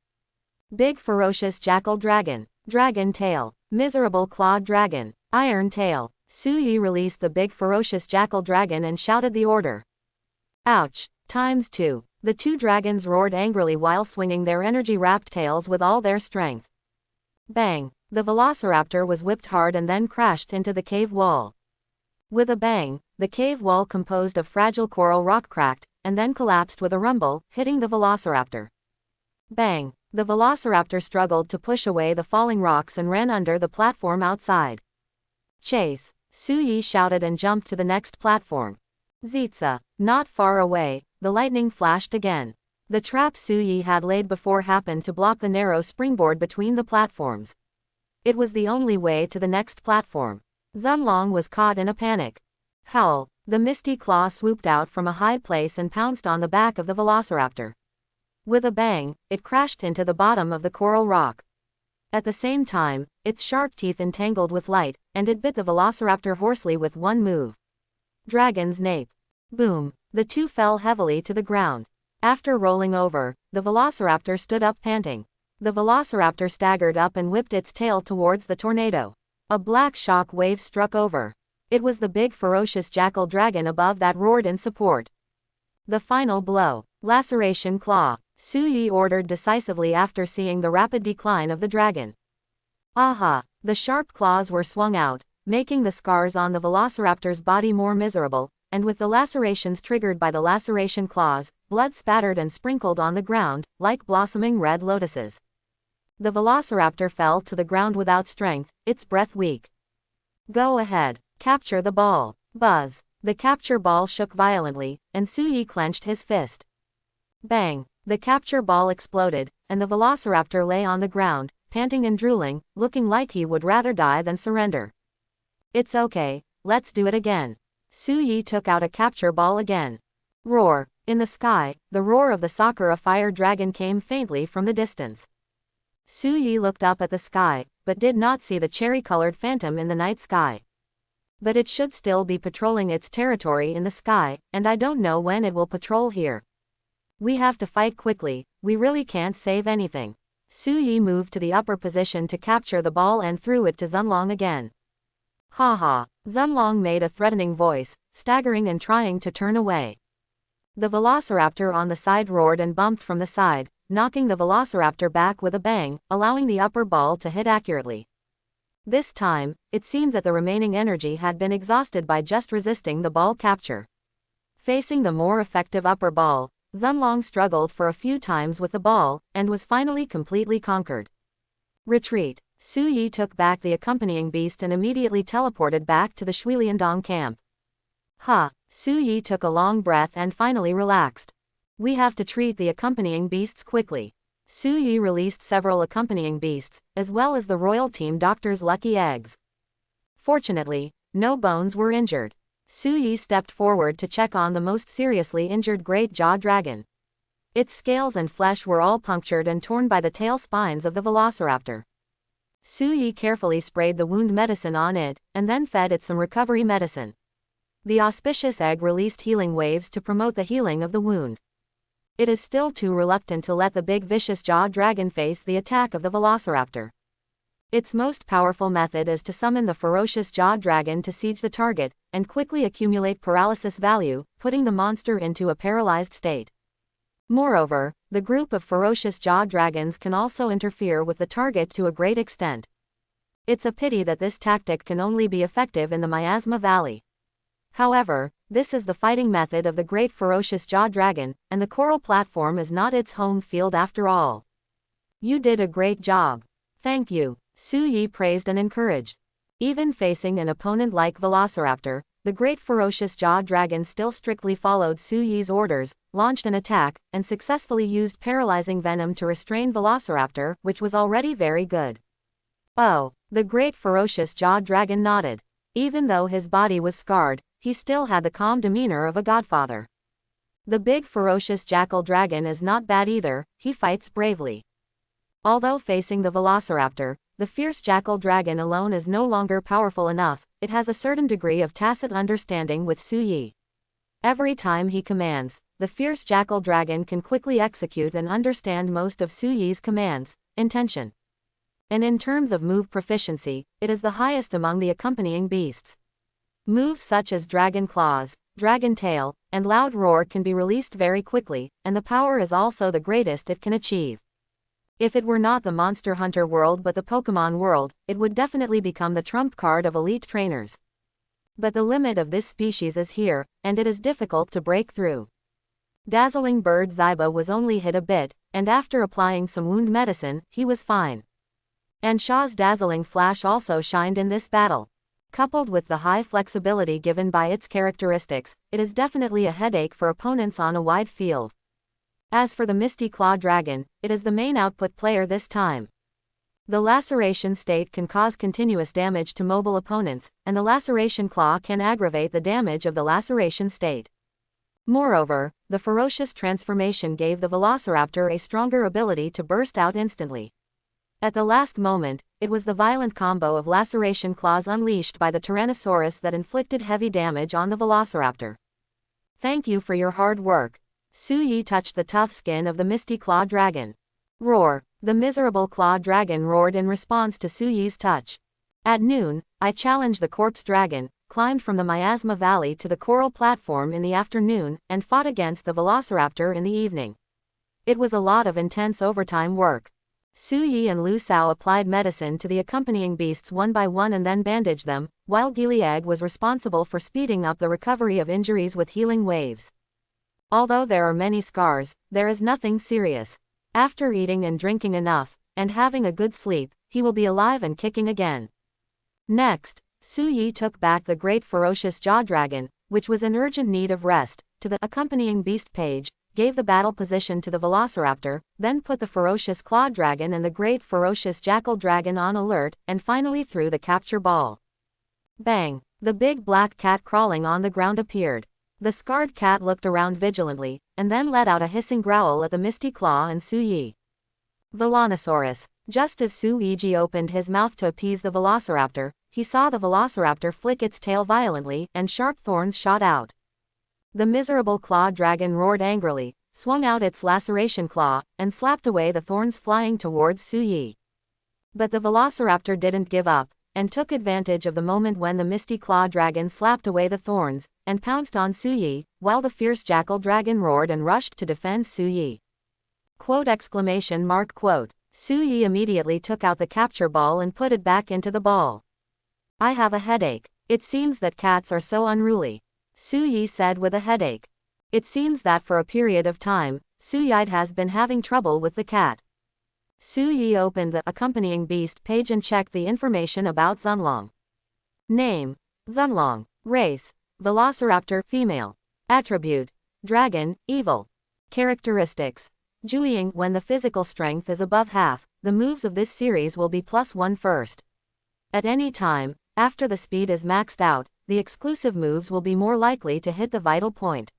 Big ferocious jackal dragon. Dragon tail. Miserable clawed dragon. Iron tail. Suyi released the big ferocious jackal dragon and shouted the order. Ouch! ×2. The 2 dragons roared angrily while swinging their energy-wrapped tails with all their strength. Bang! The velociraptor was whipped hard and then crashed into the cave wall. With a bang, the cave wall composed of fragile coral rock cracked, and then collapsed with a rumble, hitting the velociraptor. Bang! The velociraptor struggled to push away the falling rocks and ran under the platform outside. Chase! Suyi shouted and jumped to the next platform. Zitza. Not far away, the lightning flashed again. The trap Suyi had laid before happened to block the narrow springboard between the platforms. It was the only way to the next platform. Zunlong was caught in a panic. Howl! The misty claw swooped out from a high place and pounced on the back of the velociraptor. With a bang, it crashed into the bottom of the coral rock. At the same time, its sharp teeth entangled with light, and it bit the velociraptor hoarsely with one move. Dragon's nape. Boom! The 2 fell heavily to the ground. After rolling over, the velociraptor stood up panting. The velociraptor staggered up and whipped its tail towards the tornado. A black shock wave struck over. It was the big ferocious jackal dragon above that roared in support. The final blow. Laceration claw. Suyi ordered decisively after seeing the rapid decline of the dragon. Aha! The sharp claws were swung out, making the scars on the velociraptor's body more miserable, and with the lacerations triggered by the laceration claws, blood spattered and sprinkled on the ground, like blossoming red lotuses. The velociraptor fell to the ground without strength, its breath weak. Go ahead. Capture the ball. Buzz. The capture ball shook violently, and Suyi clenched his fist. Bang! The capture ball exploded, and the velociraptor lay on the ground, panting and drooling, looking like he would rather die than surrender. It's okay, let's do it again. Su Yi took out a capture ball again. Roar. In the sky, the roar of the Sakura fire dragon came faintly from the distance. Su Yi looked up at the sky, but did not see the cherry-colored phantom in the night sky. But it should still be patrolling its territory in the sky, and I don't know when it will patrol here. We have to fight quickly, we really can't save anything. Su Yi moved to the upper position to capture the ball and threw it to Zunlong again. Ha ha, Zunlong made a threatening voice, staggering and trying to turn away. The velociraptor on the side roared and bumped from the side, knocking the velociraptor back with a bang, allowing the upper ball to hit accurately. This time, it seemed that the remaining energy had been exhausted by just resisting the ball capture. Facing the more effective upper ball, Zunlong struggled for a few times with the ball, and was finally completely conquered. Retreat. Su Yi took back the accompanying beast and immediately teleported back to the Shuiliandong camp. Su Yi took a long breath and finally relaxed. We have to treat the accompanying beasts quickly. Su Yi released several accompanying beasts, as well as the royal team doctor's lucky eggs. Fortunately, no bones were injured. Su Yi stepped forward to check on the most seriously injured great jaw dragon. Its scales and flesh were all punctured and torn by the tail spines of the velociraptor. Su Yi carefully sprayed the wound medicine on it, and then fed it some recovery medicine. The auspicious egg released healing waves to promote the healing of the wound. It is still too reluctant to let the big vicious jaw dragon face the attack of the velociraptor. Its most powerful method is to summon the ferocious jaw dragon to siege the target, and quickly accumulate paralysis value, putting the monster into a paralyzed state. Moreover, the group of ferocious jaw dragons can also interfere with the target to a great extent. It's a pity that this tactic can only be effective in the Miasma Valley. However, this is the fighting method of the great ferocious jaw dragon, and the coral platform is not its home field after all. You did a great job. Thank you, Su Yi praised and encouraged. Even facing an opponent like Velociraptor, the great ferocious jaw dragon still strictly followed Su Yi's orders, launched an attack, and successfully used paralyzing venom to restrain Velociraptor, which was already very good. Oh, the great ferocious jaw dragon nodded. Even though his body was scarred, he still had the calm demeanor of a godfather. The big ferocious jackal dragon is not bad either, he fights bravely. Although facing the velociraptor, the fierce jackal dragon alone is no longer powerful enough, it has a certain degree of tacit understanding with Su Yi. Every time he commands, the fierce jackal dragon can quickly execute and understand most of Su Yi's commands, intention. And in terms of move proficiency, it is the highest among the accompanying beasts. Moves such as Dragon Claws, Dragon Tail, and Loud Roar can be released very quickly, and the power is also the greatest it can achieve. If it were not the Monster Hunter world but the Pokémon world, it would definitely become the trump card of elite trainers. But the limit of this species is here, and it is difficult to break through. Dazzling Bird Zyba was only hit a bit, and after applying some wound medicine, he was fine. And Shaw's Dazzling Flash also shined in this battle. Coupled with the high flexibility given by its characteristics, it is definitely a headache for opponents on a wide field. As for the Misty Claw Dragon, it is the main output player this time. The Laceration State can cause continuous damage to mobile opponents, and the Laceration Claw can aggravate the damage of the Laceration State. Moreover, the Ferocious Transformation gave the Velociraptor a stronger ability to burst out instantly. At the last moment, it was the violent combo of Laceration Claws unleashed by the Tyrannosaurus that inflicted heavy damage on the Velociraptor. Thank you for your hard work. Su Yi touched the tough skin of the Misty Claw Dragon. Roar! The miserable Claw Dragon roared in response to Su Yi's touch. At noon, I challenged the Corpse Dragon, climbed from the Miasma Valley to the Coral Platform in the afternoon, and fought against the Velociraptor in the evening. It was a lot of intense overtime work. Su Yi and Lu Sao applied medicine to the accompanying beasts one by one and then bandaged them, while Gilead was responsible for speeding up the recovery of injuries with healing waves. Although there are many scars, there is nothing serious. After eating and drinking enough, and having a good sleep, he will be alive and kicking again. Next, Su Yi took back the great ferocious jaw dragon, which was in urgent need of rest, to the accompanying beast page, gave the battle position to the Velociraptor, then put the ferocious claw dragon and the great ferocious jackal dragon on alert, and finally threw the capture ball. Bang! The big black cat crawling on the ground appeared. The scarred cat looked around vigilantly, and then let out a hissing growl at the Misty Claw and Su Yi. Velonosaurus. Just as Su-Yi opened his mouth to appease the velociraptor, he saw the velociraptor flick its tail violently and sharp thorns shot out. The miserable claw dragon roared angrily, swung out its laceration claw, and slapped away the thorns flying towards Su-Yi. But the velociraptor didn't give up, and took advantage of the moment when the Misty Claw dragon slapped away the thorns, and pounced on Su-Yi, while the fierce jackal dragon roared and rushed to defend Su-Yi. Quote! Su-Yi immediately took out the capture ball and put it back into the ball. I have a headache. It seems that cats are so unruly. Su-Yi said with a headache. It seems that for a period of time, Su-Yi has been having trouble with the cat. Su-Yi opened the accompanying beast page and checked the information about Zunlong. Name: Zunlong. Race: Velociraptor female. Attribute: Dragon, evil. Characteristics: Jueying. When the physical strength is above half, the moves of this series will be +1 first. At any time, after the speed is maxed out, the exclusive moves will be more likely to hit the vital point.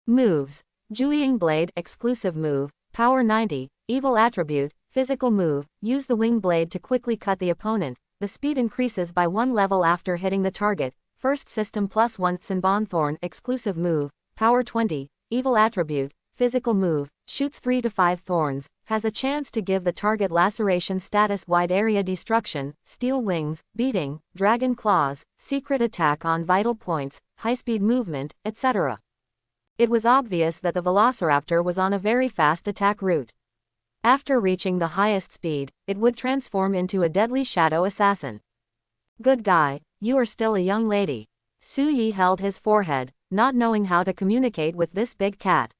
Moves: Jueying Blade, exclusive move, power 90, evil attribute, physical move, use the wing blade to quickly cut the opponent, the speed increases by 1 level after hitting the target, first system +1. Sinbonthorn, exclusive move, power 20, evil attribute, physical move, shoots 3 to 5 thorns, has a chance to give the target laceration status, wide area destruction, steel wings, beating, dragon claws, secret attack on vital points, high-speed movement, etc. It was obvious that the velociraptor was on a very fast attack route. After reaching the highest speed, it would transform into a deadly shadow assassin. Good guy, you are still a young lady. Su-Yi held his forehead, not knowing how to communicate with this big cat.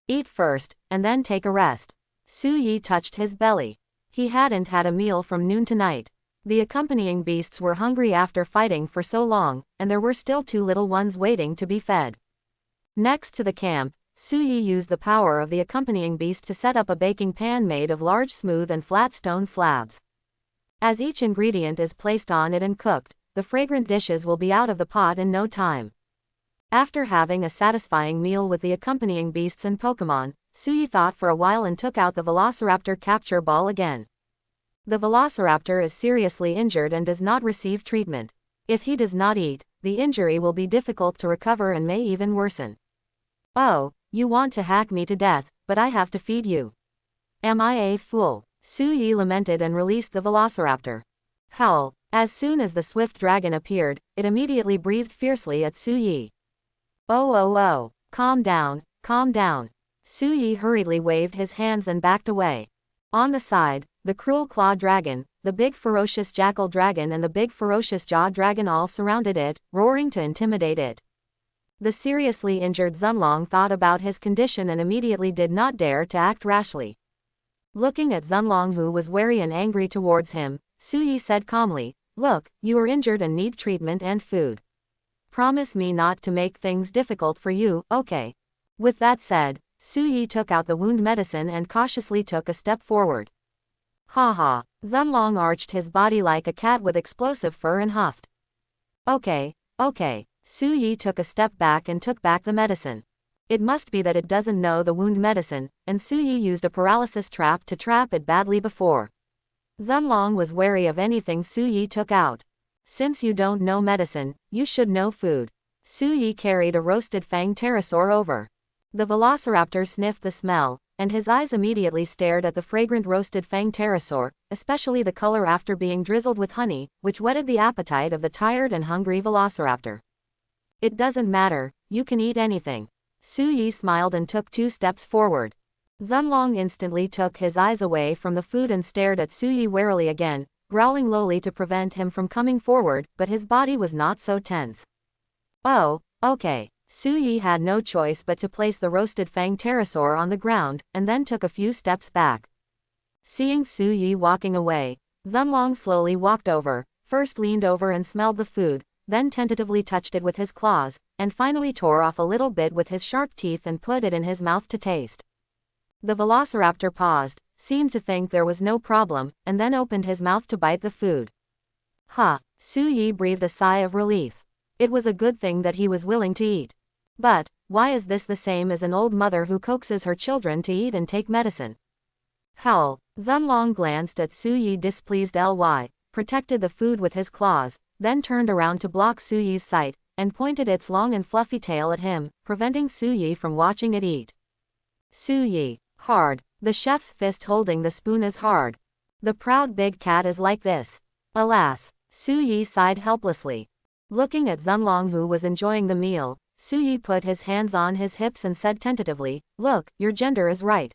Eat first, and then take a rest. Su-Yi touched his belly. He hadn't had a meal from noon to night. The accompanying beasts were hungry after fighting for so long, and there were still 2 little ones waiting to be fed. Next to the camp, Su-Yi used the power of the accompanying beast to set up a baking pan made of large smooth and flat stone slabs. As each ingredient is placed on it and cooked, the fragrant dishes will be out of the pot in no time. After having a satisfying meal with the accompanying beasts and Pokémon, Su-Yi thought for a while and took out the velociraptor capture ball again. The velociraptor is seriously injured and does not receive treatment. If he does not eat, the injury will be difficult to recover and may even worsen. Oh, you want to hack me to death, but I have to feed you. Am I a fool? Su-Yi lamented and released the velociraptor. Howl. As soon as the swift dragon appeared, it immediately breathed fiercely at Su-Yi. Oh, calm down, calm down. Su-Yi hurriedly waved his hands and backed away. On the side, the cruel claw dragon, the big ferocious jackal dragon and the big ferocious jaw dragon all surrounded it, roaring to intimidate it. The seriously injured Zunlong thought about his condition and immediately did not dare to act rashly. Looking at Zunlong, who was wary and angry towards him, Su-Yi said calmly, "Look, you are injured and need treatment and food. Promise me not to make things difficult for you, okay?" With that said, Su-Yi took out the wound medicine and cautiously took a step forward. Ha ha. Zunlong arched his body like a cat with explosive fur and huffed. Okay. Su-Yi took a step back and took back the medicine. It must be that it doesn't know the wound medicine, and Su-Yi used a paralysis trap to trap it badly before. Zunlong was wary of anything Su-Yi took out. Since you don't know medicine, you should know food. Su-Yi carried a roasted fang pterosaur over. The velociraptor sniffed the smell, and his eyes immediately stared at the fragrant roasted fang pterosaur, especially the color after being drizzled with honey, which whetted the appetite of the tired and hungry velociraptor. It doesn't matter, you can eat anything. Su-Yi smiled and took 2 steps forward. Zunlong instantly took his eyes away from the food and stared at Su-Yi warily again, growling lowly to prevent him from coming forward, but his body was not so tense. Oh, okay. Su-Yi had no choice but to place the roasted fang pterosaur on the ground, and then took a few steps back. Seeing Su-Yi walking away, Zunlong slowly walked over, first leaned over and smelled the food, then tentatively touched it with his claws, and finally tore off a little bit with his sharp teeth and put it in his mouth to taste. The velociraptor paused, seemed to think there was no problem, and then opened his mouth to bite the food. Ha! Su Yi breathed a sigh of relief. It was a good thing that he was willing to eat. But, why is this the same as an old mother who coaxes her children to eat and take medicine? Howl. Zunlong glanced at Su Yi displeased ly, protected the food with his claws, then turned around to block Su Yi's sight, and pointed its long and fluffy tail at him, preventing Su Yi from watching it eat. Su Yi. Hard. The chef's fist holding the spoon is hard. The proud big cat is like this. Alas. Su Yi sighed helplessly. Looking at Zunlong, who was enjoying the meal, Su Yi put his hands on his hips and said tentatively, "Look, your gender is right.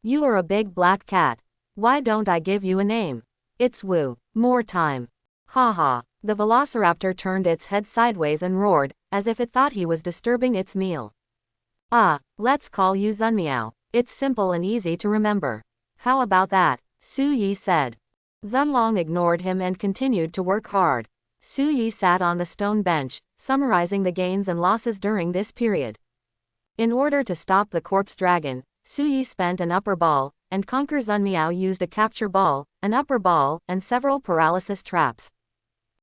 You are a big black cat. Why don't I give you a name? It's Wu. More time." Ha ha. The velociraptor turned its head sideways and roared, as if it thought he was disturbing its meal. "Ah, let's call you Zunmiao. It's simple and easy to remember." "How about that?" Su Yi said. Zunlong ignored him and continued to work hard. Su Yi sat on the stone bench, summarizing the gains and losses during this period. In order to stop the corpse dragon, Su Yi spent an upper ball, and Conquer Zunmiao used a capture ball, an upper ball, and several paralysis traps.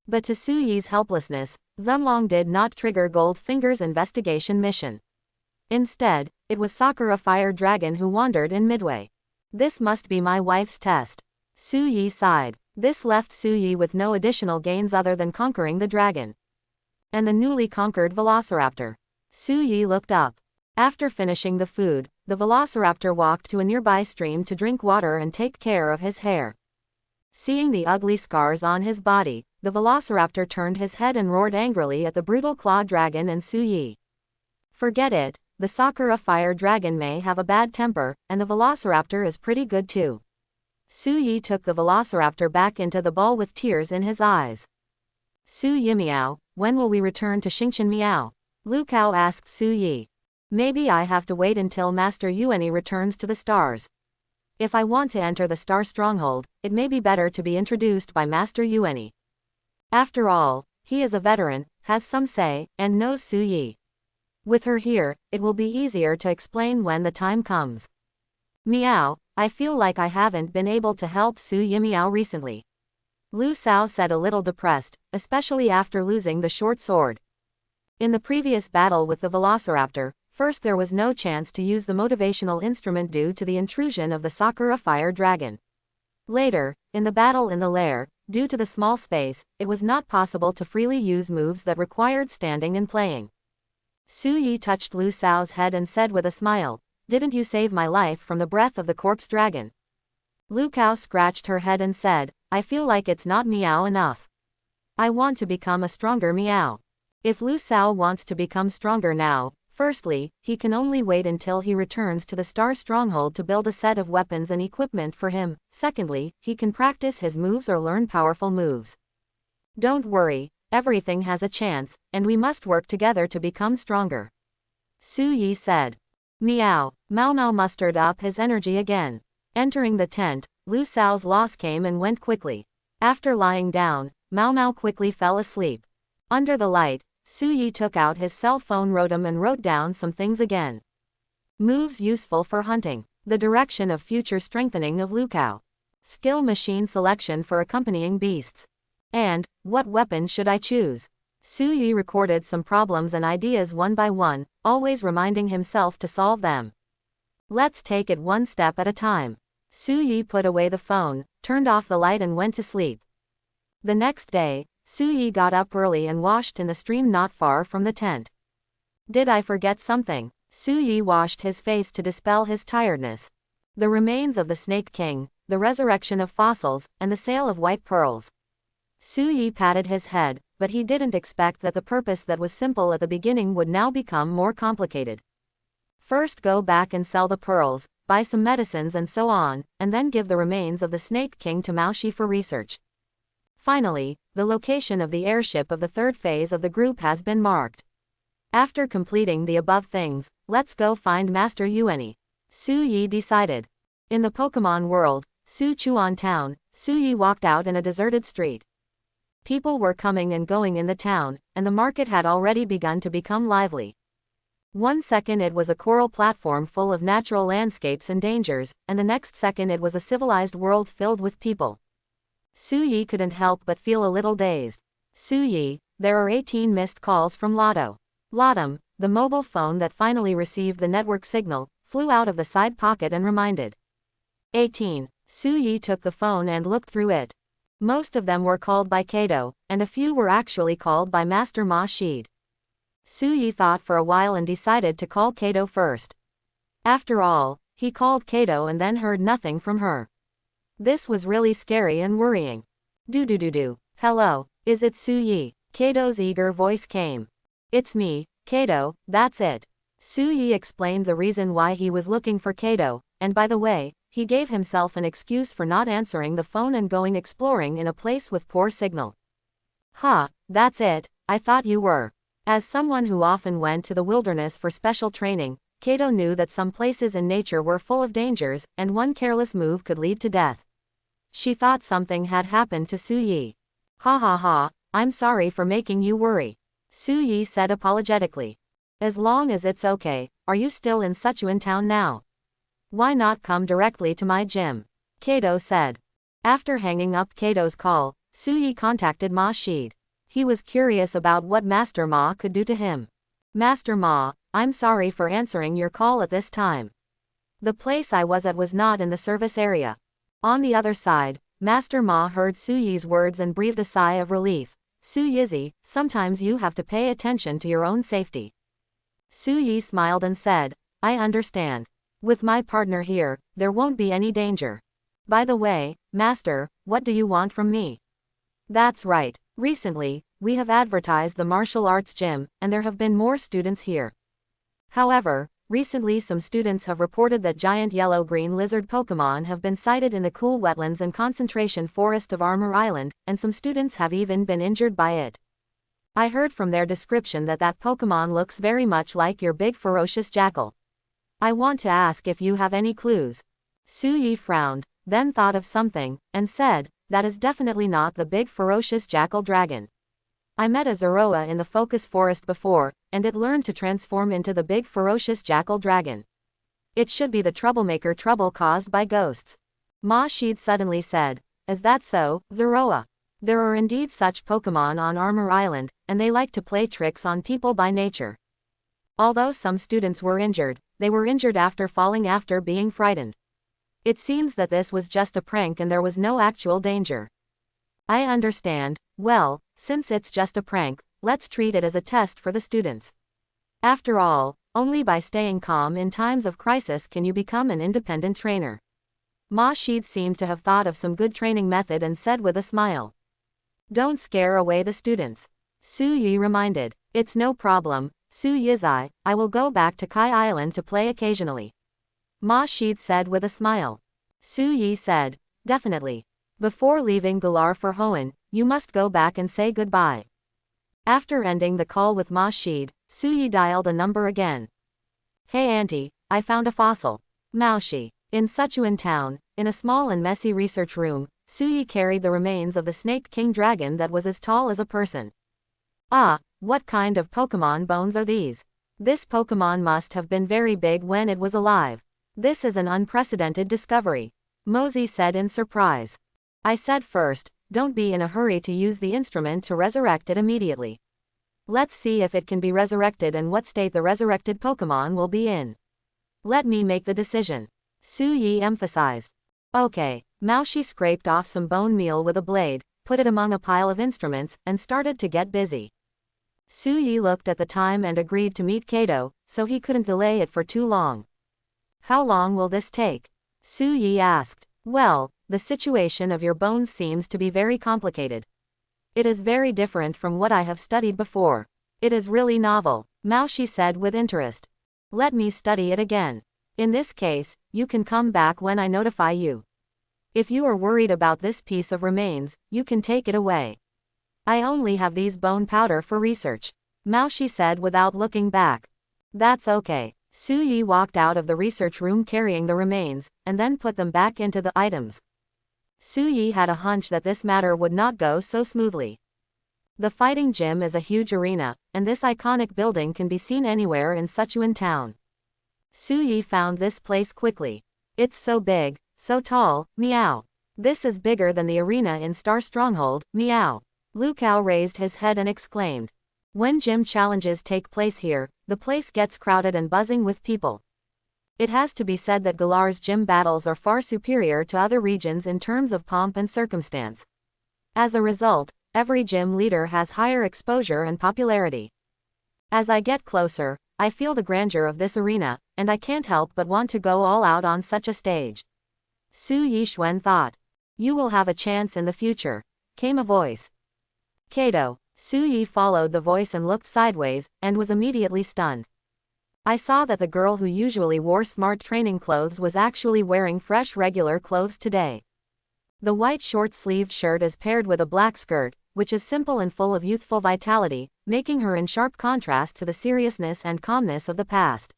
But to Su Yi's helplessness, Zunlong did not trigger Goldfinger's investigation mission. Instead, it was Sakura Fire Dragon who wandered in midway. "This must be my wife's test." Su Yi sighed. This left Su Yi with no additional gains other than conquering the dragon and the newly conquered velociraptor. Su Yi looked up. After finishing the food, the velociraptor walked to a nearby stream to drink water and take care of his hair. Seeing the ugly scars on his body, the velociraptor turned his head and roared angrily at the brutal claw dragon and Su Yi. "Forget it, the Sakura Fire Dragon may have a bad temper, and the velociraptor is pretty good too." Su Yi took the velociraptor back into the ball with tears in his eyes. "Su Yi Miao, when will we return to Xingqian Miao?" Lu Kao asked Su Yi. "Maybe I have to wait until Master Yuani returns to the stars. If I want to enter the star stronghold, it may be better to be introduced by Master Yuani. After all, he is a veteran, has some say, and knows Su Yi. With her here, it will be easier to explain when the time comes. Miao, I feel like I haven't been able to help Su Yi Miao recently." Lu Sao said, a little depressed, especially after losing the short sword. In the previous battle with the velociraptor, first there was no chance to use the motivational instrument due to the intrusion of the Sakura Fire Dragon. Later, in the battle in the lair, due to the small space, it was not possible to freely use moves that required standing and playing. Su Yi touched Lu Sao's head and said with a smile, "Didn't you save my life from the breath of the corpse dragon?" Lu Kao scratched her head and said, "I feel like it's not Miao enough. I want to become a stronger Miao." If Lu Sao wants to become stronger now, firstly, he can only wait until he returns to the Star Stronghold to build a set of weapons and equipment for him. Secondly, he can practice his moves or learn powerful moves. "Don't worry, everything has a chance, and we must work together to become stronger," Su Yi said. Meow. Mao Mao mustered up his energy again. Entering the tent, Lu Sao's loss came and went quickly. After lying down, Mao Mao quickly fell asleep. Under the light, Su Yi took out his cell phone Rotom and wrote down some things again. Moves useful for hunting. The direction of future strengthening of Lu Kao. Skill machine selection for accompanying beasts. And, what weapon should I choose? Su Yi recorded some problems and ideas one by one, always reminding himself to solve them. Let's take it one step at a time. Su Yi put away the phone, turned off the light and went to sleep. The next day, Su Yi got up early and washed in the stream not far from the tent. Did I forget something? Su Yi washed his face to dispel his tiredness. The remains of the Snake King, the resurrection of fossils, and the sale of white pearls. Su Yi patted his head, but he didn't expect that the purpose that was simple at the beginning would now become more complicated. First go back and sell the pearls, buy some medicines and so on, and then give the remains of the Snake King to Maoshi for research. Finally, the location of the airship of the third phase of the group has been marked. After completing the above things, let's go find Master Yuani. Su Yi decided. In the Pokémon world, Su Chuan town, Su Yi walked out in a deserted street. People were coming and going in the town, and the market had already begun to become lively. One second it was a coral platform full of natural landscapes and dangers, and the next second it was a civilized world filled with people. Su Yi couldn't help but feel a little dazed. Su Yi, there are 18 missed calls from Lotto. Lottom, the mobile phone that finally received the network signal, flew out of the side pocket and reminded. 18. Su Yi took the phone and looked through it. Most of them were called by Kato, and a few were actually called by Master Ma Shide. Su Yi thought for a while and decided to call Kato first. After all, he called Kato and then heard nothing from her. This was really scary and worrying. Do. Hello, is it Su Yi? Kato's eager voice came. It's me, Kato, that's it. Su Yi explained the reason why he was looking for Kato, and by the way, he gave himself an excuse for not answering the phone and going exploring in a place with poor signal. Huh, that's it, I thought you were. As someone who often went to the wilderness for special training, Kato knew that some places in nature were full of dangers, and one careless move could lead to death. She thought something had happened to Su Yi. Ha, I'm sorry for making you worry. Su Yi said apologetically. As long as it's okay, are you still in Sichuan town now? Why not come directly to my gym? Kato said. After hanging up Kato's call, Su Yi contacted Ma Shide. He was curious about what Master Ma could do to him. Master Ma, I'm sorry for answering your call at this time. The place I was at was not in the service area. On the other side, Master Ma heard Su Yi's words and breathed a sigh of relief. Su Yizi, sometimes you have to pay attention to your own safety. Su Yi smiled and said, I understand. With my partner here, there won't be any danger. By the way, Master, what do you want from me? That's right. Recently, we have advertised the martial arts gym, and there have been more students here. However, recently some students have reported that giant yellow-green lizard Pokémon have been sighted in the cool wetlands and concentration forest of Armor Island, and some students have even been injured by it. I heard from their description that Pokémon looks very much like your big ferocious jackal. I want to ask if you have any clues. Su Yi frowned, then thought of something, and said, that is definitely not the big ferocious jackal dragon. I met a Zoroa in the Focus Forest before, and it learned to transform into the big ferocious jackal dragon. It should be the troublemaker trouble caused by ghosts. Ma Shide suddenly said, is that so, Zoroa? There are indeed such Pokémon on Armor Island, and they like to play tricks on people by nature. Although some students were injured, they were injured after falling after being frightened. It seems that this was just a prank and there was no actual danger. I understand. Well, since it's just a prank, let's treat it as a test for the students. After all, only by staying calm in times of crisis can you become an independent trainer. Ma Shide seemed to have thought of some good training method and said with a smile. Don't scare away the students. Su Yi reminded. It's no problem, Su Yizai, I will go back to Kai Island to play occasionally. Ma Shide said with a smile. Su Yi said, definitely. Before leaving Galar for Hoenn, you must go back and say goodbye. After ending the call with Ma Shide, Su Yi dialed a number again. Hey auntie, I found a fossil. Maoshi. In Sichuan town, in a small and messy research room, Su Yi carried the remains of the Snake King dragon that was as tall as a person. Ah, what kind of Pokémon bones are these? This Pokémon must have been very big when it was alive. This is an unprecedented discovery. Mosey said in surprise. I said first, don't be in a hurry to use the instrument to resurrect it immediately. Let's see if it can be resurrected and what state the resurrected Pokémon will be in. Let me make the decision. Su Yi emphasized. Okay. Maoshi scraped off some bone meal with a blade, put it among a pile of instruments, and started to get busy. Su Yi looked at the time and agreed to meet Kato, so he couldn't delay it for too long. How long will this take? Su Yi asked. Well, the situation of your bones seems to be very complicated. It is very different from what I have studied before. It is really novel, Maoshi said with interest. Let me study it again. In this case, you can come back when I notify you. If you are worried about this piece of remains, you can take it away. I only have these bone powder for research, Maoshi said without looking back. That's okay. Su Yi walked out of the research room carrying the remains, and then put them back into the items. Su Yi had a hunch that this matter would not go so smoothly. The fighting gym is a huge arena, and this iconic building can be seen anywhere in Sichuan town. Su Yi found this place quickly. It's so big, so tall, meow. This is bigger than the arena in Star Stronghold, meow. Lu Kao raised his head and exclaimed. When gym challenges take place here, the place gets crowded and buzzing with people. It has to be said that Galar's gym battles are far superior to other regions in terms of pomp and circumstance. As a result, every gym leader has higher exposure and popularity. As I get closer, I feel the grandeur of this arena, and I can't help but want to go all out on such a stage. Su Yixuan thought. You will have a chance in the future, came a voice. Kato. Su Yi followed the voice and looked sideways, and was immediately stunned. I saw that the girl who usually wore smart training clothes was actually wearing fresh regular clothes today. The white short-sleeved shirt is paired with a black skirt, which is simple and full of youthful vitality, making her in sharp contrast to the seriousness and calmness of the past.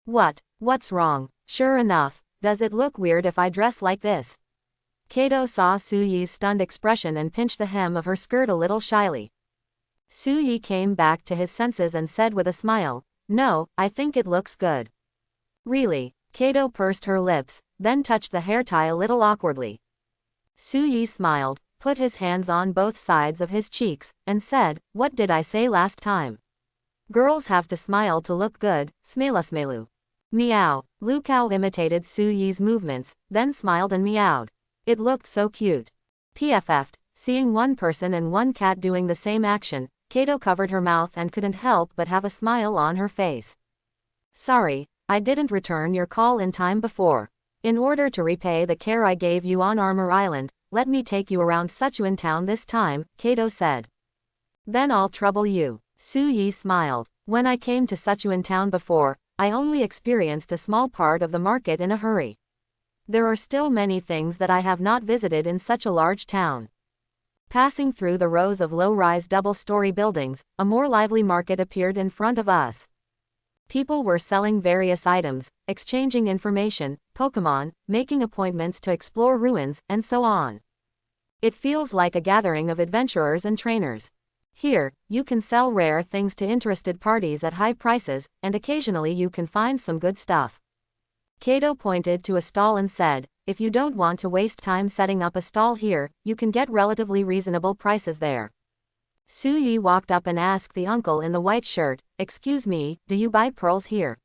What's wrong? Sure enough, does it look weird if I dress like this? Kato saw Su Yi's stunned expression and pinched the hem of her skirt a little shyly. Su Yi came back to his senses and said with a smile, No, I think it looks good. Really? Kato pursed her lips, then touched the hair tie a little awkwardly. Su Yi smiled, put his hands on both sides of his cheeks, and said, What did I say last time? Girls have to smile to look good, smelu. Meow. Lu Kao imitated Su Yi's movements, then smiled and meowed. It looked so cute. PFF'd, seeing one person and one cat doing the same action, Kato covered her mouth and couldn't help but have a smile on her face. Sorry, I didn't return your call in time before. In order to repay the care I gave you on Armor Island, let me take you around Sichuan town this time, Kato said. Then I'll trouble you. Su Yi smiled. When I came to Sichuan town before, I only experienced a small part of the market in a hurry. There are still many things that I have not visited in such a large town. Passing through the rows of low-rise double-story buildings, a more lively market appeared in front of us. People were selling various items, exchanging information, Pokémon, making appointments to explore ruins, and so on. It feels like a gathering of adventurers and trainers. Here, you can sell rare things to interested parties at high prices, and occasionally you can find some good stuff. Kato pointed to a stall and said, If you don't want to waste time setting up a stall here, you can get relatively reasonable prices there. Su Yi walked up and asked the uncle in the white shirt, Excuse me, do you buy pearls here?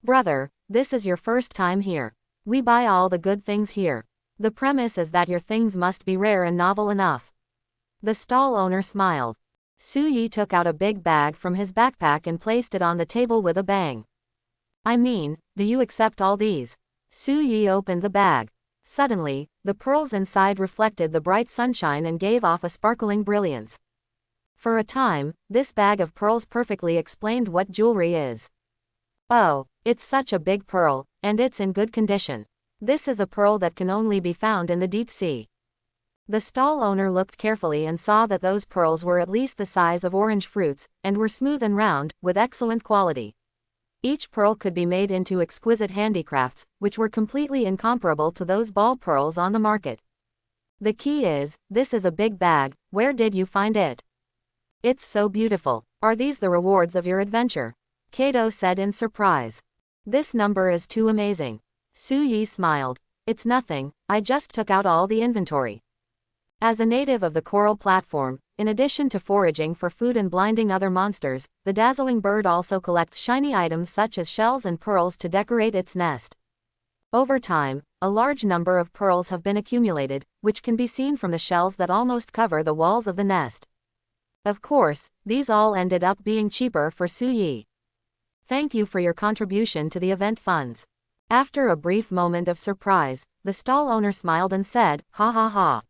Brother, this is your first time here. We buy all the good things here. The premise is that your things must be rare and novel enough. The stall owner smiled. Su Yi took out a big bag from his backpack and placed it on the table with a bang. I mean, do you accept all these? Su Yi opened the bag. Suddenly, the pearls inside reflected the bright sunshine and gave off a sparkling brilliance. For a time, this bag of pearls perfectly explained what jewelry is. Oh, it's such a big pearl, and it's in good condition. This is a pearl that can only be found in the deep sea. The stall owner looked carefully and saw that those pearls were at least the size of orange fruits, and were smooth and round, with excellent quality. Each pearl could be made into exquisite handicrafts, which were completely incomparable to those ball pearls on the market. The key is, this is a big bag, where did you find it? It's so beautiful. Are these the rewards of your adventure? Kato said in surprise. This number is too amazing. Su Yi smiled. It's nothing, I just took out all the inventory. As a native of the coral platform, in addition to foraging for food and blinding other monsters, the dazzling bird also collects shiny items such as shells and pearls to decorate its nest. Over time, a large number of pearls have been accumulated, which can be seen from the shells that almost cover the walls of the nest. Of course, these all ended up being cheaper for Su Yi. Thank you for your contribution to the event funds. After a brief moment of surprise, the stall owner smiled and said, Ha ha ha.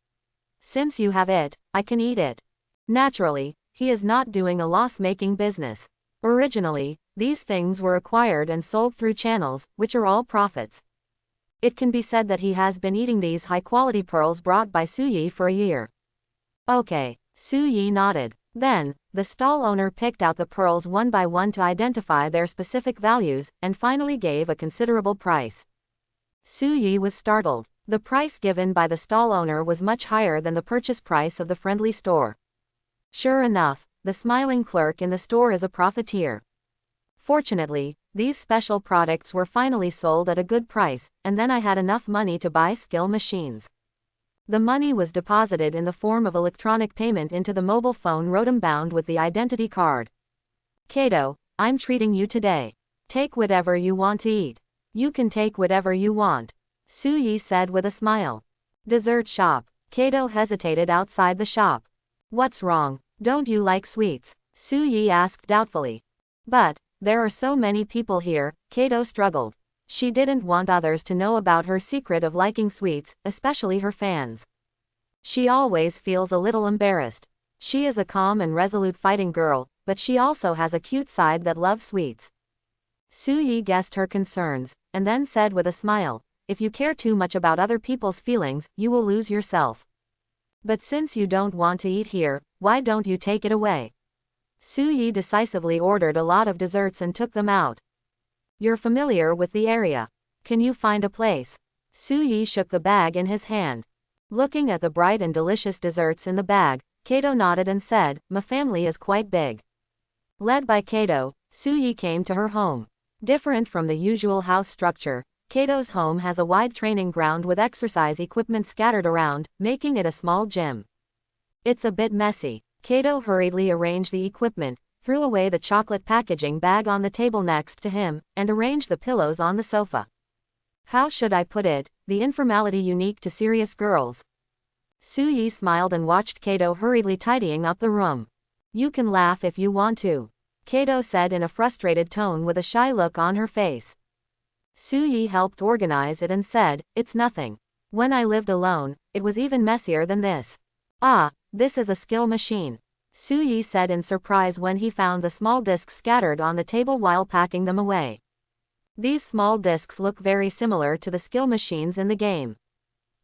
Since you have it, I can eat it. Naturally, he is not doing a loss-making business. Originally, these things were acquired and sold through channels, which are all profits. It can be said that he has been eating these high-quality pearls brought by Su Yi for a year. Okay, Su Yi nodded. Then, the stall owner picked out the pearls one by one to identify their specific values, and finally gave a considerable price. Su Yi was startled. The price given by the stall owner was much higher than the purchase price of the friendly store. Sure enough, the smiling clerk in the store is a profiteer. Fortunately, these special products were finally sold at a good price, and then I had enough money to buy skill machines. The money was deposited in the form of electronic payment into the mobile phone Rotom bound with the identity card. Kato, I'm treating you today. Take whatever you want to eat. You can take whatever you want, Su-yi said with a smile. Dessert shop. Kato hesitated outside the shop. What's wrong? Don't you like sweets? Su-yi asked doubtfully. But, there are so many people here, Kato struggled. She didn't want others to know about her secret of liking sweets, especially her fans. She always feels a little embarrassed. She is a calm and resolute fighting girl, but she also has a cute side that loves sweets. Su-yi guessed her concerns, and then said with a smile, if you care too much about other people's feelings, you will lose yourself. But since you don't want to eat here, why don't you take it away? Su-yi decisively ordered a lot of desserts and took them out. You're familiar with the area. Can you find a place? Su-yi shook the bag in his hand. Looking at the bright and delicious desserts in the bag, Kato nodded and said, my family is quite big. Led by Kato, Su-yi came to her home. Different from the usual house structure, Kato's home has a wide training ground with exercise equipment scattered around, making it a small gym. It's a bit messy. Kato hurriedly arranged the equipment, threw away the chocolate packaging bag on the table next to him, and arranged the pillows on the sofa. How should I put it, the informality unique to serious girls? Su-yi smiled and watched Kato hurriedly tidying up the room. You can laugh if you want to, Kato said in a frustrated tone with a shy look on her face. Su-yi helped organize it and said, it's nothing. When I lived alone, it was even messier than this. Ah, this is a skill machine, Su-yi said in surprise when he found the small discs scattered on the table while packing them away. These small discs look very similar to the skill machines in the game.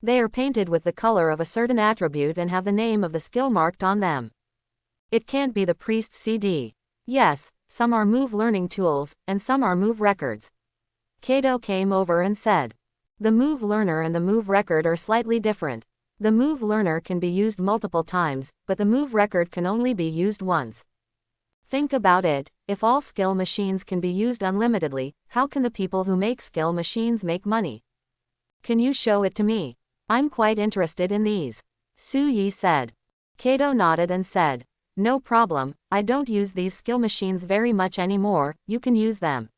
They are painted with the color of a certain attribute and have the name of the skill marked on them. It can't be the priest's CD. Yes, some are move learning tools, and some are move records. Kato came over and said. The move learner and the move record are slightly different. The move learner can be used multiple times, but the move record can only be used once. Think about it, if all skill machines can be used unlimitedly, how can the people who make skill machines make money? Can you show it to me? I'm quite interested in these, Su-yi said. Kato nodded and said, no problem, I don't use these skill machines very much anymore, you can use them.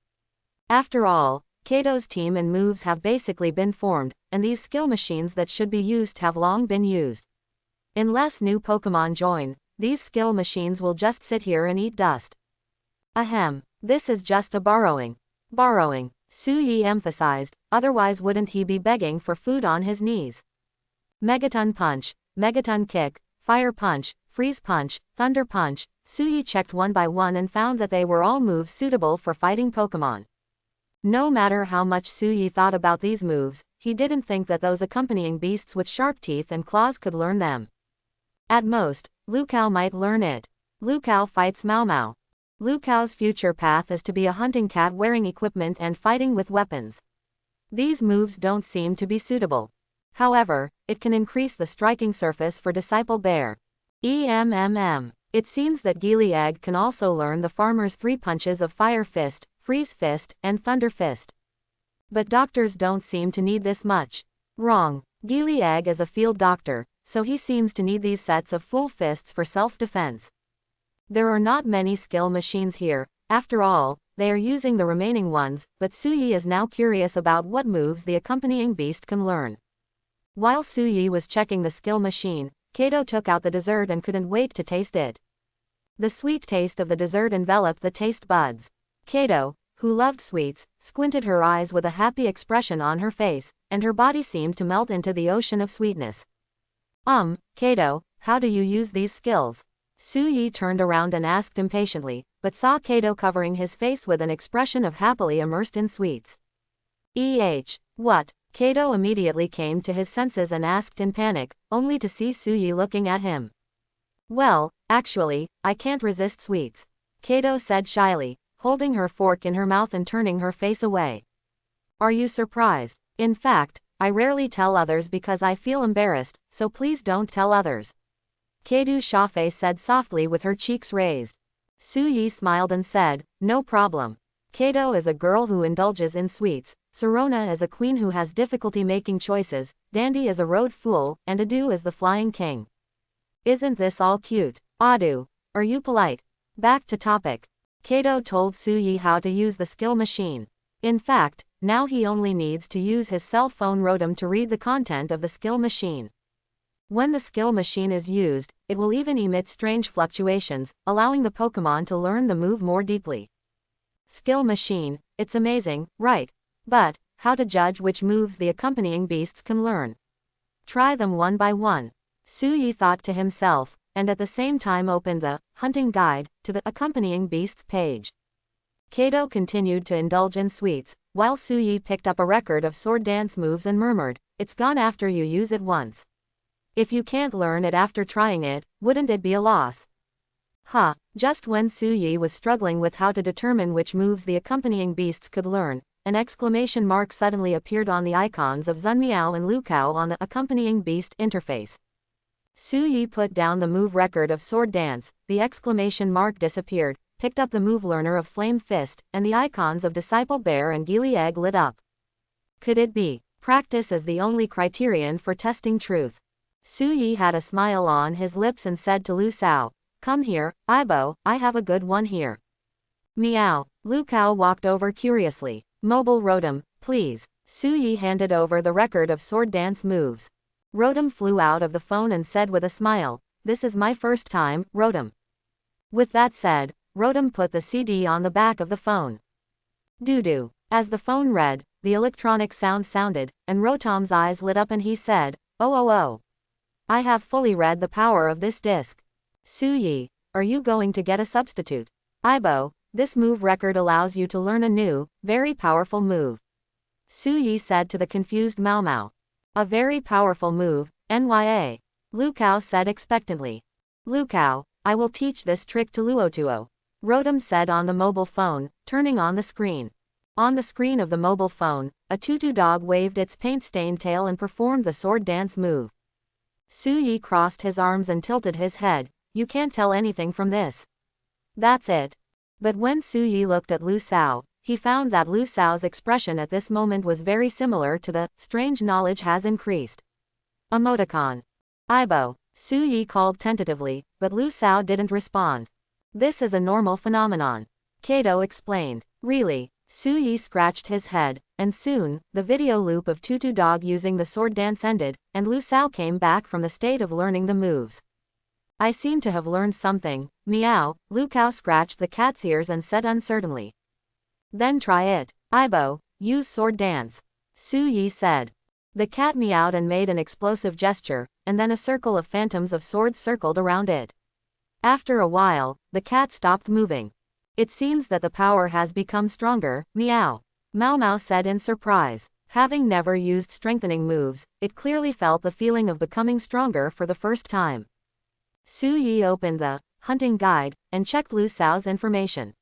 After all, Kato's team and moves have basically been formed, and these skill machines that should be used have long been used. Unless new Pokémon join, these skill machines will just sit here and eat dust. Ahem, this is just a borrowing. Borrowing, Su-yi emphasized, otherwise wouldn't he be begging for food on his knees? Megaton Punch, Megaton Kick, Fire Punch, Freeze Punch, Thunder Punch, Su-yi checked one by one and found that they were all moves suitable for fighting Pokémon. No matter how much Su-yi thought about these moves, he didn't think that those accompanying beasts with sharp teeth and claws could learn them. At most, Lucao might learn it. Lucao fights Mau Mau. Lucao's future path is to be a hunting cat wearing equipment and fighting with weapons. These moves don't seem to be suitable. However, it can increase the striking surface for Disciple Bear. It seems that Gili Egg can also learn the farmer's 3 punches of Fire Fist, Freeze Fist, and Thunder Fist. But doctors don't seem to need this much. Wrong. Gili Egg is a field doctor, so he seems to need these sets of full fists for self-defense. There are not many skill machines here, after all, they are using the remaining ones, but Su-yi is now curious about what moves the accompanying beast can learn. While Su-yi was checking the skill machine, Kato took out the dessert and couldn't wait to taste it. The sweet taste of the dessert enveloped the taste buds. Kato, who loved sweets, squinted her eyes with a happy expression on her face, and her body seemed to melt into the ocean of sweetness. Kato, how do you use these skills? Su-yi turned around and asked impatiently, but saw Kato covering his face with an expression of happily immersed in sweets. What? Kato immediately came to his senses and asked in panic, only to see Su-yi looking at him. Well, actually, I can't resist sweets, Kato said shyly, holding her fork in her mouth and turning her face away. Are you surprised? In fact, I rarely tell others because I feel embarrassed, so please don't tell others, Kato Shafe said softly with her cheeks raised. Su-yi smiled and said, no problem. Kato is a girl who indulges in sweets, Serona is a queen who has difficulty making choices, Dandy is a road fool, and Adu is the flying king. Isn't this all cute? Adu, are you polite? Back to topic. Kato told Suyi how to use the skill machine. In fact, now he only needs to use his cell phone Rotom to read the content of the skill machine. When the skill machine is used, it will even emit strange fluctuations, allowing the Pokémon to learn the move more deeply. Skill machine, it's amazing, right? But, how to judge which moves the accompanying beasts can learn? Try them one by one. Suyi thought to himself, and at the same time opened the hunting guide to the accompanying beasts page. Kato continued to indulge in sweets, while Suyi picked up a record of sword dance moves and murmured, "It's gone after you use it once. If you can't learn it after trying it, wouldn't it be a loss?" Just when Suyi was struggling with how to determine which moves the accompanying beasts could learn, an exclamation mark suddenly appeared on the icons of Zunmiao and Lucao on the accompanying beast interface. Suyi put down the move record of sword dance, the exclamation mark disappeared, picked up the move learner of Flame Fist, and the icons of Disciple Bear and Gili Egg lit up. Could it be practice as the only criterion for testing truth? Suyi had a smile on his lips and said to Lu Sao, "Come here, Ibo, I have a good one here." Meow. Lucao walked over curiously. "Mobile Rotom, please." Suyi handed over the record of sword dance moves. Rotom flew out of the phone and said with a smile, "This is my first time, Rotom." With that said, Rotom put the CD on the back of the phone. Doo-doo. As the phone read, the electronic sound sounded, and Rotom's eyes lit up and he said, "Oh. I have fully read the power of this disc." Suyi, are you going to get a substitute? Ibo, this move record allows you to learn a new, very powerful move. Suyi said to the confused Mao Mao. A very powerful move, NYA. Lucao said expectantly. Lucao, I will teach this trick to Luotuo. Rotom said on the mobile phone, turning on the screen. On the screen of the mobile phone, a tutu dog waved its paint-stained tail and performed the sword dance move. Suyi crossed his arms and tilted his head. You can't tell anything from this. That's it. But when Suyi looked at Lu Sao, he found that Lu Sao's expression at this moment was very similar to the strange knowledge has increased. Emoticon. Ibo, Suyi called tentatively, but Lu Sao didn't respond. This is a normal phenomenon. Kato explained. Really? Suyi scratched his head, and soon, the video loop of Tutu Dog using the sword dance ended, and Lu Sao came back from the state of learning the moves. I seem to have learned something. Meow. Lucao scratched the cat's ears and said uncertainly. Then try it. Ibo, use sword dance. Suyi said. The cat meowed and made an explosive gesture, and then a circle of phantoms of swords circled around it. After a while, the cat stopped moving. It seems that the power has become stronger, meow. Mao Mao said in surprise. Having never used strengthening moves, it clearly felt the feeling of becoming stronger for the first time. Suyi opened the hunting guide and checked Lu Sao's information.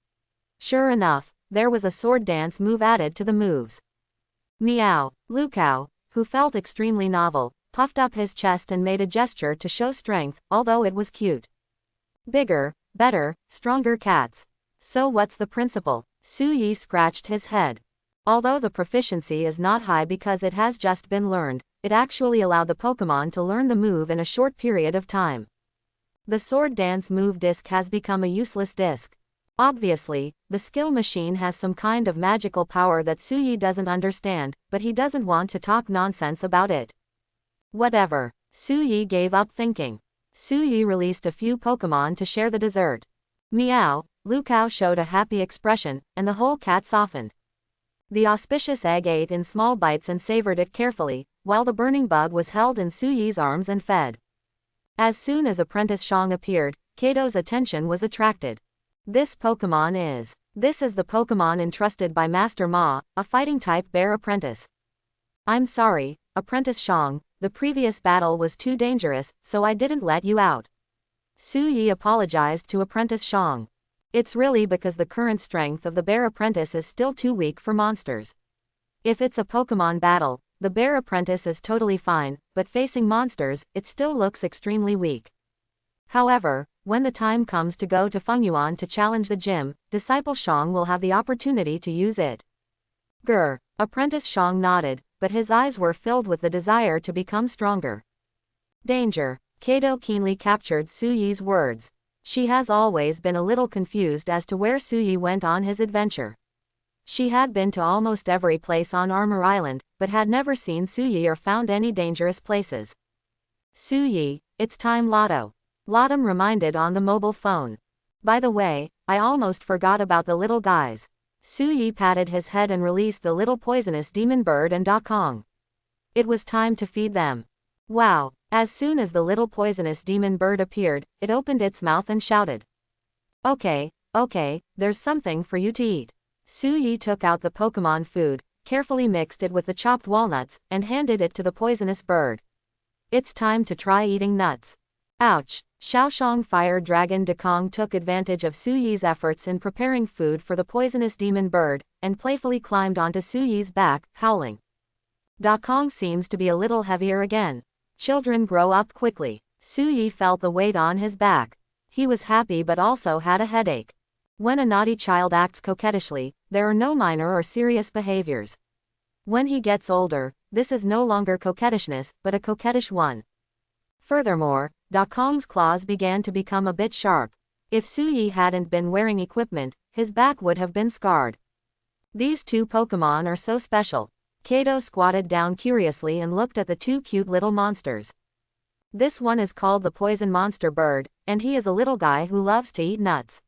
Sure enough, there was a sword dance move added to the moves. Meow. Lucao, who felt extremely novel, puffed up his chest and made a gesture to show strength, although it was cute. Bigger, better, stronger cats. So what's the principle? Suyi scratched his head. Although the proficiency is not high because it has just been learned, it actually allowed the Pokémon to learn the move in a short period of time. The sword dance move disc has become a useless disc. Obviously, the skill machine has some kind of magical power that Suyi doesn't understand, but he doesn't want to talk nonsense about it. Whatever. Suyi gave up thinking. Suyi released a few Pokémon to share the dessert. Meow. Lucao showed a happy expression, and the whole cat softened. The auspicious egg ate in small bites and savored it carefully, while the burning bug was held in Suyi's arms and fed. As soon as Apprentice Shang appeared, Kato's attention was attracted. This is the Pokémon entrusted by Master Ma, a fighting-type bear apprentice. I'm sorry, Apprentice Shang, the previous battle was too dangerous, so I didn't let you out. Suyi apologized to Apprentice Shang. It's really because the current strength of the bear apprentice is still too weak for monsters. If it's a Pokémon battle, the bear apprentice is totally fine, but facing monsters, it still looks extremely weak. However, when the time comes to go to Fengyuan to challenge the gym, Disciple Shang will have the opportunity to use it. Grr. Apprentice Shang nodded, but his eyes were filled with the desire to become stronger. Danger. Kato keenly captured Su Yi's words. She has always been a little confused as to where Su Yi went on his adventure. She had been to almost every place on Armor Island, but had never seen Su Yi or found any dangerous places. Su Yi, it's time Lotto. Lottom reminded on the mobile phone. By the way, I almost forgot about the little guys. Su Yi patted his head and released the little poisonous demon bird and Da Kong. It was time to feed them. Wow. As soon as the little poisonous demon bird appeared, it opened its mouth and shouted. Okay, there's something for you to eat. Su Yi took out the Pokémon food, carefully mixed it with the chopped walnuts, and handed it to the poisonous bird. It's time to try eating nuts. Ouch. Shaoshang Fire Dragon Dakong took advantage of Su Yi's efforts in preparing food for the poisonous demon bird, and playfully climbed onto Su Yi's back, howling. Dakong seems to be a little heavier again. Children grow up quickly. Su Yi felt the weight on his back. He was happy but also had a headache. When a naughty child acts coquettishly, there are no minor or serious behaviors. When he gets older, this is no longer coquettishness, but a coquettish one. Furthermore, Da Kong's claws began to become a bit sharp. If Su Yi hadn't been wearing equipment, his back would have been scarred. These two Pokémon are so special. Kato squatted down curiously and looked at the two cute little monsters. This one is called the Poison Monster Bird, and he is a little guy who loves to eat nuts.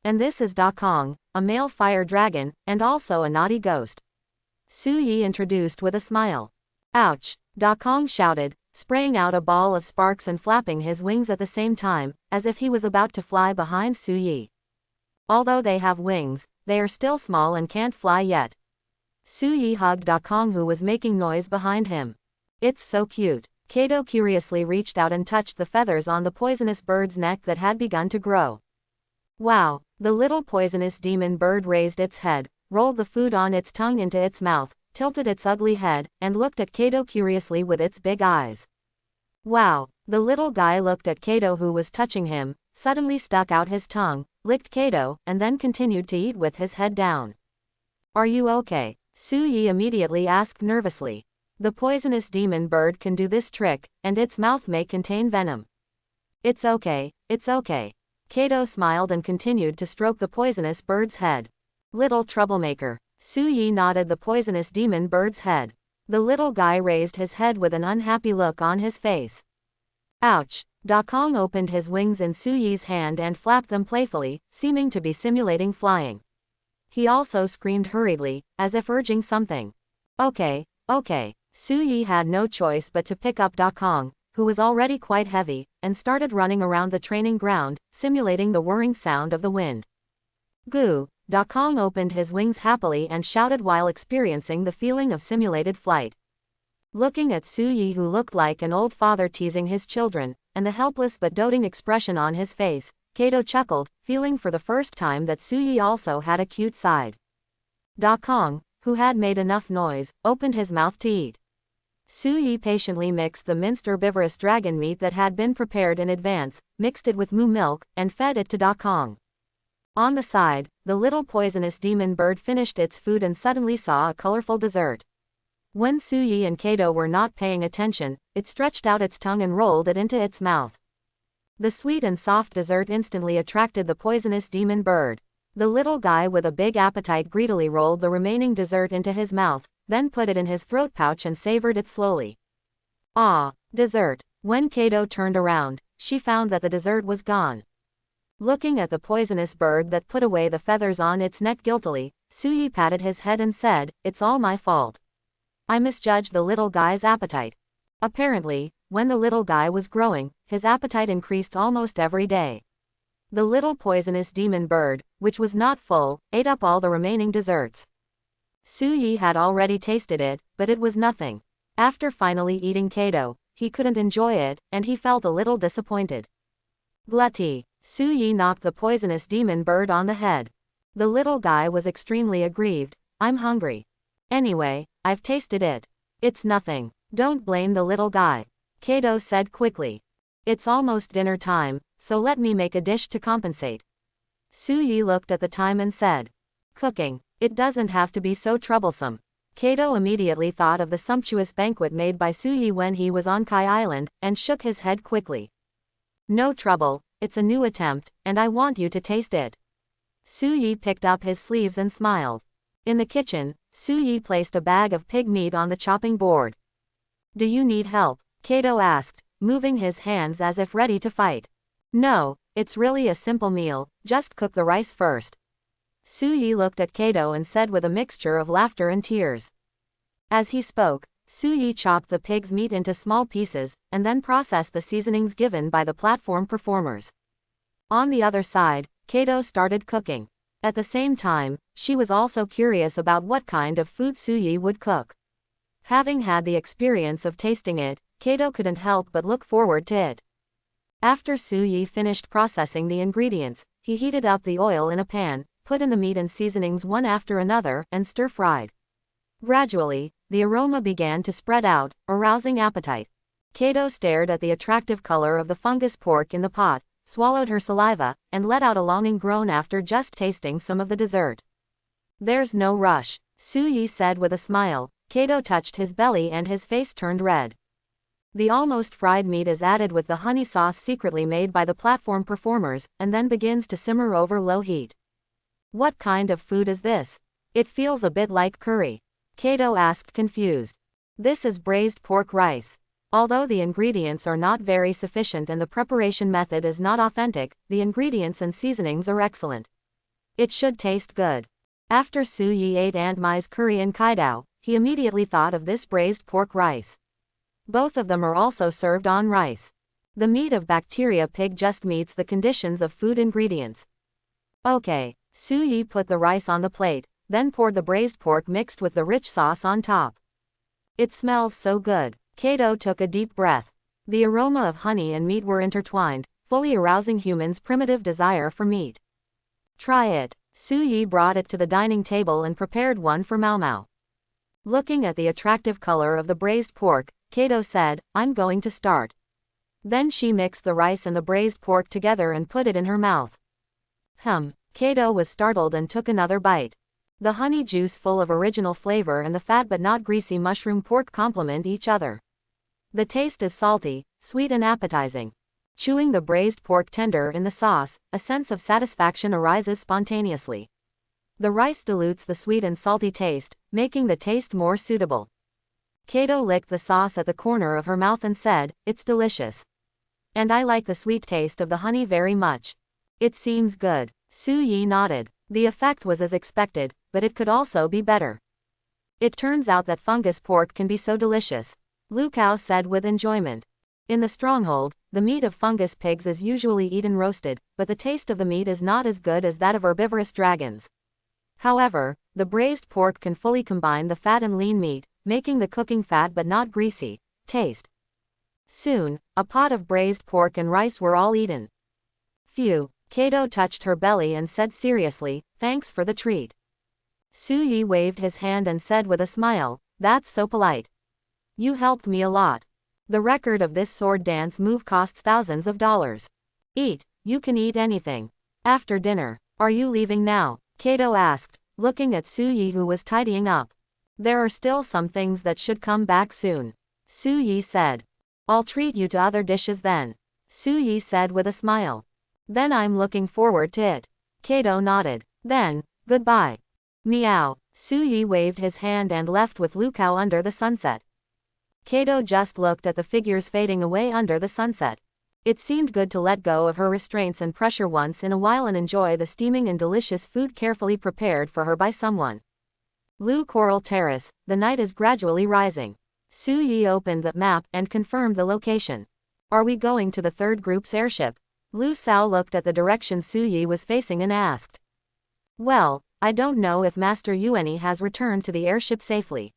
And this is Da Kong, a male fire dragon, and also a naughty ghost. Su Yi introduced with a smile. Ouch! Da Kong shouted, spraying out a ball of sparks and flapping his wings at the same time, as if he was about to fly behind Su Yi. Although they have wings, they are still small and can't fly yet. Su Yi hugged Da Kong who was making noise behind him. It's so cute. Kato curiously reached out and touched the feathers on the poisonous bird's neck that had begun to grow. Wow! The little poisonous demon bird raised its head, rolled the food on its tongue into its mouth, tilted its ugly head, and looked at Kato curiously with its big eyes. Wow! The little guy looked at Kato who was touching him, suddenly stuck out his tongue, licked Kato, and then continued to eat with his head down. Are you okay? Su Yi immediately asked nervously. The poisonous demon bird can do this trick, and its mouth may contain venom. It's okay. Kato smiled and continued to stroke the poisonous bird's head. Little troublemaker. Su Yi nodded the poisonous demon bird's head. The little guy raised his head with an unhappy look on his face. Ouch! Da Kong opened his wings in Su Yi's hand and flapped them playfully, seeming to be simulating flying. He also screamed hurriedly, as if urging something. Okay. Su Yi had no choice but to pick up Da Kong, who was already quite heavy, and started running around the training ground, simulating the whirring sound of the wind. Goo! Da Kong opened his wings happily and shouted while experiencing the feeling of simulated flight. Looking at Su Yi who looked like an old father teasing his children, and the helpless but doting expression on his face, Kato chuckled, feeling for the first time that Su Yi also had a cute side. Da Kong, who had made enough noise, opened his mouth to eat. Su Yi patiently mixed the minced herbivorous dragon meat that had been prepared in advance, mixed it with moo milk, and fed it to Da Kong. On the side, the little poisonous demon bird finished its food and suddenly saw a colorful dessert. When Su Yi and Kato were not paying attention, it stretched out its tongue and rolled it into its mouth. The sweet and soft dessert instantly attracted the poisonous demon bird. The little guy with a big appetite greedily rolled the remaining dessert into his mouth, then put it in his throat pouch and savored it slowly. Ah, dessert. When Kato turned around, she found that the dessert was gone. Looking at the poisonous bird that put away the feathers on its neck guiltily, Su Yi patted his head and said, "It's all my fault. I misjudged the little guy's appetite." Apparently, when the little guy was growing, his appetite increased almost every day. The little poisonous demon bird, which was not full, ate up all the remaining desserts. Su Yi had already tasted it, but it was nothing. After finally eating Kato, he couldn't enjoy it, and he felt a little disappointed. Glutty! Su Yi knocked the poisonous demon bird on the head. The little guy was extremely aggrieved. "I'm hungry. Anyway, I've tasted it. It's nothing. Don't blame the little guy," Kato said quickly. "It's almost dinner time, so let me make a dish to compensate." Su Yi looked at the time and said, "Cooking. It doesn't have to be so troublesome." Kato immediately thought of the sumptuous banquet made by Suyi when he was on Kai Island, and shook his head quickly. No trouble, it's a new attempt, and I want you to taste it. Suyi picked up his sleeves and smiled. In the kitchen, Suyi placed a bag of pig meat on the chopping board. Do you need help? Kato asked, moving his hands as if ready to fight. No, it's really a simple meal, just cook the rice first. Suyi looked at Kato and said with a mixture of laughter and tears. As he spoke, Suyi chopped the pig's meat into small pieces, and then processed the seasonings given by the platform performers. On the other side, Kato started cooking. At the same time, she was also curious about what kind of food Suyi would cook. Having had the experience of tasting it, Kato couldn't help but look forward to it. After Suyi finished processing the ingredients, he heated up the oil in a pan, put in the meat and seasonings one after another, and stir-fried. Gradually, the aroma began to spread out, arousing appetite. Kato stared at the attractive color of the fungus pork in the pot, swallowed her saliva, and let out a longing groan after just tasting some of the dessert. There's no rush, Suyi said with a smile. Kato touched his belly and his face turned red. The almost fried meat is added with the honey sauce secretly made by the platform performers, and then begins to simmer over low heat. What kind of food is this? It feels a bit like curry. Kato asked confused. This is braised pork rice. Although the ingredients are not very sufficient and the preparation method is not authentic, the ingredients and seasonings are excellent. It should taste good. After Suyi ate Aunt Mai's curry in Kaidao, he immediately thought of this braised pork rice. Both of them are also served on rice. The meat of bacteria pig just meets the conditions of food ingredients. Okay, Suyi put the rice on the plate, then poured the braised pork mixed with the rich sauce on top. It smells so good. Kato took a deep breath. The aroma of honey and meat were intertwined, fully arousing humans' primitive desire for meat. Try it. Suyi brought it to the dining table and prepared one for Mau Mau. Looking at the attractive color of the braised pork, Kato said, I'm going to start. Then she mixed the rice and the braised pork together and put it in her mouth. Kato was startled and took another bite. The honey juice full of original flavor and the fat but not greasy mushroom pork complement each other. The taste is salty, sweet and appetizing. Chewing the braised pork tender in the sauce, a sense of satisfaction arises spontaneously. The rice dilutes the sweet and salty taste, making the taste more suitable. Kato licked the sauce at the corner of her mouth and said, it's delicious. And I like the sweet taste of the honey very much. It seems good. Suyi nodded. The effect was as expected, but it could also be better. It turns out that fungus pork can be so delicious, Lu Kao said with enjoyment. In the stronghold, the meat of fungus pigs is usually eaten roasted, but the taste of the meat is not as good as that of herbivorous dragons. However, the braised pork can fully combine the fat and lean meat, making the cooking fat but not greasy. Taste. Soon, a pot of braised pork and rice were all eaten. Phew, Kato touched her belly and said seriously, thanks for the treat. Suyi waved his hand and said with a smile, that's so polite. You helped me a lot. The record of this sword dance move costs thousands of dollars. Eat, you can eat anything. After dinner, are you leaving now? Kato asked, looking at Suyi who was tidying up. There are still some things that should come back soon. Suyi said. I'll treat you to other dishes then. Suyi said with a smile. Then I'm looking forward to it. Kato nodded. Then, goodbye. Meow. Suyi waved his hand and left with Lu Kao under the sunset. Kato just looked at the figures fading away under the sunset. It seemed good to let go of her restraints and pressure once in a while and enjoy the steaming and delicious food carefully prepared for her by someone. Lu Coral Terrace, the night is gradually rising. Suyi opened the map and confirmed the location. Are we going to the third group's airship? Lu Sao looked at the direction Suyi was facing and asked. Well, I don't know if Master Yuani has returned to the airship safely.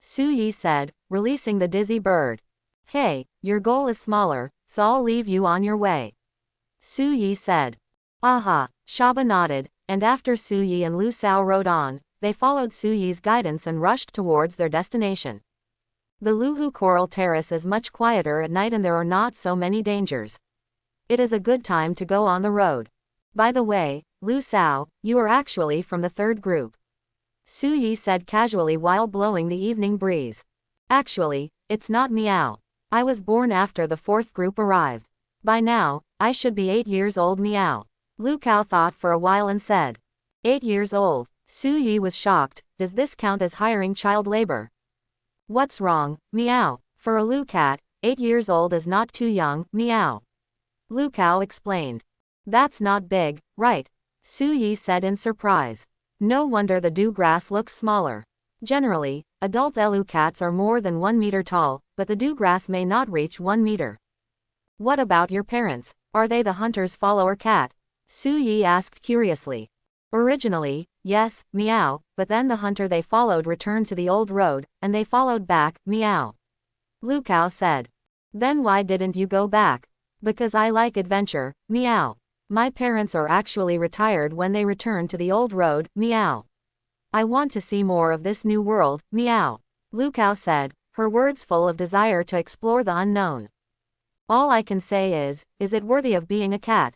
Suyi said, releasing the dizzy bird. Hey, your goal is smaller, so I'll leave you on your way. Suyi said. Aha, Shaba nodded, and after Suyi and Lu Sao rode on, they followed Suyi's guidance and rushed towards their destination. The Luhu Coral Terrace is much quieter at night and there are not so many dangers. It is a good time to go on the road. By the way, Lu Sao, you are actually from the third group. Su Yi said casually while blowing the evening breeze. Actually, it's not meow. I was born after the fourth group arrived. By now, I should be 8 years old meow. Lu Kao thought for a while and said. 8 years old. Su Yi was shocked. Does this count as hiring child labor? What's wrong, meow? For a Lu cat, 8 years old is not too young, meow. Lu Kao explained. That's not big, right? Su Yi said in surprise. No wonder the dew grass looks smaller. Generally, adult Elu cats are more than 1 meter tall, but the dew grass may not reach 1 meter. What about your parents? Are they the hunter's follower cat? Su Yi asked curiously. Originally, yes, meow, but then the hunter they followed returned to the old road, and they followed back, meow. Lu Kao said. Then why didn't you go back? Because I like adventure, meow. My parents are actually retired when they returned to the old road, meow. I want to see more of this new world, meow. Lu Kao said, her words full of desire to explore the unknown. All I can say is it worthy of being a cat?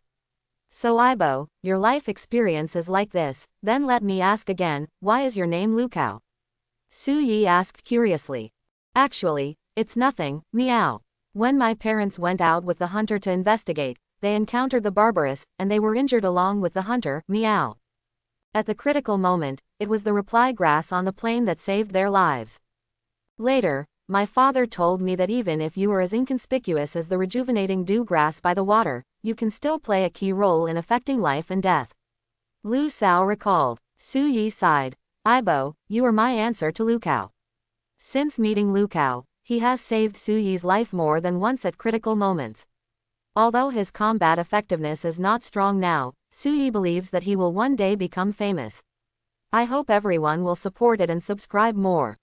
So Ibo, your life experience is like this, then let me ask again, why is your name Lu Kao? Su Yi asked curiously. Actually, it's nothing, meow. When my parents went out with the hunter to investigate, they encountered the barbarous, and they were injured along with the hunter, meow. At the critical moment, it was the reply grass on the plain that saved their lives. Later, my father told me that even if you are as inconspicuous as the rejuvenating dew grass by the water, you can still play a key role in affecting life and death. Lu Sao recalled. Su Yi sighed. Ibo, you are my answer to Lu Kao. Since meeting Lu Kao, he has saved Su Yi's life more than once at critical moments. Although his combat effectiveness is not strong now, Su Yi believes that he will one day become famous. I hope everyone will support it and subscribe more.